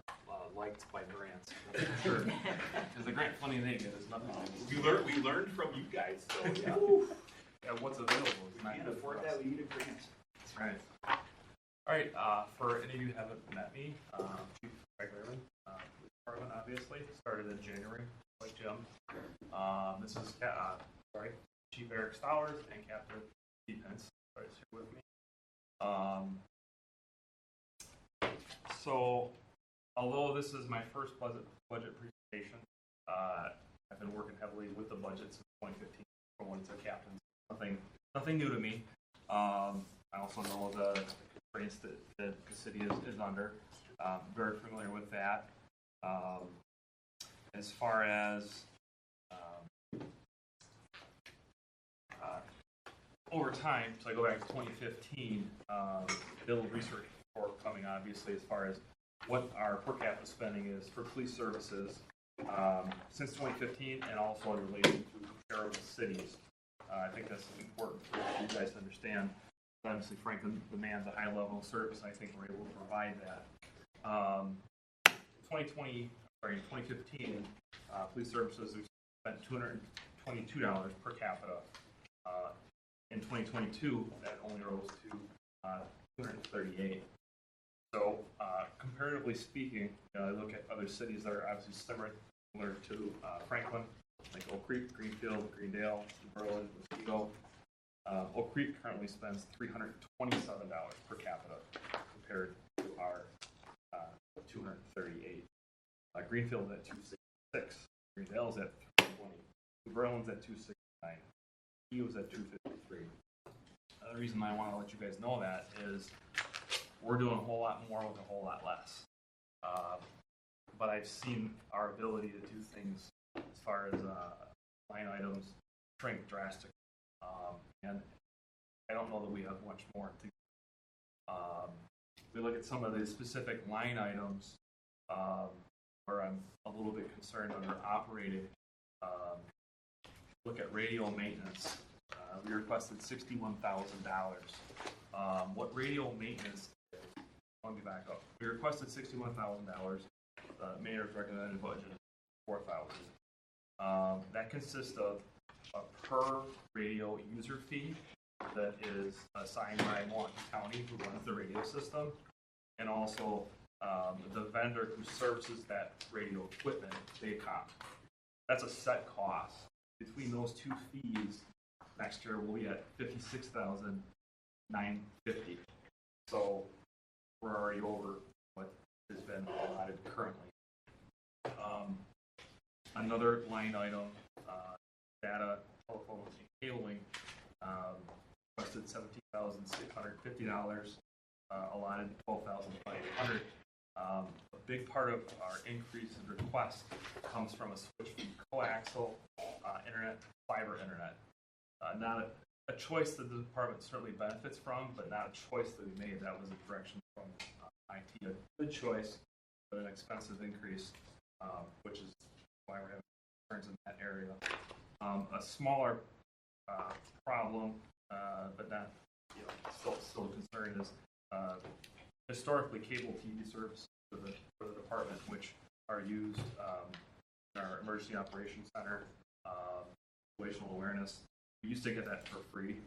liked by grants. That's for sure. Because the grant funding they get is nothing. We learned from you guys, so yeah. Yeah, what's available. We can't afford that, we need a grant. That's right. All right, for any of you who haven't met me, Chief Greg Lehrman, department obviously, started in January, like Jim. This is Chief Eric Stowers and Captain Steve Pence, right here with me. So, although this is my first budget presentation, I've been working heavily with the budget since 2015 for when it's a captain. Nothing new to me. I also know the constraints that the city is under. Very familiar with that. As far as over time, so I go back to 2015, Bill research report coming obviously as far as what our per capita spending is for police services since 2015 and also related to comparable cities. I think that's important for you guys to understand. Obviously, Franklin demands a high level of service, and I think we're able to provide that. 2015, police services spent $222 per capita. In 2022, that only rose to $238. So, comparatively speaking, I look at other cities that are obviously similar to Franklin, like Oak Creek, Greenfield, Greendale, Berlin, Muskego. Oak Creek currently spends $327 per capita compared to our $238. Greenfield at $266. Greendale's at $320. Berlin's at $269. Muskego's at $253. The reason I want to let you guys know that is we're doing a whole lot more with a whole lot less. But I've seen our ability to do things as far as line items shrink drastically. And I don't know that we have much more to do. We look at some of the specific line items where I'm a little bit concerned under operating. Look at radio maintenance. We requested $61,000. What radio maintenance is, let me back up. We requested $61,000. The mayor's recommended budget is $4,000. That consists of a per radio user fee that is assigned by Milwaukee County, who runs the radio system, and also the vendor who services that radio equipment, they comp. That's a set cost. Between those two fees, next year we'll be at $56,950. So we're already over what has been allotted currently. Another line item, data, telephone, and cabling, requested $17,650, allotted $12,500. A big part of our increase in request comes from a switch from coaxial internet to fiber internet. Not a choice that the department certainly benefits from, but not a choice that we made. That was a direction from IT. A good choice, but an expensive increase, which is why we're having concerns in that area. A smaller problem, but not still a concern, is historically cable TV services for the department, which are used in our emergency operations center, situational awareness. We used to get that for free,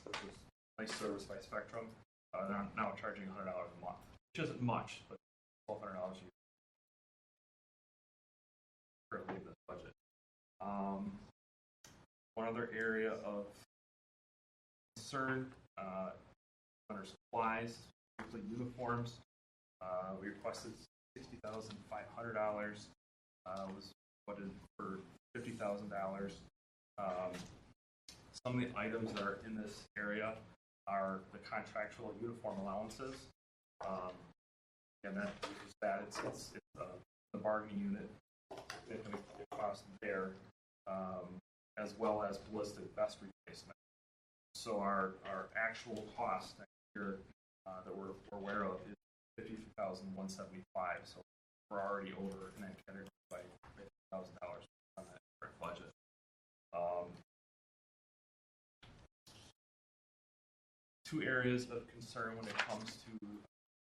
which was a nice service by Spectrum. They're now charging $100 a month, which isn't much, but $1,200 a year currently in this budget. One other area of concern under supplies, particularly uniforms. We requested $60,500. Was budgeted for $50,000. Some of the items that are in this area are the contractual uniform allowances. And it's the bargaining unit. It cost there. as well as ballistic vest replacement. So our actual cost next year that we're aware of is $52,175. So we're already over in that category by $50,000 on that current budget. Two areas of concern when it comes to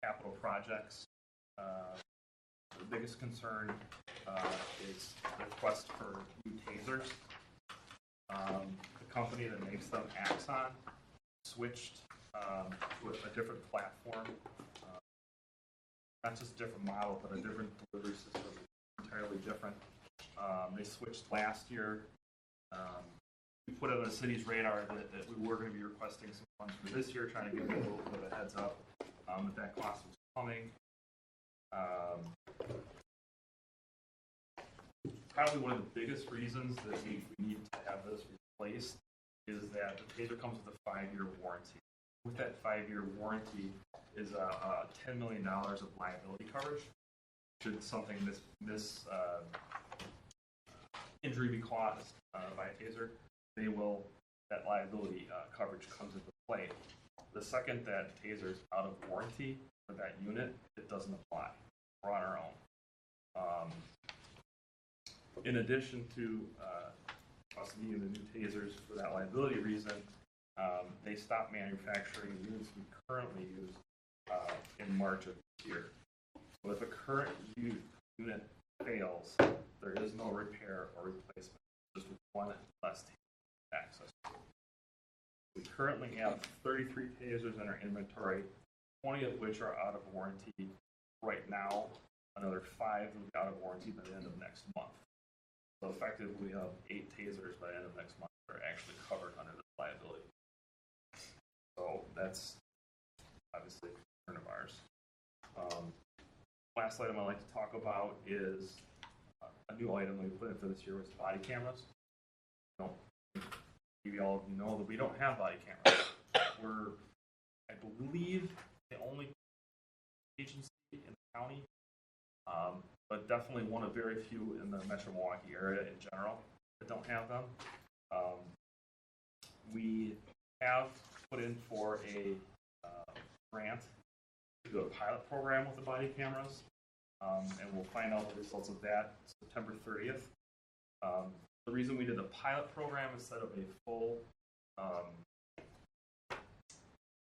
capital projects. The biggest concern is the request for new tasers. The company that makes them, Axon, switched to a different platform. Not just a different model, but a different delivery system, entirely different. They switched last year. We put it on the city's radar that we were going to be requesting some funds for this year, trying to give them a little bit of a heads up that cost was coming. Probably one of the biggest reasons that we need to have this replaced is that the taser comes with a 5-year warranty. With that 5-year warranty is $10 million of liability coverage. Should something injury be caused by a taser, that liability coverage comes into play. The second that taser is out of warranty for that unit, it doesn't apply. We're on our own. In addition to us needing the new tasers for that liability reason, they stopped manufacturing the units we currently use in March of this year. So if a current unit fails, there is no repair or replacement, just one less taser access. We currently have 33 tasers in our inventory, 20 of which are out of warranty right now. Another 5 will be out of warranty by the end of next month. So effectively, we have 8 tasers by the end of next month that are actually covered under this liability. So that's obviously a concern of ours. Last item I'd like to talk about is a new item we put in for this year was body cameras. Maybe all of you know that we don't have body cameras. We're, I believe, the only agency in the county, but definitely one of very few in the Metro Milwaukee area in general that don't have them. We have put in for a grant to do a pilot program with the body cameras, and we'll find out the results of that September 30th. The reason we did the pilot program instead of a full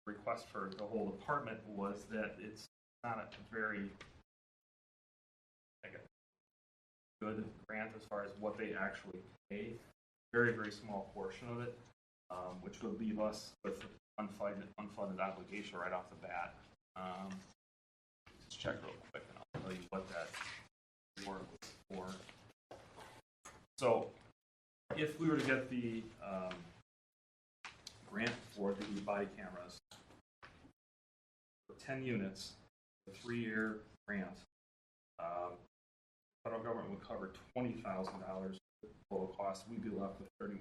request for the whole department was that it's not a very good grant as far as what they actually pay. Very, very small portion of it, which would leave us with unfunded obligation right off the bat. Let's check real quick and I'll tell you what that award was for. So if we were to get the grant for the body cameras for 10 units, a 3-year grant, the federal government would cover $20,000 total cost. We'd be left with $31,000.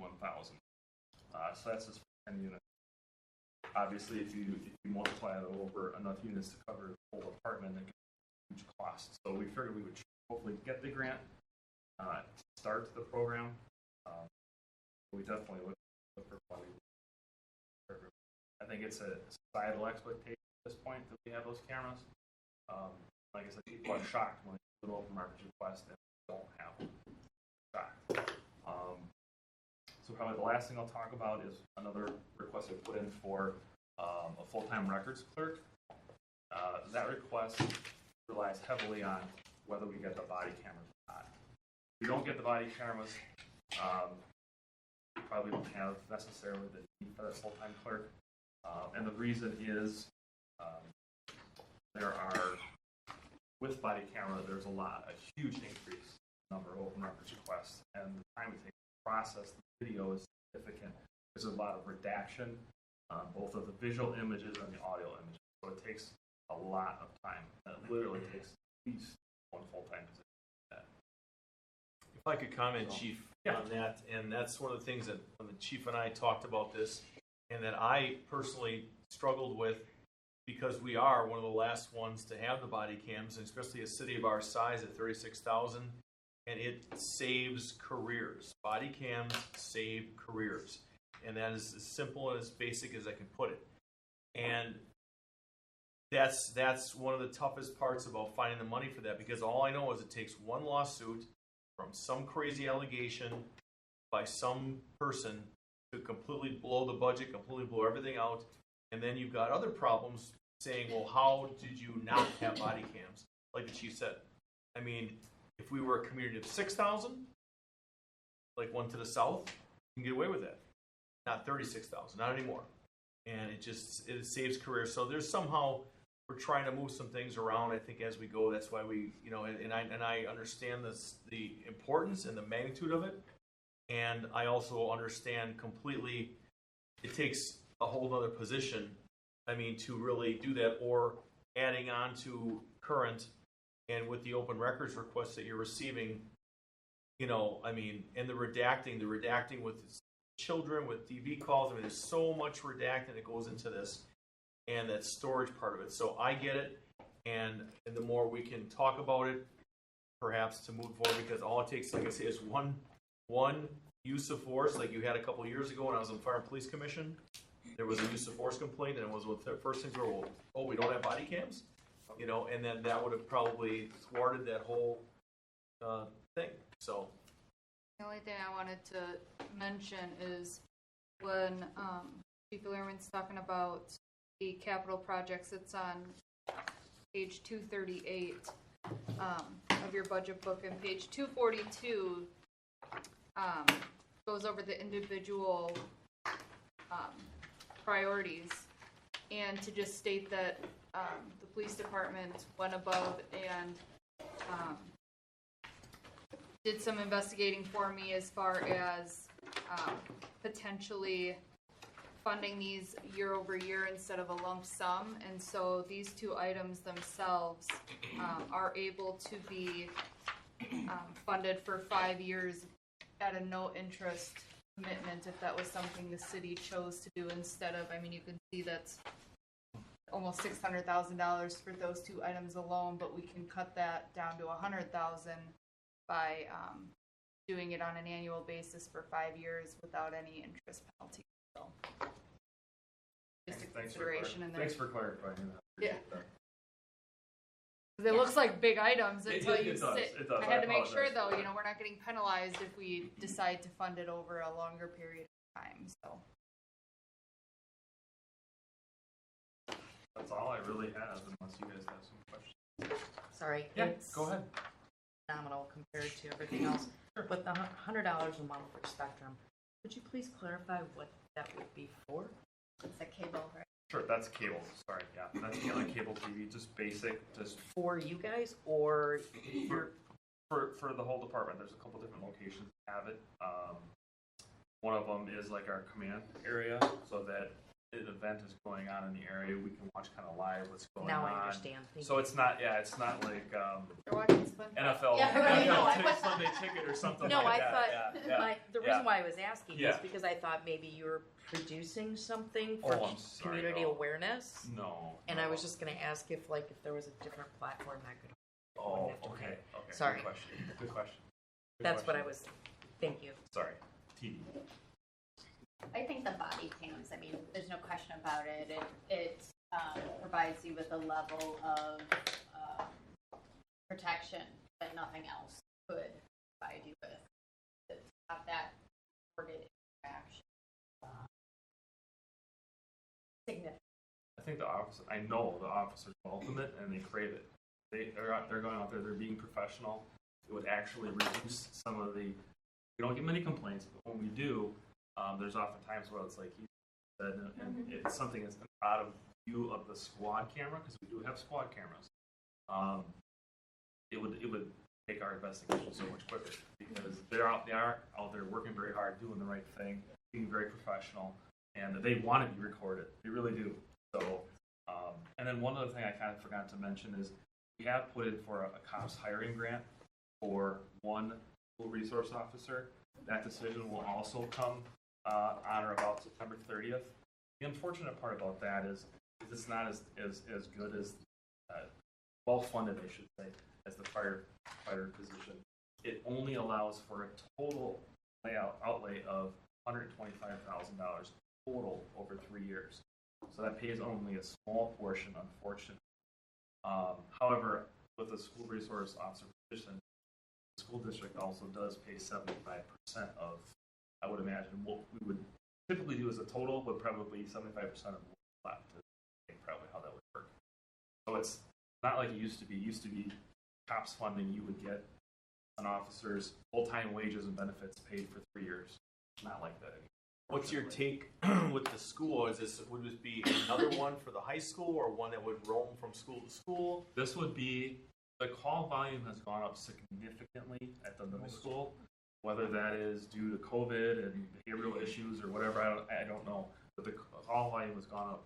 So that's just for 10 units. Obviously, if you multiply it over enough units to cover the whole department, it gets a huge cost. So we figured we would hopefully get the grant, start the program. We definitely look for funding. I think it's a societal expectation at this point that we have those cameras. Like I said, people are shocked when they do an open market request and don't have them. Shocked. So probably the last thing I'll talk about is another request I put in for a full-time records clerk. That request relies heavily on whether we get the body cameras or not. If we don't get the body cameras, we probably don't have necessarily the need for that full-time clerk. And the reason is there are, with body camera, there's a huge increase in the number of open records requests, and the time it takes to process the video is significant. There's a lot of redaction, both of the visual images and the audio images. So it takes a lot of time. It literally takes at least one full-time position. If I could comment, Chief, on that, and that's one of the things that when the Chief and I talked about this, and that I personally struggled with, because we are one of the last ones to have the body cams, and especially a city of our size at 36,000, and it saves careers. Body cams save careers. And that is as simple and as basic as I can put it. And that's one of the toughest parts about finding the money for that, because all I know is it takes one lawsuit from some crazy allegation by some person to completely blow the budget, completely blow everything out. And then you've got other problems saying, well, how did you not have body cams? Like the chief said. I mean, if we were a community of 6,000, like one to the south, you can get away with that. Not 36,000, not anymore. And it saves careers. So there's somehow, we're trying to move some things around, I think, as we go. That's why we, and I understand the importance and the magnitude of it. And I also understand completely it takes a whole other position, to really do that, or adding on to current, and with the open records requests that you're receiving, and the redacting with children, with DV calls. There's so much redacting that goes into this, and that storage part of it. So I get it, and the more we can talk about it, perhaps to move forward, because all it takes, like I say, is one use of force, like you had a couple of years ago when I was on Fire and Police Commission. There was a use of force complaint, and it was the first things were, oh, we don't have body cams, and then that would have probably thwarted that whole thing. So the only thing I wanted to mention is when Chief Learman's talking about the capital projects, it's on page 238 of your budget book, and page 242 goes over the individual priorities, and to just state that the police department went above and did some investigating for me as far as potentially funding these year over year instead of a lump sum. And so these two items themselves are able to be funded for 5 years at a no interest commitment if that was something the city chose to do instead of, you can see that's almost $600,000 for those two items alone, but we can cut that down to $100,000 by doing it on an annual basis for 5 years without any interest penalty. So just a consideration in there. Thanks for clarifying that. Yeah. It looks like big items until you sit. It does. I had to make sure, though, we're not getting penalized if we decide to fund it over a longer period of time. So that's all I really have, unless you guys have some questions. Sorry. Yeah, it's go ahead. Phenomenal compared to everything else. With the $100 a month for Spectrum, could you please clarify what that would be for? It's a cable, right? Sure, that's cable. Sorry, yeah, that's like cable TV, just basic, just for you guys, or for the whole department. There's a couple different locations that have it. One of them is like our command area, so that an event is going on in the area, we can watch kind of live what's going on. Now I understand. So it's not like they're watching NFL, Yeah, right, no, Sunday Ticket or something no, like I that. thought the reason why I was asking Yeah. is because I thought maybe you were producing something for Oh, I'm sorry, community no. awareness. No. And I was just going to ask if there was a different platform that could. Oh, okay. Sorry. Good question. That's what I was. Thank you. Sorry. TV. I think the body cams, there's no question about it. It provides you with a level of protection that nothing else could provide you with. To have that recorded interaction. Significant. I think I know the officers welcome it and they crave it. They're going out there, they're being professional. It would actually reduce some of we don't get many complaints, but when we do, there's often times where it's like you said, and it's something that's out of view of the squad camera, because we do have squad cameras. It would make our investigation so much quicker, because they are out there working very hard, doing the right thing, being very professional, and they want to be recorded. They really do. So, and then one other thing I kind of forgot to mention is we have put in for a cops hiring grant for one school resource officer. That decision will also come on or about September 30th. The unfortunate part about that is it's not as good as well funded, I should say, as the firefighter position. it only allows for a total outlay of $125,000 total over 3 years. So that pays only a small portion, unfortunately. However, with the school resource officer position, the school district also does pay 75% of, I would imagine, what we would typically do as a total, but probably 75% of what's left is probably how that would work. So it's not like it used to be. It used to be COPS funding, you would get an officer's full-time wages and benefits paid for 3 years. Not like that anymore. What's your take with the school? Would this be another one for the high school, or one that would roam from school to school? This would be, the call volume has gone up significantly at the middle school. Whether that is due to COVID and behavioral issues or whatever, I don't know. But the call volume has gone up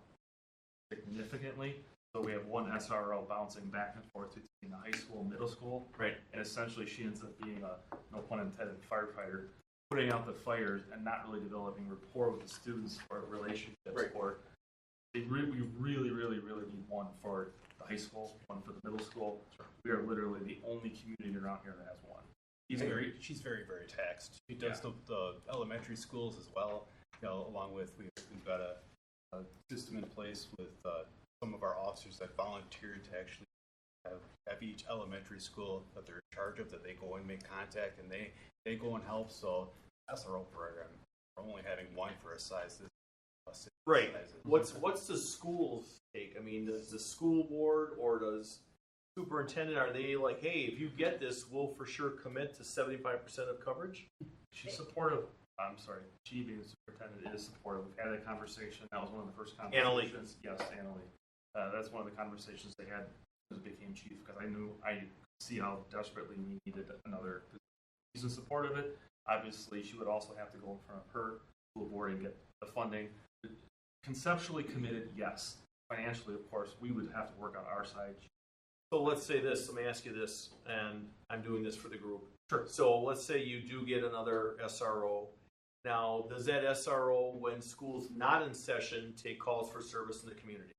significantly. So we have one SRO bouncing back and forth between the high school and middle school. Right. And essentially she ends up being a, no pun intended, firefighter, putting out the fires and not really developing rapport with the students or relationships. Right. Or we really need one for the high school, one for the middle school. Sure. We are literally the only community around here that has one. She's very taxed. She does the elementary schools as well. You know, along with we've got a system in place with some of our officers that volunteer to actually have each elementary school that they're in charge of, that they go and make contact and they go and help. So SRO program, we're only having one for a size. Right. What's the school's take? I mean, does the school board or does superintendent, are they like, hey, if you get this, we'll for sure commit to 75% of coverage? She's supportive. I'm sorry, she being the superintendent is supportive. We've had that conversation. That was one of the first conversations. Yes, Annalee. That's one of the conversations they had as it became chief, because I see how desperately we needed another. She's in support of it. Obviously, she would also have to go in front of her school board and get the funding. Conceptually committed, yes. Financially, of course, we would have to work on our side. So let's say this, let me ask you this, and I'm doing this for the group. Sure. So let's say you do get another SRO. Now, does that SRO, when school's not in session, take calls for service in the community?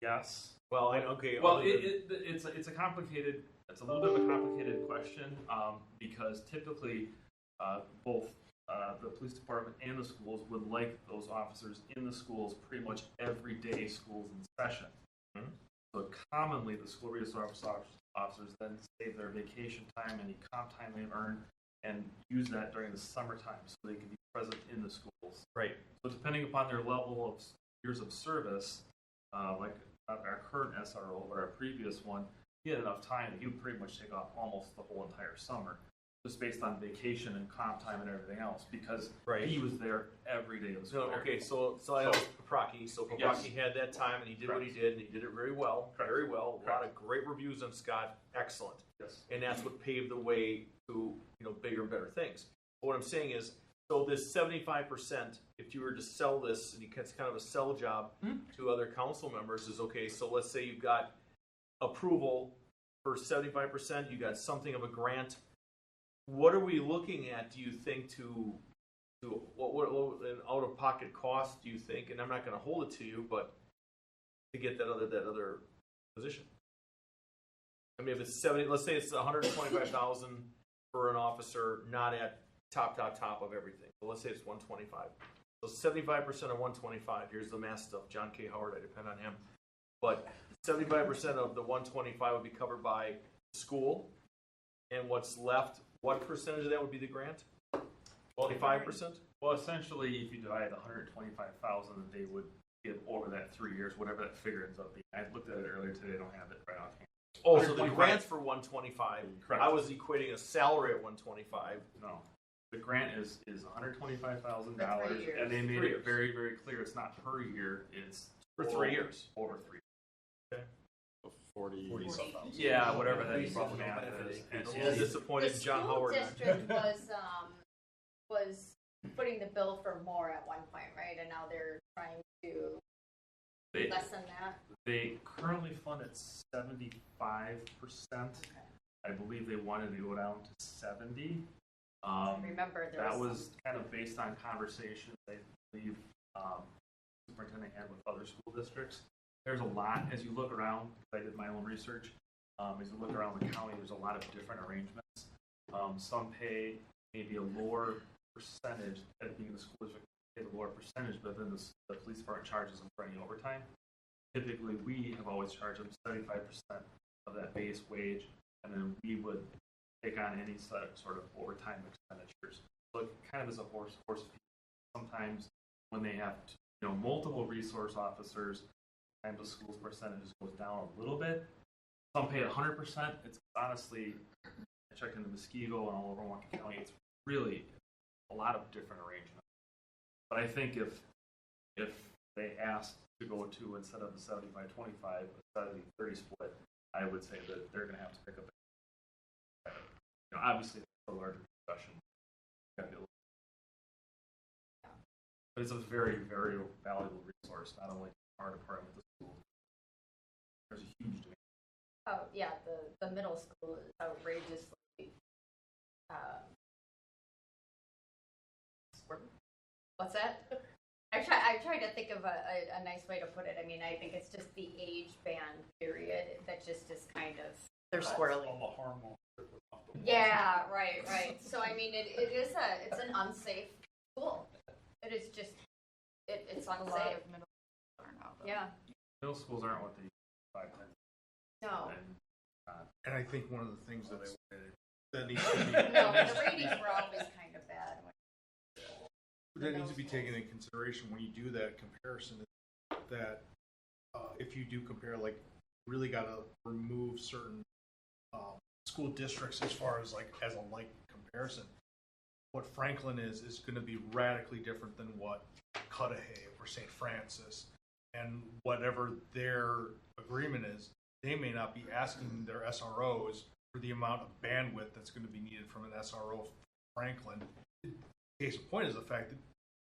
Yes. Well, okay. Well, it's a little bit of a complicated question because typically both the police department and the schools would like those officers in the schools pretty much every day school's in session. Mm-hmm. So commonly the school resource officers then save their vacation time, any comp time they've earned, and use that during the summertime so they can be present in the schools. Right. So depending upon their level of years of service, like our current SRO or our previous one, he had enough time that he would pretty much take off almost the whole entire summer, just based on vacation and comp time and everything else, because he was there every day of the school. Okay, so I know Paprocki. So Paprocki had that time, and he did what he did, and he did it very well. Very well. A lot of great reviews on Scott. Excellent. Yes. And that's what paved the way to bigger and better things. But what I'm saying is, so this 75%, if you were to sell this, and it's kind of a sell job to other council members, is okay. So let's say you've got approval for 75%, you got something of a grant. What are we looking at, do you think, to what an out-of-pocket cost, do you think, and I'm not going to hold it to you, but to get that other position? I mean, if it's 70, let's say it's 125,000 for an officer, not at top of everything. So let's say it's 125. So 75% of 125, here's the math stuff. John K. Howard, I depend on him. But 75% of the 125 would be covered by school, and what's left, what percentage of that would be the grant? 25%? Well, essentially, if you divide 125,000 that they would get over that 3 years, whatever that figure ends up being. I looked at it earlier today. I don't have it right offhand. Oh, so the grant's for 125. Correct. I was equating a salary at 125. No. The grant is $125,000, For 3 years. and they made 3 it years. very, very clear. It's not per year. It's For 3 years. Over 3. Okay. 40 something. Yeah, whatever that rough math is. And a little disappointed John Howard. The school district was putting the bill for more at one point, right? And now they're trying to lessen that. They currently fund at 75%. I believe they wanted to go down to 70. Remember, there that was was kind of based on conversations I believe superintendent had with other school districts. There's a lot as you look around. I did my own research. As you look around the county, there's a lot of different arrangements. Some pay maybe a lower percentage, at being the school district, pay the lower percentage, but then the police department charges them for any overtime. Typically, we have always charged them 75% of that base wage, and then we would take on any sort of overtime expenditures. So it kind of is a horse. Sometimes when they have multiple resource officers, sometimes the school's percentage goes down a little bit. Some pay 100%. It's honestly, I checked into Muskego and all over Waukegan County. It's really a lot of different arrangements. But I think if they asked to go to, instead of the 75-25, a 70-30 split, I would say that they're going to have to pick up. Obviously, it's a larger discussion. But it's a very, very valuable resource, not only our department, the school. There's a huge demand. Oh, yeah, the middle school is outrageously, what's that? I try to think of a nice way to put it. I mean, I think it's just the age band period that just is kind of. They're squirrely. All the hormones. Yeah, right. So, I mean, it's an unsafe school. It is just, it's A lot unsafe. of middle schools are now, though. Yeah. Middle schools aren't what they used to be 5, 10. No. And I think one of the things that needs to be No, the ratings were always kind of bad. that needs to be taken into consideration when you do that comparison is that if you do compare, like, really got to remove certain school districts as far as as a like comparison. What Franklin is going to be radically different than what Cudahy or St. Francis, and whatever their agreement is, they may not be asking their SROs for the amount of bandwidth that's going to be needed from an SRO for Franklin. Case in point is the fact that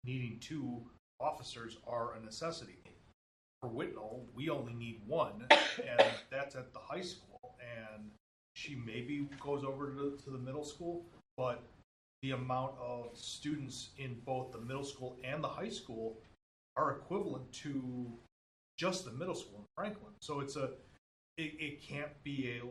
needing 2 officers are a necessity. For Whitnall, we only need 1, and that's at the high school, and she maybe goes over to the middle school, but the amount of students in both the middle school and the high school are equivalent to just the middle school in Franklin. So it can't be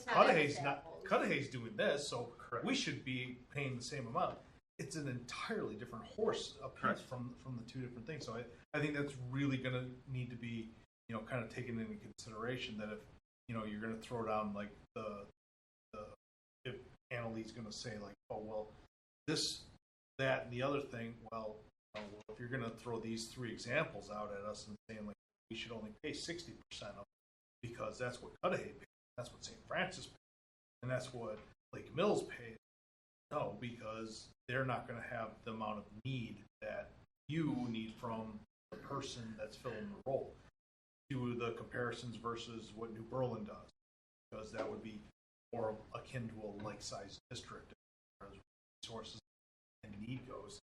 Cudahy's doing this, so we should be paying the same amount. It's an entirely different horse apiece from the 2 different things. So I think that's really going to need to be kind of taken into consideration, that if you're going to throw down like if Annalie's going to say like, oh well, this, that, and the other thing, well, if you're going to throw these 3 examples out at us and saying like we should only pay 60% of it because that's what Cudahy paid, that's what St. Francis paid, and that's what Lake Mills paid. No, because they're not going to have the amount of need that you need from the person that's filling the role. Do the comparisons versus what New Berlin does, because that would be more akin to a like-sized district as resources and need goes.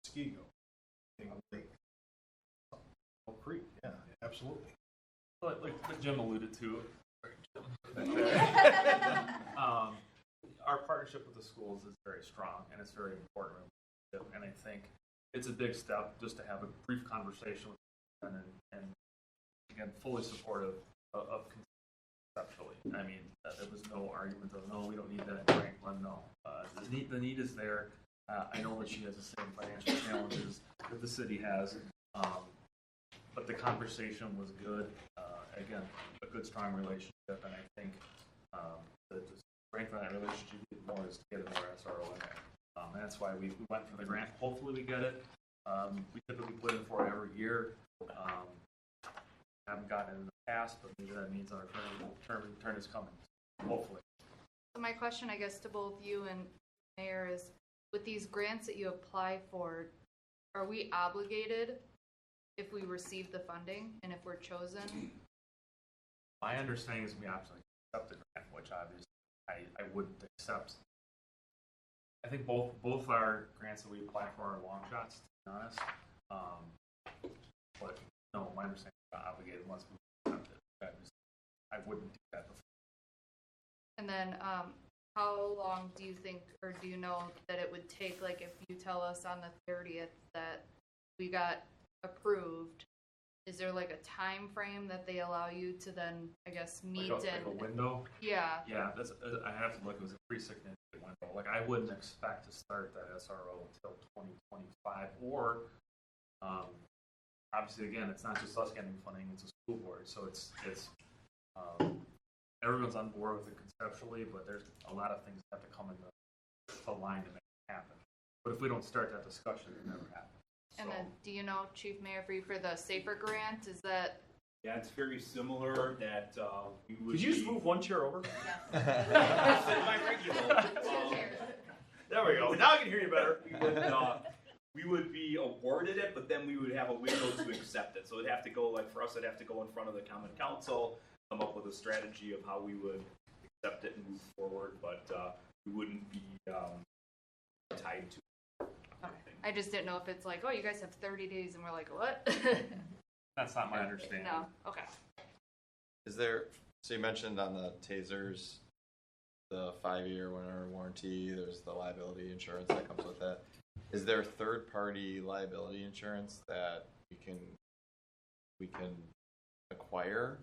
Muskego, Lake, Oak Creek, yeah, absolutely. Like Jim alluded to, our partnership with the schools is very strong, and it's very important. And I think it's a big step just to have a brief conversation with them and again, fully supportive of conceptually. I mean, there was no argument of, no, we don't need that in Franklin. No, the need is there. I know that she has the same financial challenges that the city has, but the conversation was good. Again, a good, strong relationship, and I think the strength of that relationship more is to get another SRO in there. And that's why we went for the grant. Hopefully we get it. We typically put in for it every year. Haven't gotten it in the past, but maybe that means our turn is coming. Hopefully. So my question, I guess, to both you and Mayor is, with these grants that you apply for, are we obligated if we receive the funding and if we're chosen? My understanding is we absolutely accept the grant, which obviously I wouldn't accept. I think both our grants that we apply for are long shots, to be honest. But no, my understanding is we're not obligated unless we accept it. I wouldn't do that before. And then how long do you think, or do you know that it would take, like if you tell us on the 30th that we got approved, is there like a time frame that they allow you to then, I guess, meet like and? a window. Yeah. Yeah, that's, I have to look, it was a pretty significant window. Like, I wouldn't expect to start that SRO until 2025, or, obviously, again, it's not just us getting funding, it's a school board, so it's, everyone's on board with it conceptually, but there's a lot of things that have to come into line to make it happen. But if we don't start that discussion, it never happens. And then, do you know, Chief Mayor, for the SAFER grant, is that? Yeah, it's very similar that we would. Could you just move one chair over? My regular. There we go. Now I can hear you better. We would be awarded it, but then we would have a window to accept it. So it'd have to go, like for us, it'd have to go in front of the Common Council, come up with a strategy of how we would accept it and move forward, but we wouldn't be tied to it. I just didn't know if it's like, oh, you guys have 30 days, and we're like, what? That's not my understanding. No, okay. Is there, so you mentioned on the tasers, the 5-year winter warranty, there's the liability insurance that comes with that. Is there third-party liability insurance that we can acquire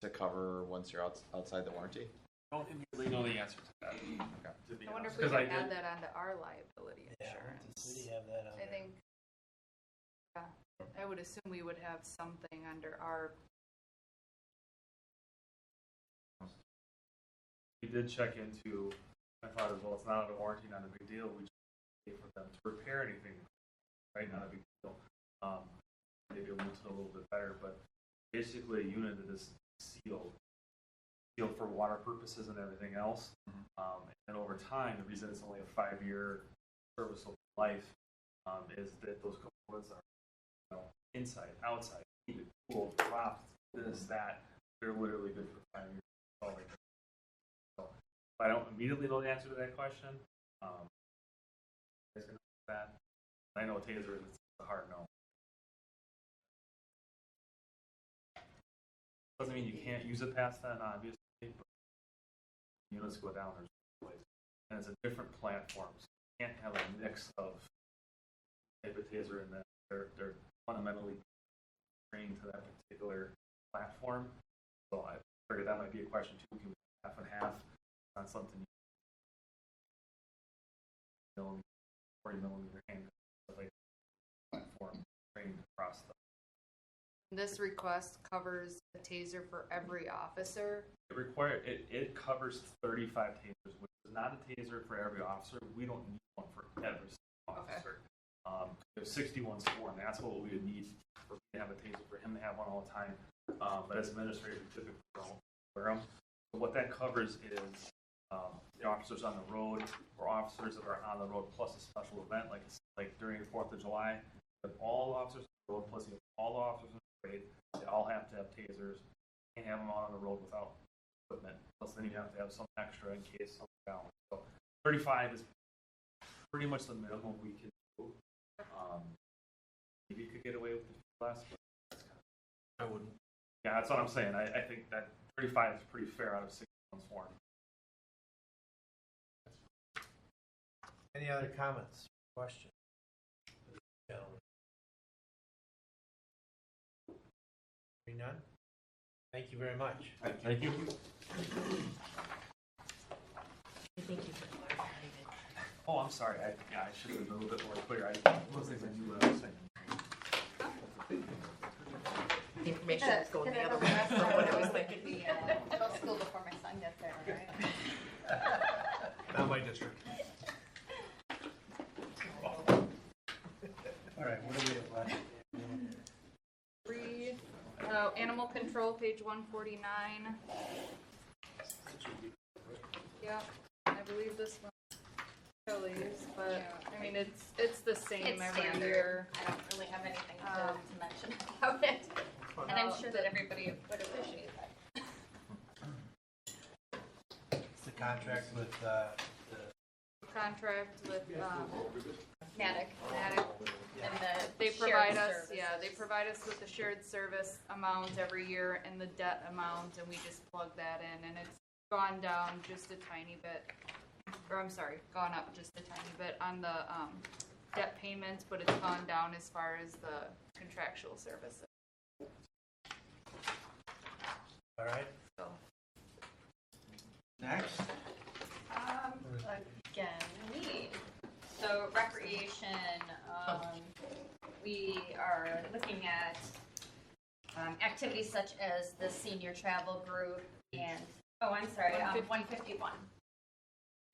to cover once you're outside the warranty? I don't immediately know the answer to that. Okay. To be I wonder honest, if we 'cause can add that onto our liability Yeah, insurance. we have that on I think, yeah, I would assume we would have something under our. We did check into, I thought as well, it's not a warranty, not a big deal, we just pay for them to repair anything, right, not a big deal. Maybe a little bit better, but basically a unit that is sealed for water purposes and everything else. And over time, the reason it's only a 5-year serviceable life is that those components are, inside, outside, heated, cooled, dropped, this, that. They're literally good for 5 years. All right. So I don't immediately know the answer to that question. You guys can know that. I know taser is a hard no. Doesn't mean you can't use it past then, obviously, but units go down, there's no place. And it's a different platform, so you can't have a mix of type of taser in that. They're fundamentally trained to that particular platform. So I figured that might be a question too. Can we have half and half? It's not something you 40 millimeter hand, like platform trained across the. This request covers a taser for every officer. It covers 35 tasers, which is not a taser for every officer. We don't need one for every officer. There's 61 sworn. That's what we would need for me to have a taser, for him to have one all the time. But as administrators, we typically don't wear them. So what that covers is the officers on the road, or officers that are on the road plus a special event, like during the 4th of July. If all officers on the road plus all officers in the parade, they all have to have tasers. You can't have them out on the road without equipment. Plus, then you have to have some extra in case something down. So 35 is pretty much the minimum we can do. Maybe you could get away with less, but that's kind of, I wouldn't. Yeah, that's what I'm saying. I think that 35 is pretty fair out of 6 months sworn. Any other comments, questions? Gentlemen. Hearing none? Thank you very much. Thank you. Thank you for clarifying it. Oh, I'm sorry. I should have been a little bit more clear. Those things I knew what I was saying. The information was going the other way from what I was thinking. Middle school before my son gets there, right? Not my district. All right, what do we have left? Animal control, page 149. Yeah, I believe this one Kelly's, but I mean it's the same It's every standard. year. I don't really have anything to mention about it, and I'm sure that everybody would appreciate that. It's the contract with Contract with Natick. And They the provide shared us, they provide us with the shared service amount every year and the debt amount, and we just plug that in, and it's gone down just a tiny bit, or I'm sorry, gone up just a tiny bit on the debt payments, but it's gone down as far as the contractual services. All right. Next. Again, need. So recreation, we are looking at activities such as the senior travel group and, oh, I'm sorry, 151.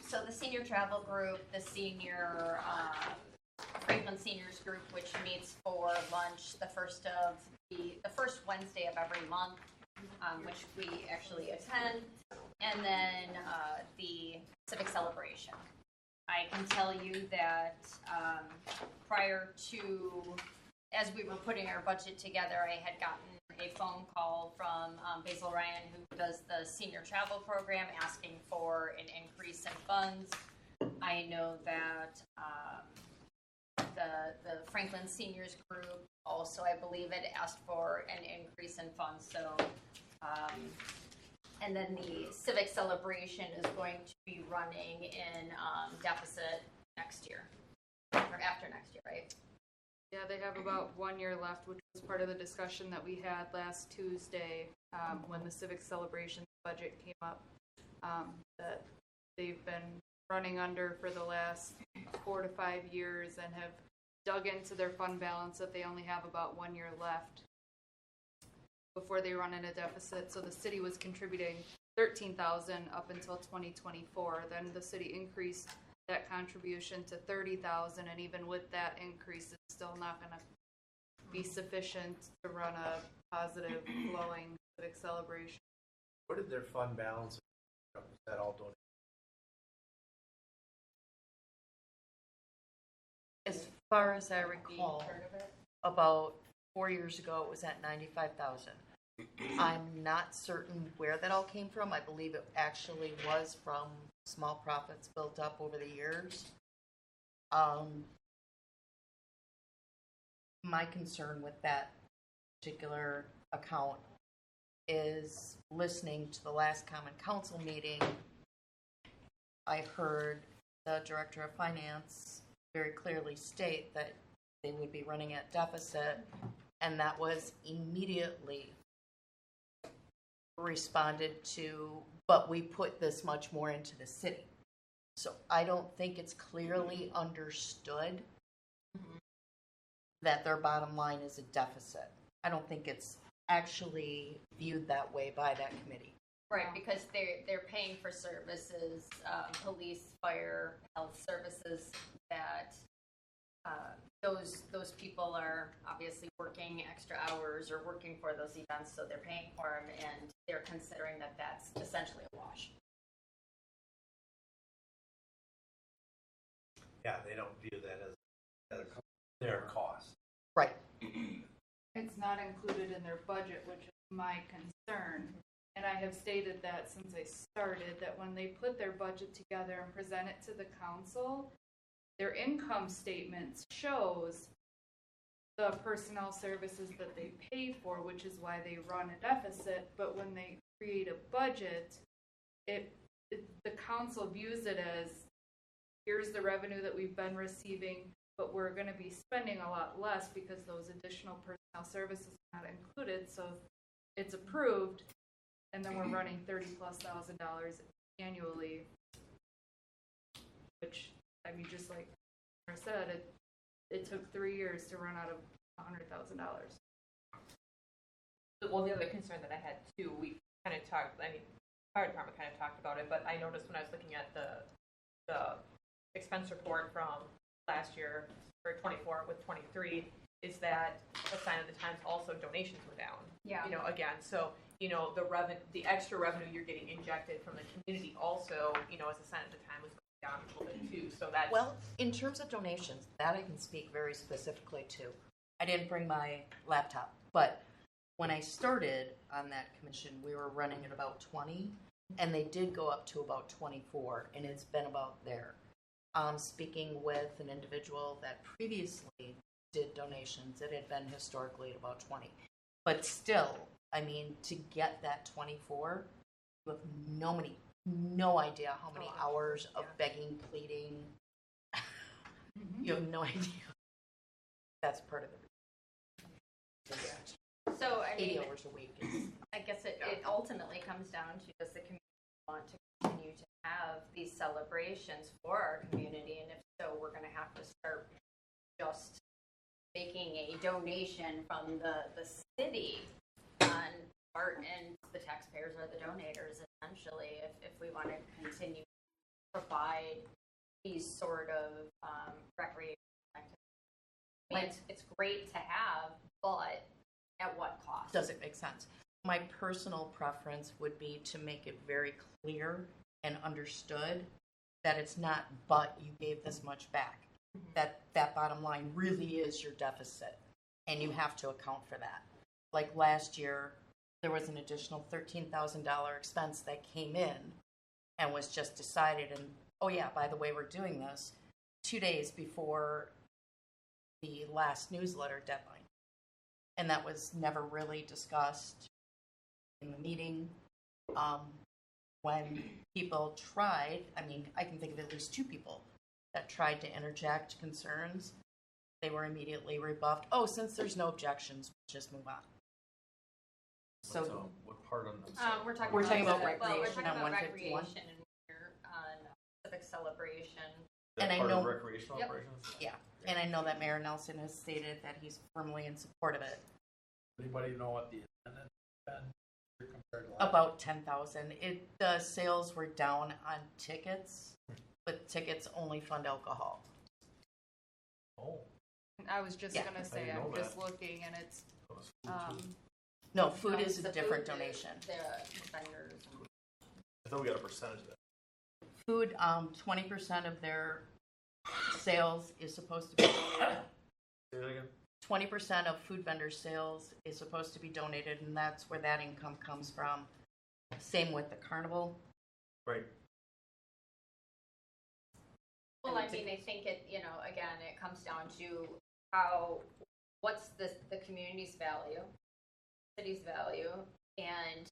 So the senior travel group, the senior, Franklin Seniors Group, which meets for lunch the first Wednesday of every month, which we actually attend, and then the civic celebration. I can tell you that prior to, as we were putting our budget together, I had gotten a phone call from Basil Ryan, who does the senior travel program, asking for an increase in funds. I know that the Franklin Seniors Group also, I believe, had asked for an increase in funds. So, and then the civic celebration is going to be running in deficit next year, or after next year, right? Yeah, they have about 1 year left, which was part of the discussion that we had last Tuesday when the civic celebration budget came up, that they've been running under for the last 4 to 5 years and have dug into their fund balance that they only have about 1 year left before they run in a deficit. So the city was contributing $13,000 up until 2024. Then the city increased that contribution to $30,000, and even with that increase, it's still not going to be sufficient to run a positive flowing civic celebration. Where did their fund balance? Was that all donated? As far as I recall, about 4 years ago, it was at 95,000. I'm not certain where that all came from. I believe it actually was from small profits built up over the years. My concern with that particular account is listening to the last Common Council meeting. I heard the Director of Finance very clearly state that they would be running at deficit, and that was immediately responded to, but we put this much more into the city. So I don't think it's clearly understood that their bottom line is a deficit. I don't think it's actually viewed that way by that committee. Right, because they're paying for services, police, fire, health services that those people are obviously working extra hours or working for those events, so they're paying for them, and they're considering that that's essentially a wash. Yeah, they don't view that as their cost. Right. It's not included in their budget, which is my concern. And I have stated that since I started, that when they put their budget together and present it to the council, their income statement shows the personnel services that they pay for, which is why they run a deficit. But when they create a budget, the council views it as, here's the revenue that we've been receiving, but we're going to be spending a lot less because those additional personnel services are not included. So it's approved, and then we're running $30,000+ annually, which, I mean, just like I said, it took 3 years to run out of $100,000. Well, the other concern that I had too, we kind of talked, I mean, fire department kind of talked about it, but I noticed when I was looking at the expense report from last year for 24 with 23, is that a sign of the times also donations were down. Yeah. You know, again, so, you know, the extra revenue you're getting injected from the community also, you know, as a sign of the time was going down a little bit too. So that's... Well, in terms of donations, that I can speak very specifically to. I didn't bring my laptop, but when I started on that commission, we were running at about 20, and they did go up to about 24, and it's been about there. Speaking with an individual that previously did donations, it had been historically at about 20. But still, I mean, to get that 24, you have no idea how many hours of begging, pleading. You have no idea. That's part of it. So, I 80 mean, hours a week is, I guess it ultimately comes down to, does the community want to continue to have these celebrations for our community? And if so, we're gonna have to start just making a donation from the city on part, and the taxpayers are the donators essentially, if we want to continue to provide these sort of recreation activities. I mean, it's great to have, but at what cost? does it make sense? My personal preference would be to make it very clear and understood that it's not, but you gave this much back. That bottom line really is your deficit, and you have to account for that. Like last year, there was an additional $13,000 expense that came in and was just decided, and oh yeah, by the way, we're doing this 2 days before the last newsletter deadline. And that was never really discussed in the meeting. When people tried, I mean, I can think of at least 2 people that tried to interject concerns. They were immediately rebuffed. Oh, since there's no objections, just move on. So what part on this? We're talking about we're recreation talking on about 151. recreation and we're on civic celebration. That And I part know- of recreational Yep. operations? Yeah, and I know that Mayor Nelson has stated that he's firmly in support of it. Anybody know what the attendance has been compared to last? About 10,000. The sales were down on tickets, but tickets only fund alcohol. Oh. I was just Yeah. gonna say, didn't know I'm just that. looking and it's, No, food No, is a the different food, donation. The vendors. I thought we got a percentage of that. Food, 20% of their sales is supposed to be donated. Say that again? 20% of food vendor sales is supposed to be donated, and that's where that income comes from. Same with the carnival. Right. Well, I mean, I think it, again, it comes down to what's the community's value, city's value, and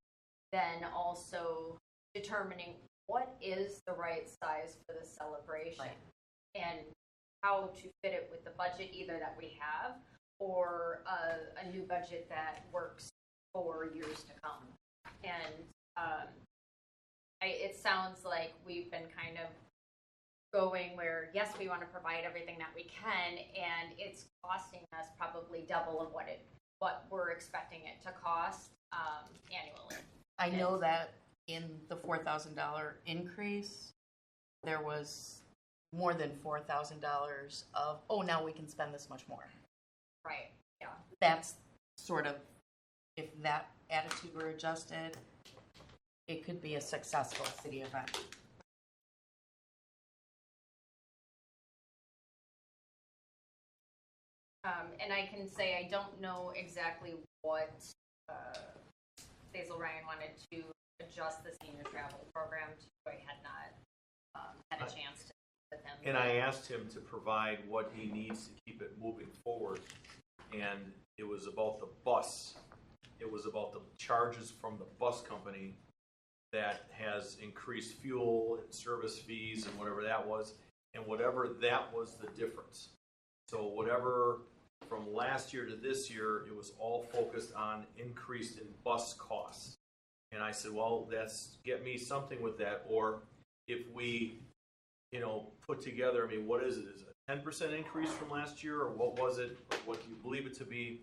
then also determining what is the right size for the celebration and how to fit it with the budget either that we have or a new budget that works for years to come. And it sounds like we've been kind of going where, yes, we want to provide everything that we can, and it's costing us probably double of what we're expecting it to cost annually. I know that in the $4,000 increase, there was more than $4,000 of, oh, now we can spend this much more. Right, yeah. That's sort of, if that attitude were adjusted, it could be a successful city event. And I can say I don't know exactly what Basil Ryan wanted to adjust the senior travel program to. I had not had a chance to with him. And I asked him to provide what he needs to keep it moving forward. And it was about the bus. It was about the charges from the bus company that has increased fuel and service fees and whatever that was. And whatever that was the difference. So whatever from last year to this year, it was all focused on increased in bus costs. And I said, well, get me something with that. Or if we, put together, I mean, what is it? Is it a 10% increase from last year? Or what was it? Or what do you believe it to be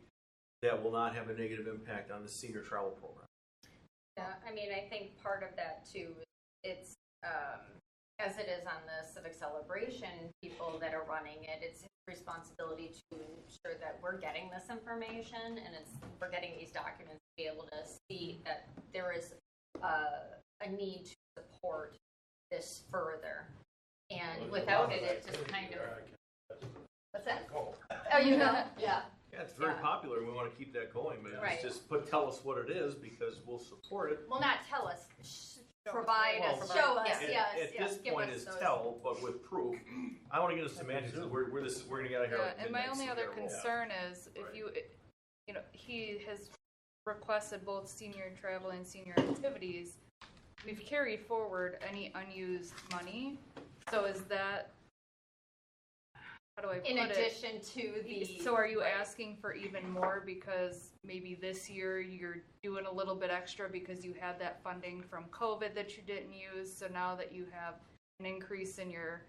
that will not have a negative impact on the senior travel program? Yeah, I mean, I think part of that too, it's, as it is on the civic celebration, people that are running it, it's his responsibility to ensure that we're getting this information and we're getting these documents to be able to see that there is a need to support this further. And without it, it just kind of, what's that? Oh, you know? Yeah. Yeah, it's very popular, and we want to keep that going, but Right. it's just tell us what it is, because we'll support it. Well, not tell us, provide us, show us, At yes, this give point us is those. tell, but with proof. I want to get us semantics, because we're gonna get out of here. yeah, like and my midnight, only so other we gotta roll. concern is if he has requested both senior travel and senior activities. We've carried forward any unused money, so is that, how do I put it? In addition to the. So are you right. asking for even more because maybe this year you're doing a little bit extra because you had that funding from COVID that you didn't use. So now that you have an increase in your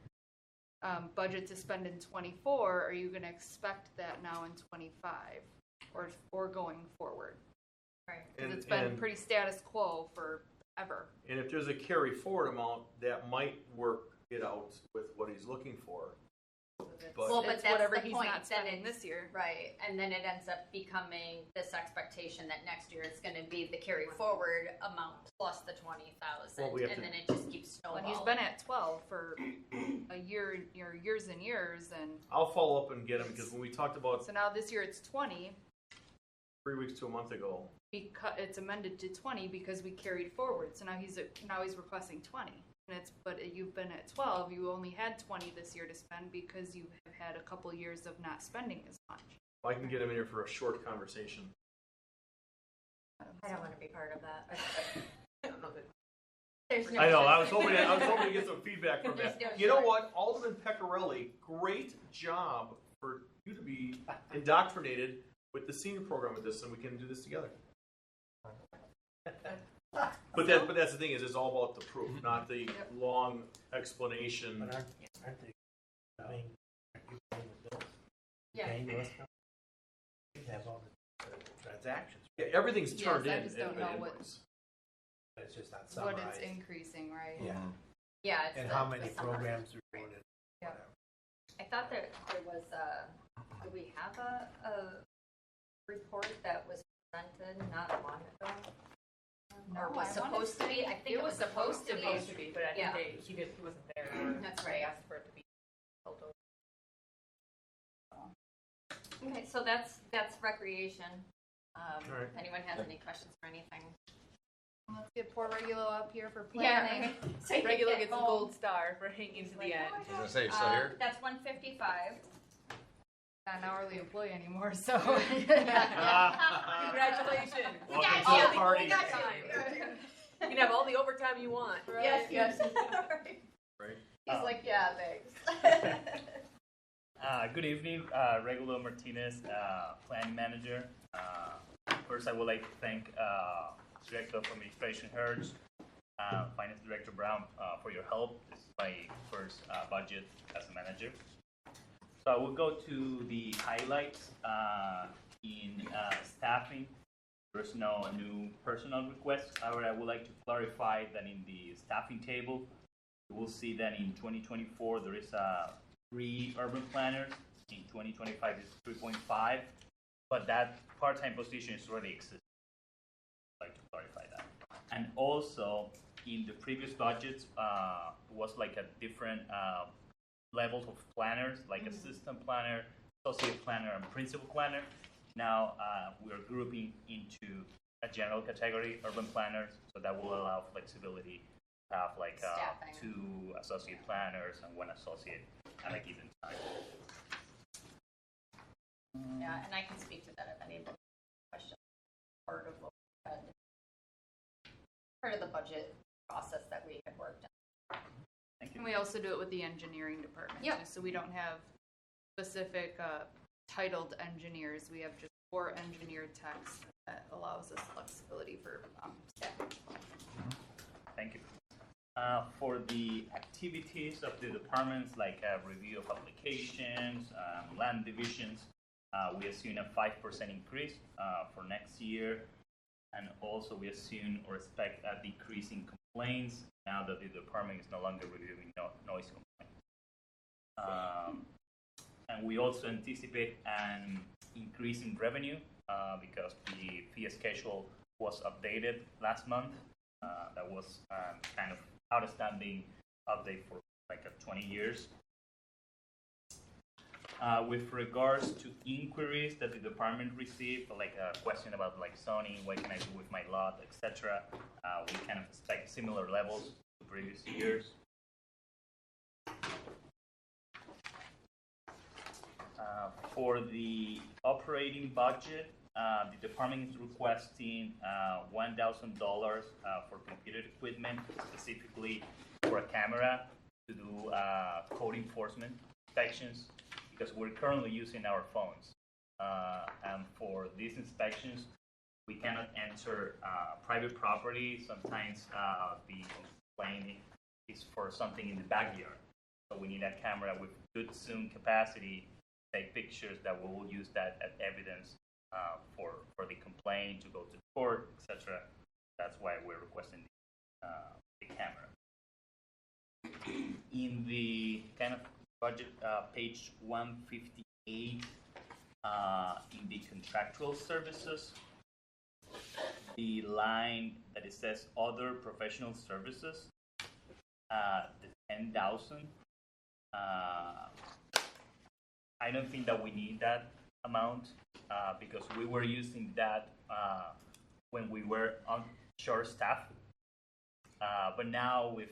budget to spend in 24, are you going to expect that now in 25 or going forward? Right. Because it's been pretty status quo forever. And if there's a carry forward amount, that might work it out with what he's looking for. But Well, but it's that's whatever the he's point, not then spending it's- this year. Right, and then it ends up becoming this expectation that next year it's gonna be the carry forward amount plus the 20,000, Well, we have and to- then it just keeps When snowballing. he's been at 12 for a year, years and years, and I'll follow up and get him, because when we talked about so now this year it's 20. 3 weeks to a month ago, Because it's amended to 20 because we carried forward. So now he's requesting 20. And but you've been at 12. You only had 20 this year to spend because you have had a couple years of not spending as much. I can get him in here for a short conversation. I don't wanna be part of that. I don't know that. There's no I know. I was sense. hoping to get some feedback from There's that. no You know choice. what, Alderman Pecorelli, great job for you to be indoctrinated with the senior program with this, and we can do this together. But that's the thing is, it's all about the proof, not the long explanation. But aren't they paying, aren't you paying the bills? Yeah. Paying those companies? You have all the transactions. Yeah, everything's Yes, turned I in. just don't know what- But it's just not What summarized. it's increasing, right? Yeah. Yeah, it's And the- how the many summary. programs are doing it? Yeah. I thought that there was do we have a report that was presented not long ago? Or was supposed to be? I think it was supposed to be. But I Yeah. think he wasn't there. That's They right. asked for it to be held over. Okay, so that's recreation. right. If anyone has any questions or anything. Let's get poor Regulo up here for Yeah, planning. right. Regular gets a gold star for hanging to the end. I was gonna say, you still here? That's 155. Not an hourly employee anymore, so. Congratulations. Welcome to All the the party. overtime. You can have all the overtime you want. Yes, yes. Right. He's like, yeah, thanks. Good evening, Regulo Martinez, Planning Manager. First, I would like to thank Director of Administration Hertz, Finance Director Brown for your help. This is my first budget as a manager. So I will go to the highlights in staffing. There's no new personal requests. However, I would like to clarify that in the staffing table, you will see that in 2024 there is 3 urban planners. In 2025 is 3.5, but that part-time position is already existing. I'd like to clarify that. And also, in the previous budgets, was like a different levels of planners, like assistant planner, associate planner, and principal planner. Now we're grouping into a general category, urban planners, so that will allow flexibility to have like Staffing. 2 associate planners and 1 associate at a given time. Yeah, and I can speak to that if anybody has questions. Part of what we had, part of the budget process that we had worked on. And we also do it with the engineering department. Yep. Too, so we don't have specific titled engineers. We have just 4 engineered techs that allows us flexibility for staffing. Thank you. For the activities of the departments, like review of applications, land divisions, we assume a 5% increase for next year. And also we assume or expect a decrease in complaints now that the department is no longer reviewing noise complaints. And we also anticipate an increase in revenue because the fee schedule was updated last month. That was kind of outstanding update for like 20 years. With regards to inquiries that the department received, like a question about like zoning, what can I do with my lot, etc., we kind of expect similar levels to previous years. For the operating budget, the department is requesting $1,000 for computer equipment, specifically for a camera to do code enforcement inspections, because we're currently using our phones. and for these inspections, we cannot enter private property. Sometimes the complaint is for something in the backyard. So we need a camera with good zoom capacity to take pictures that we will use that as evidence for the complaint to go to court, etc. That's why we're requesting the camera. In the kind of budget, page 158, in the contractual services, the line that it says other professional services, the 10,000. I don't think that we need that amount because we were using that when we were on short staff. But now with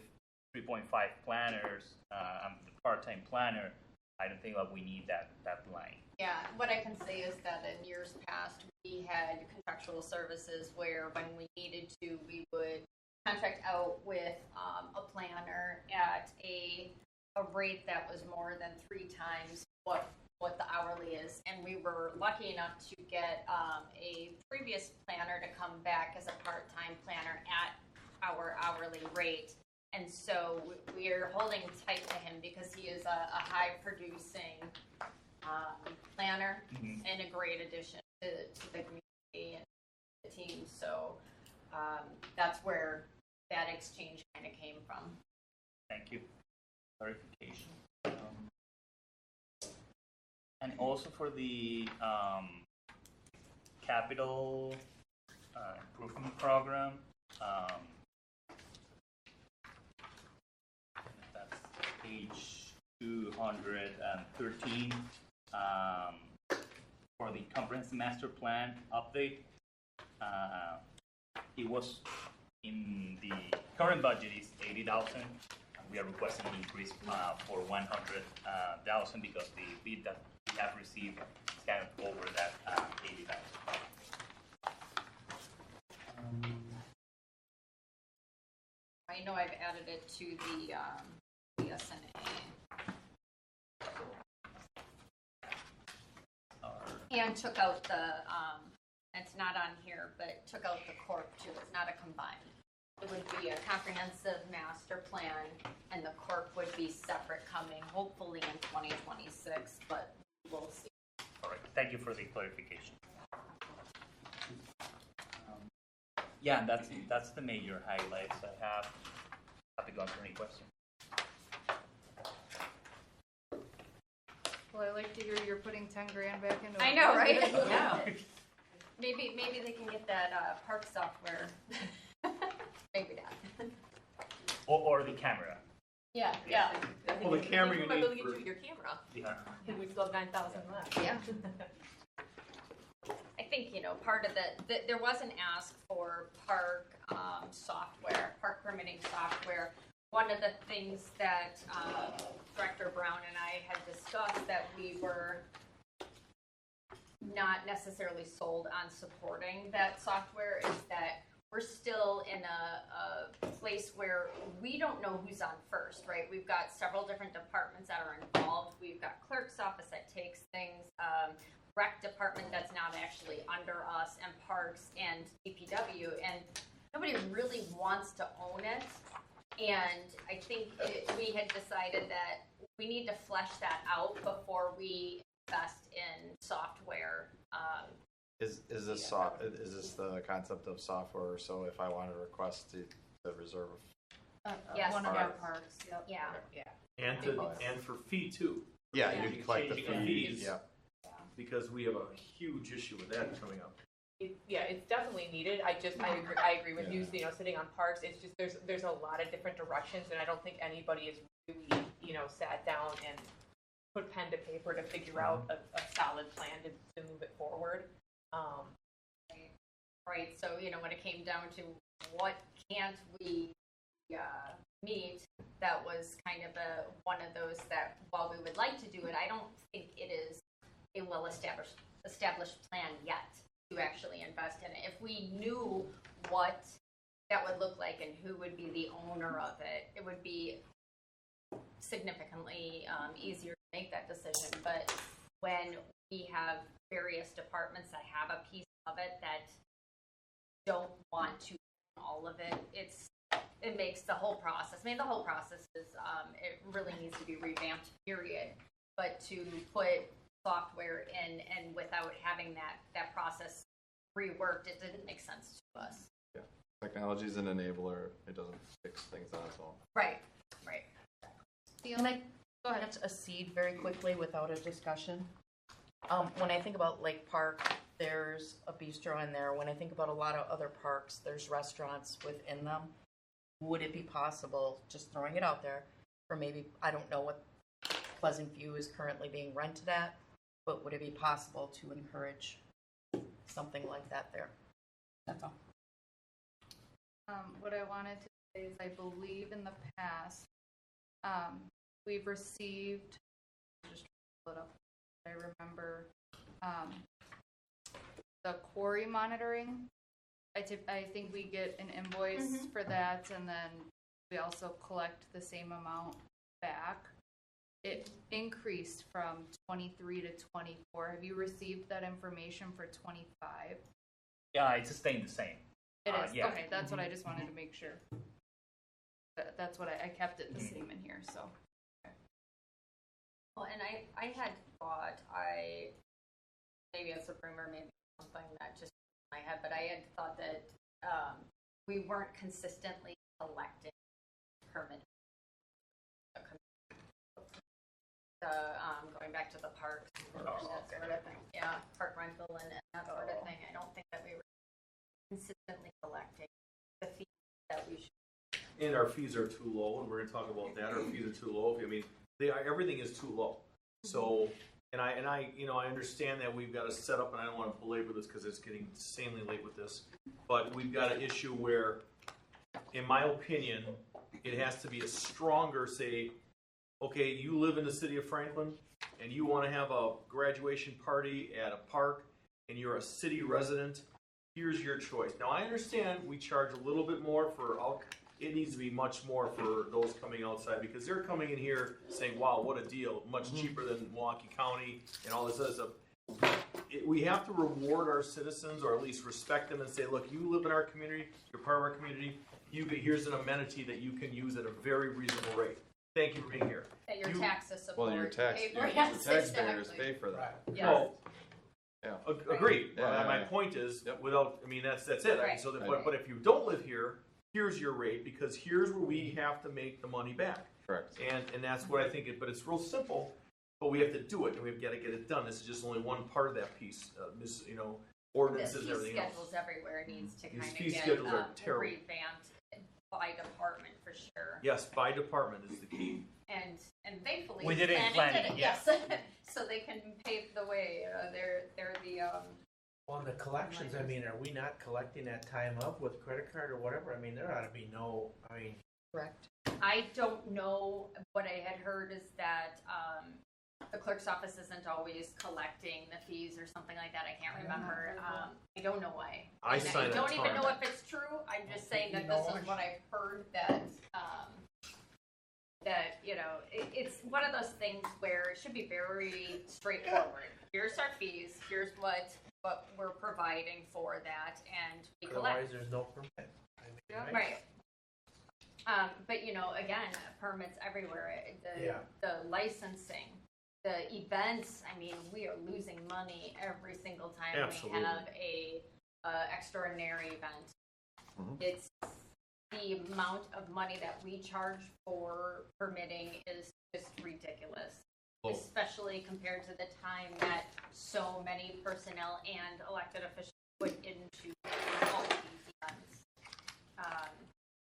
3.5 planners and the part-time planner, I don't think that we need that line. Yeah, what I can say is that in years past, we had contractual services where when we needed to, we would contract out with a planner at a rate that was more than 3 times what the hourly is. And we were lucky enough to get a previous planner to come back as a part-time planner at our hourly rate. And so we're holding tight to him because he is a high-producing planner and a great addition to the community and the team. So that's where that exchange kind of came from. Thank you. Clarification. And also for the capital improvement program, that's page 213, for the comprehensive master plan update. It was in the current budget is 80,000. We are requesting an increase for 100,000 because the bid that we have received is kind of over that 80,000. I know I've added it to the SNA. And took out the, it's not on here, but took out the corp too. It's not a combined. It would be a comprehensive master plan, and the corp would be separate coming, hopefully in 2026, but we'll see. All right, thank you for the clarification. Yeah, that's the major highlights I have. Happy to answer any questions. Well, I like to hear you're putting 10 grand back into. I know, right? Yeah. Maybe they can get that park software. Maybe not. Or the camera. Yeah. Well, the camera you need Maybe for- get you your camera. Yeah. And we still have 9,000 left. Yeah. I think, part of there was an ask for park software, park permitting software. One of the things that Director Brown and I had discussed that we were not necessarily sold on supporting that software is that we're still in a place where we don't know who's on first, right? We've got several different departments that are involved. We've got clerk's office that takes things, rec department that's not actually under us, and parks and DPW, and nobody really wants to own it. And I think we had decided that we need to flesh that out before we invest in software. Is this the concept of software? So if I want to request the reserve Yes. one of our parks. Yep. Yeah. And for fee too. Yeah, you can collect the Changing fees. Yeah. Because we have a huge issue with that coming up. It's definitely needed. I agree with you. Sitting on parks, it's just there's a lot of different directions, and I don't think anybody has really sat down and put pen to paper to figure out a solid plan to move it forward. Right. So when it came down to what can't we meet, that was kind of one of those that while we would like to do it, I don't think it is a well-established plan yet to actually invest in it. If we knew what that would look like and who would be the owner of it, it would be significantly easier to make that decision. But when we have various departments that have a piece of it that don't want to own all of it, it makes the whole process, the whole process is, it really needs to be revamped, period. But to put software in and without having that process reworked, it didn't make sense to us. Yeah, technology is an enabler. It doesn't fix things on its own. Right. Can I plant a seed very quickly without a discussion? When I think about Lake Park, there's a bistro in there. When I think about a lot of other parks, there's restaurants within them. Would it be possible, just throwing it out there, for maybe, I don't know what Pleasant View is currently being rented at, but would it be possible to encourage something like that there? That's all. What I wanted to say is I believe in the past, we've received, just pull it up, I remember, the quarry monitoring. I think we get an invoice for that, and then we also collect the same amount back. It increased from 23 to 24. Have you received that information for 25? Yeah, it's staying the same. It is. Yeah. Okay, that's what I just wanted to make sure. That's what I kept it the same in here, so. Well, and I had thought, maybe it's a rumor, maybe something that just in my head, but I had thought that we weren't consistently collecting permits. Going back to the parks, that sort of thing. Yeah, park rental and that sort of thing. I don't think that we were consistently collecting the fees that we should. And our fees are too low, and we're gonna talk about that. Our fees are too low. I mean, everything is too low. So, and I, you know, I understand that we've got to set up, and I don't want to belabor this because it's getting insanely late with this, but we've got an issue where, in my opinion, it has to be a stronger, say, okay, you live in the city of Franklin, and you want to have a graduation party at a park, and you're a city resident, here's your choice. Now, I understand we charge a little bit more for it needs to be much more for those coming outside, because they're coming in here saying, wow, what a deal, much cheaper than Milwaukee County and all this other stuff. We have to reward our citizens, or at least respect them and say, look, you live in our community, you're part of our community, here's an amenity that you can use at a very reasonable rate. Thank you for being here. That your taxes support. Well, your taxpayers Exactly. pay for that. Yes. Well, Yeah. agreed. Yeah, My yeah. point is, without, I mean, that's it. I mean, Right. so but if you don't live here, here's your rate, because here's where we have to make the money back. Correct. And that's what I think, but it's real simple, but we have to do it, and we've got to get it done. This is just only one part of that piece, ordinances and The fee everything else. schedules everywhere needs to These kind of fee get schedules are terrible. revamped by department for sure. Yes, by department is the key. And thankfully, We did it in planning planning, did it, yes. So they can pave the way. They're the On the collections, I mean, are we not collecting that time up with credit card or whatever? I mean, there ought to be no, Correct. I don't know. What I had heard is that the clerk's office isn't always collecting the fees or something like that. I can't remember. I don't know why. I And sign a don't even ton. know if it's true. I'm just saying that this is what I've heard, that it's one of those things where it should be very straightforward. Here's our fees. Here's what we're providing for that, and we collect. otherwise there's no permit. I mean, Right. But again, permits everywhere. The licensing, the events. I mean, we are losing money every single time Absolutely. we have a extraordinary event. It's the amount of money that we charge for permitting is just ridiculous, especially compared to the time that so many personnel and elected officials put into all of these events.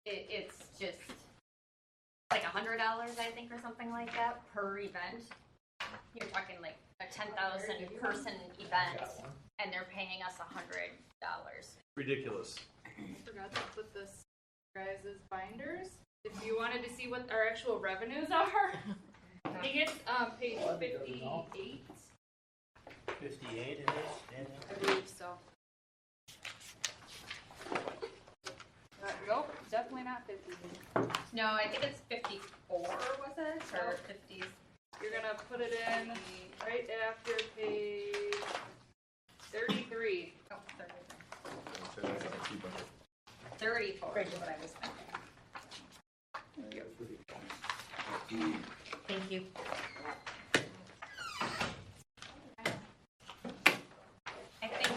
It's just like $100, I think, or something like that per event. You're talking like a 10,000 person event, and they're paying us $100. Ridiculous. Forgot to put this guys' binders. If you wanted to see what our actual revenues are, I think it's page 58. 58 it is? I believe so. Nope, definitely not 58. No, I think it's 54, was it? Or 50s? You're gonna put it in right after page 33. Oh, 34 is what I was thinking. Thank you. I think,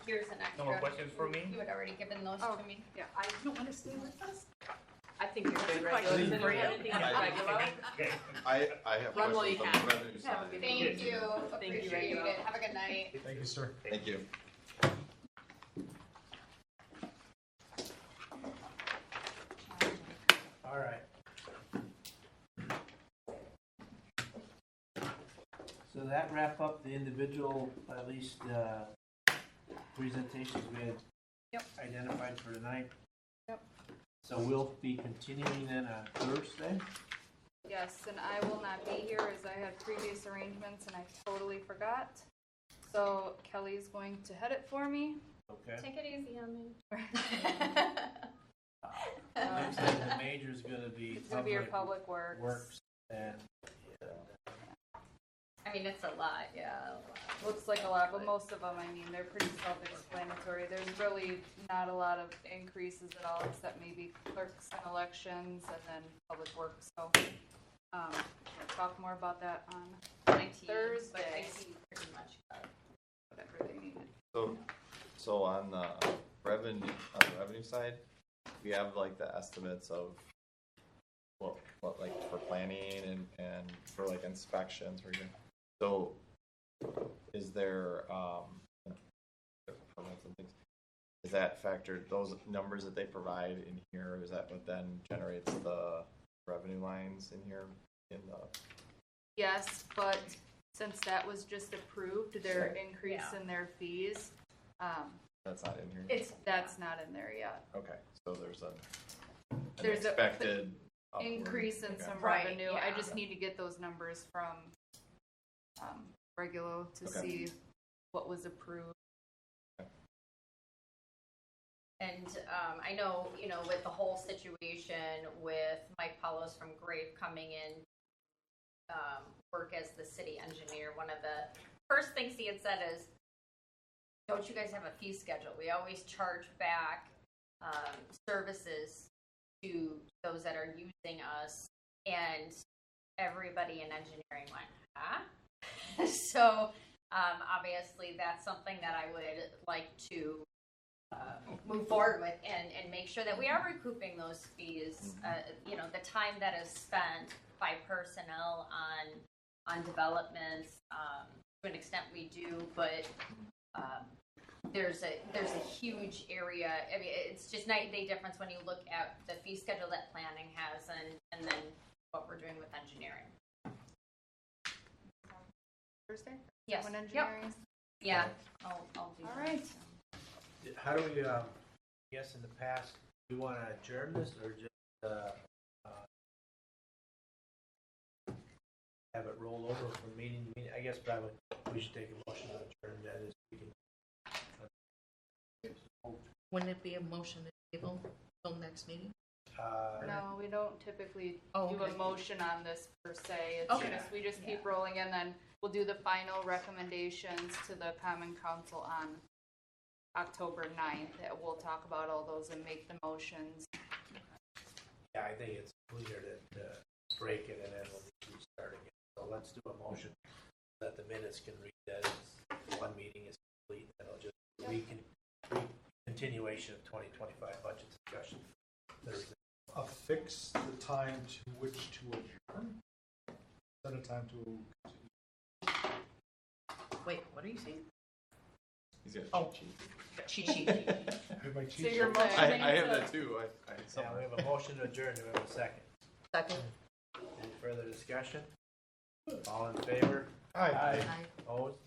here's an extra. No more questions for me? You had already given those Oh, to me. yeah. I don't want to stay with us. I think you're good, regular. For you. Anything else regular? Okay. I have Run while you questions on can. the revenue Have a side. good Thank evening. you. Thank you, Appreciate Rachel. it. Have a good night. Thank you, sir. Thank you. All right. So that wrap up the individual, at least, presentations we had identified for tonight. Yep. So we'll be continuing then on Thursday. Yes, and I will not be here as I had previous arrangements and I totally forgot. So Kelly's going to head it for me. Okay. Take it easy on me. Next time the major is gonna be It's gonna be your public works. And I mean, it's a lot, yeah. Looks like a lot, but most of them, I mean, they're pretty self-explanatory. There's really not a lot of increases at all, except maybe clerks and elections and then public works. So, we'll talk more about that on Thursday. But I see pretty much whatever they needed. So on the revenue side, we have like the estimates of what like for planning and for like inspections for you. So is there permits and things? Is that factored, those numbers that they provide in here, is that what then generates the revenue lines in here in the? Yes, but since that was just approved, their increase Yeah. in their fees, That's not in here? that's not in there yet. Okay, so there's an There's a expected upward. increase in Okay. some Right, revenue. I yeah. just need to get those numbers from Regulo to Okay. see what was approved. And I know, with the whole situation with Mike Paulos from Grave coming in, work as the city engineer, one of the first things he had said is, don't you guys have a fee schedule? We always charge back services to those that are using us. And everybody in engineering went, huh? So obviously that's something that I would like to move forward with and make sure that we are recouping those fees. The time that is spent by personnel on developments, to an extent we do, but there's a huge area. I mean, it's just night and day difference when you look at the fee schedule that planning has and then what we're doing with engineering. Thursday? Yes. When Yep. engineering is? Yeah, I'll do All that. right. how do we, guess in the past, do we want to adjourn this or just have it roll over from meeting to meeting? I guess probably we should take a motion to adjourn that is meeting. Wouldn't it be a motion to table till next meeting? No, we don't typically Oh, do okay. a motion on this per se. It's Okay. just, we just keep rolling and then we'll do the final recommendations to the Common Council on October 9th. And we'll talk about all those and make the motions. Yeah, I think it's clear to break it and then we'll restart again. So let's do a motion that the minutes can read that as one meeting is complete. And it'll just continuation of 2025 budget discussion Thursday. Affix the time to which to adjourn. Set a time to. Wait, what are you saying? He's got Oh. cheat Cheat sheet. I have my cheat So you're sheet. motioning I have to- that too. Yeah, we have a motion to adjourn. Do we have a second? Second. Any further discussion? All in favor? Aye. Aye. Opposed?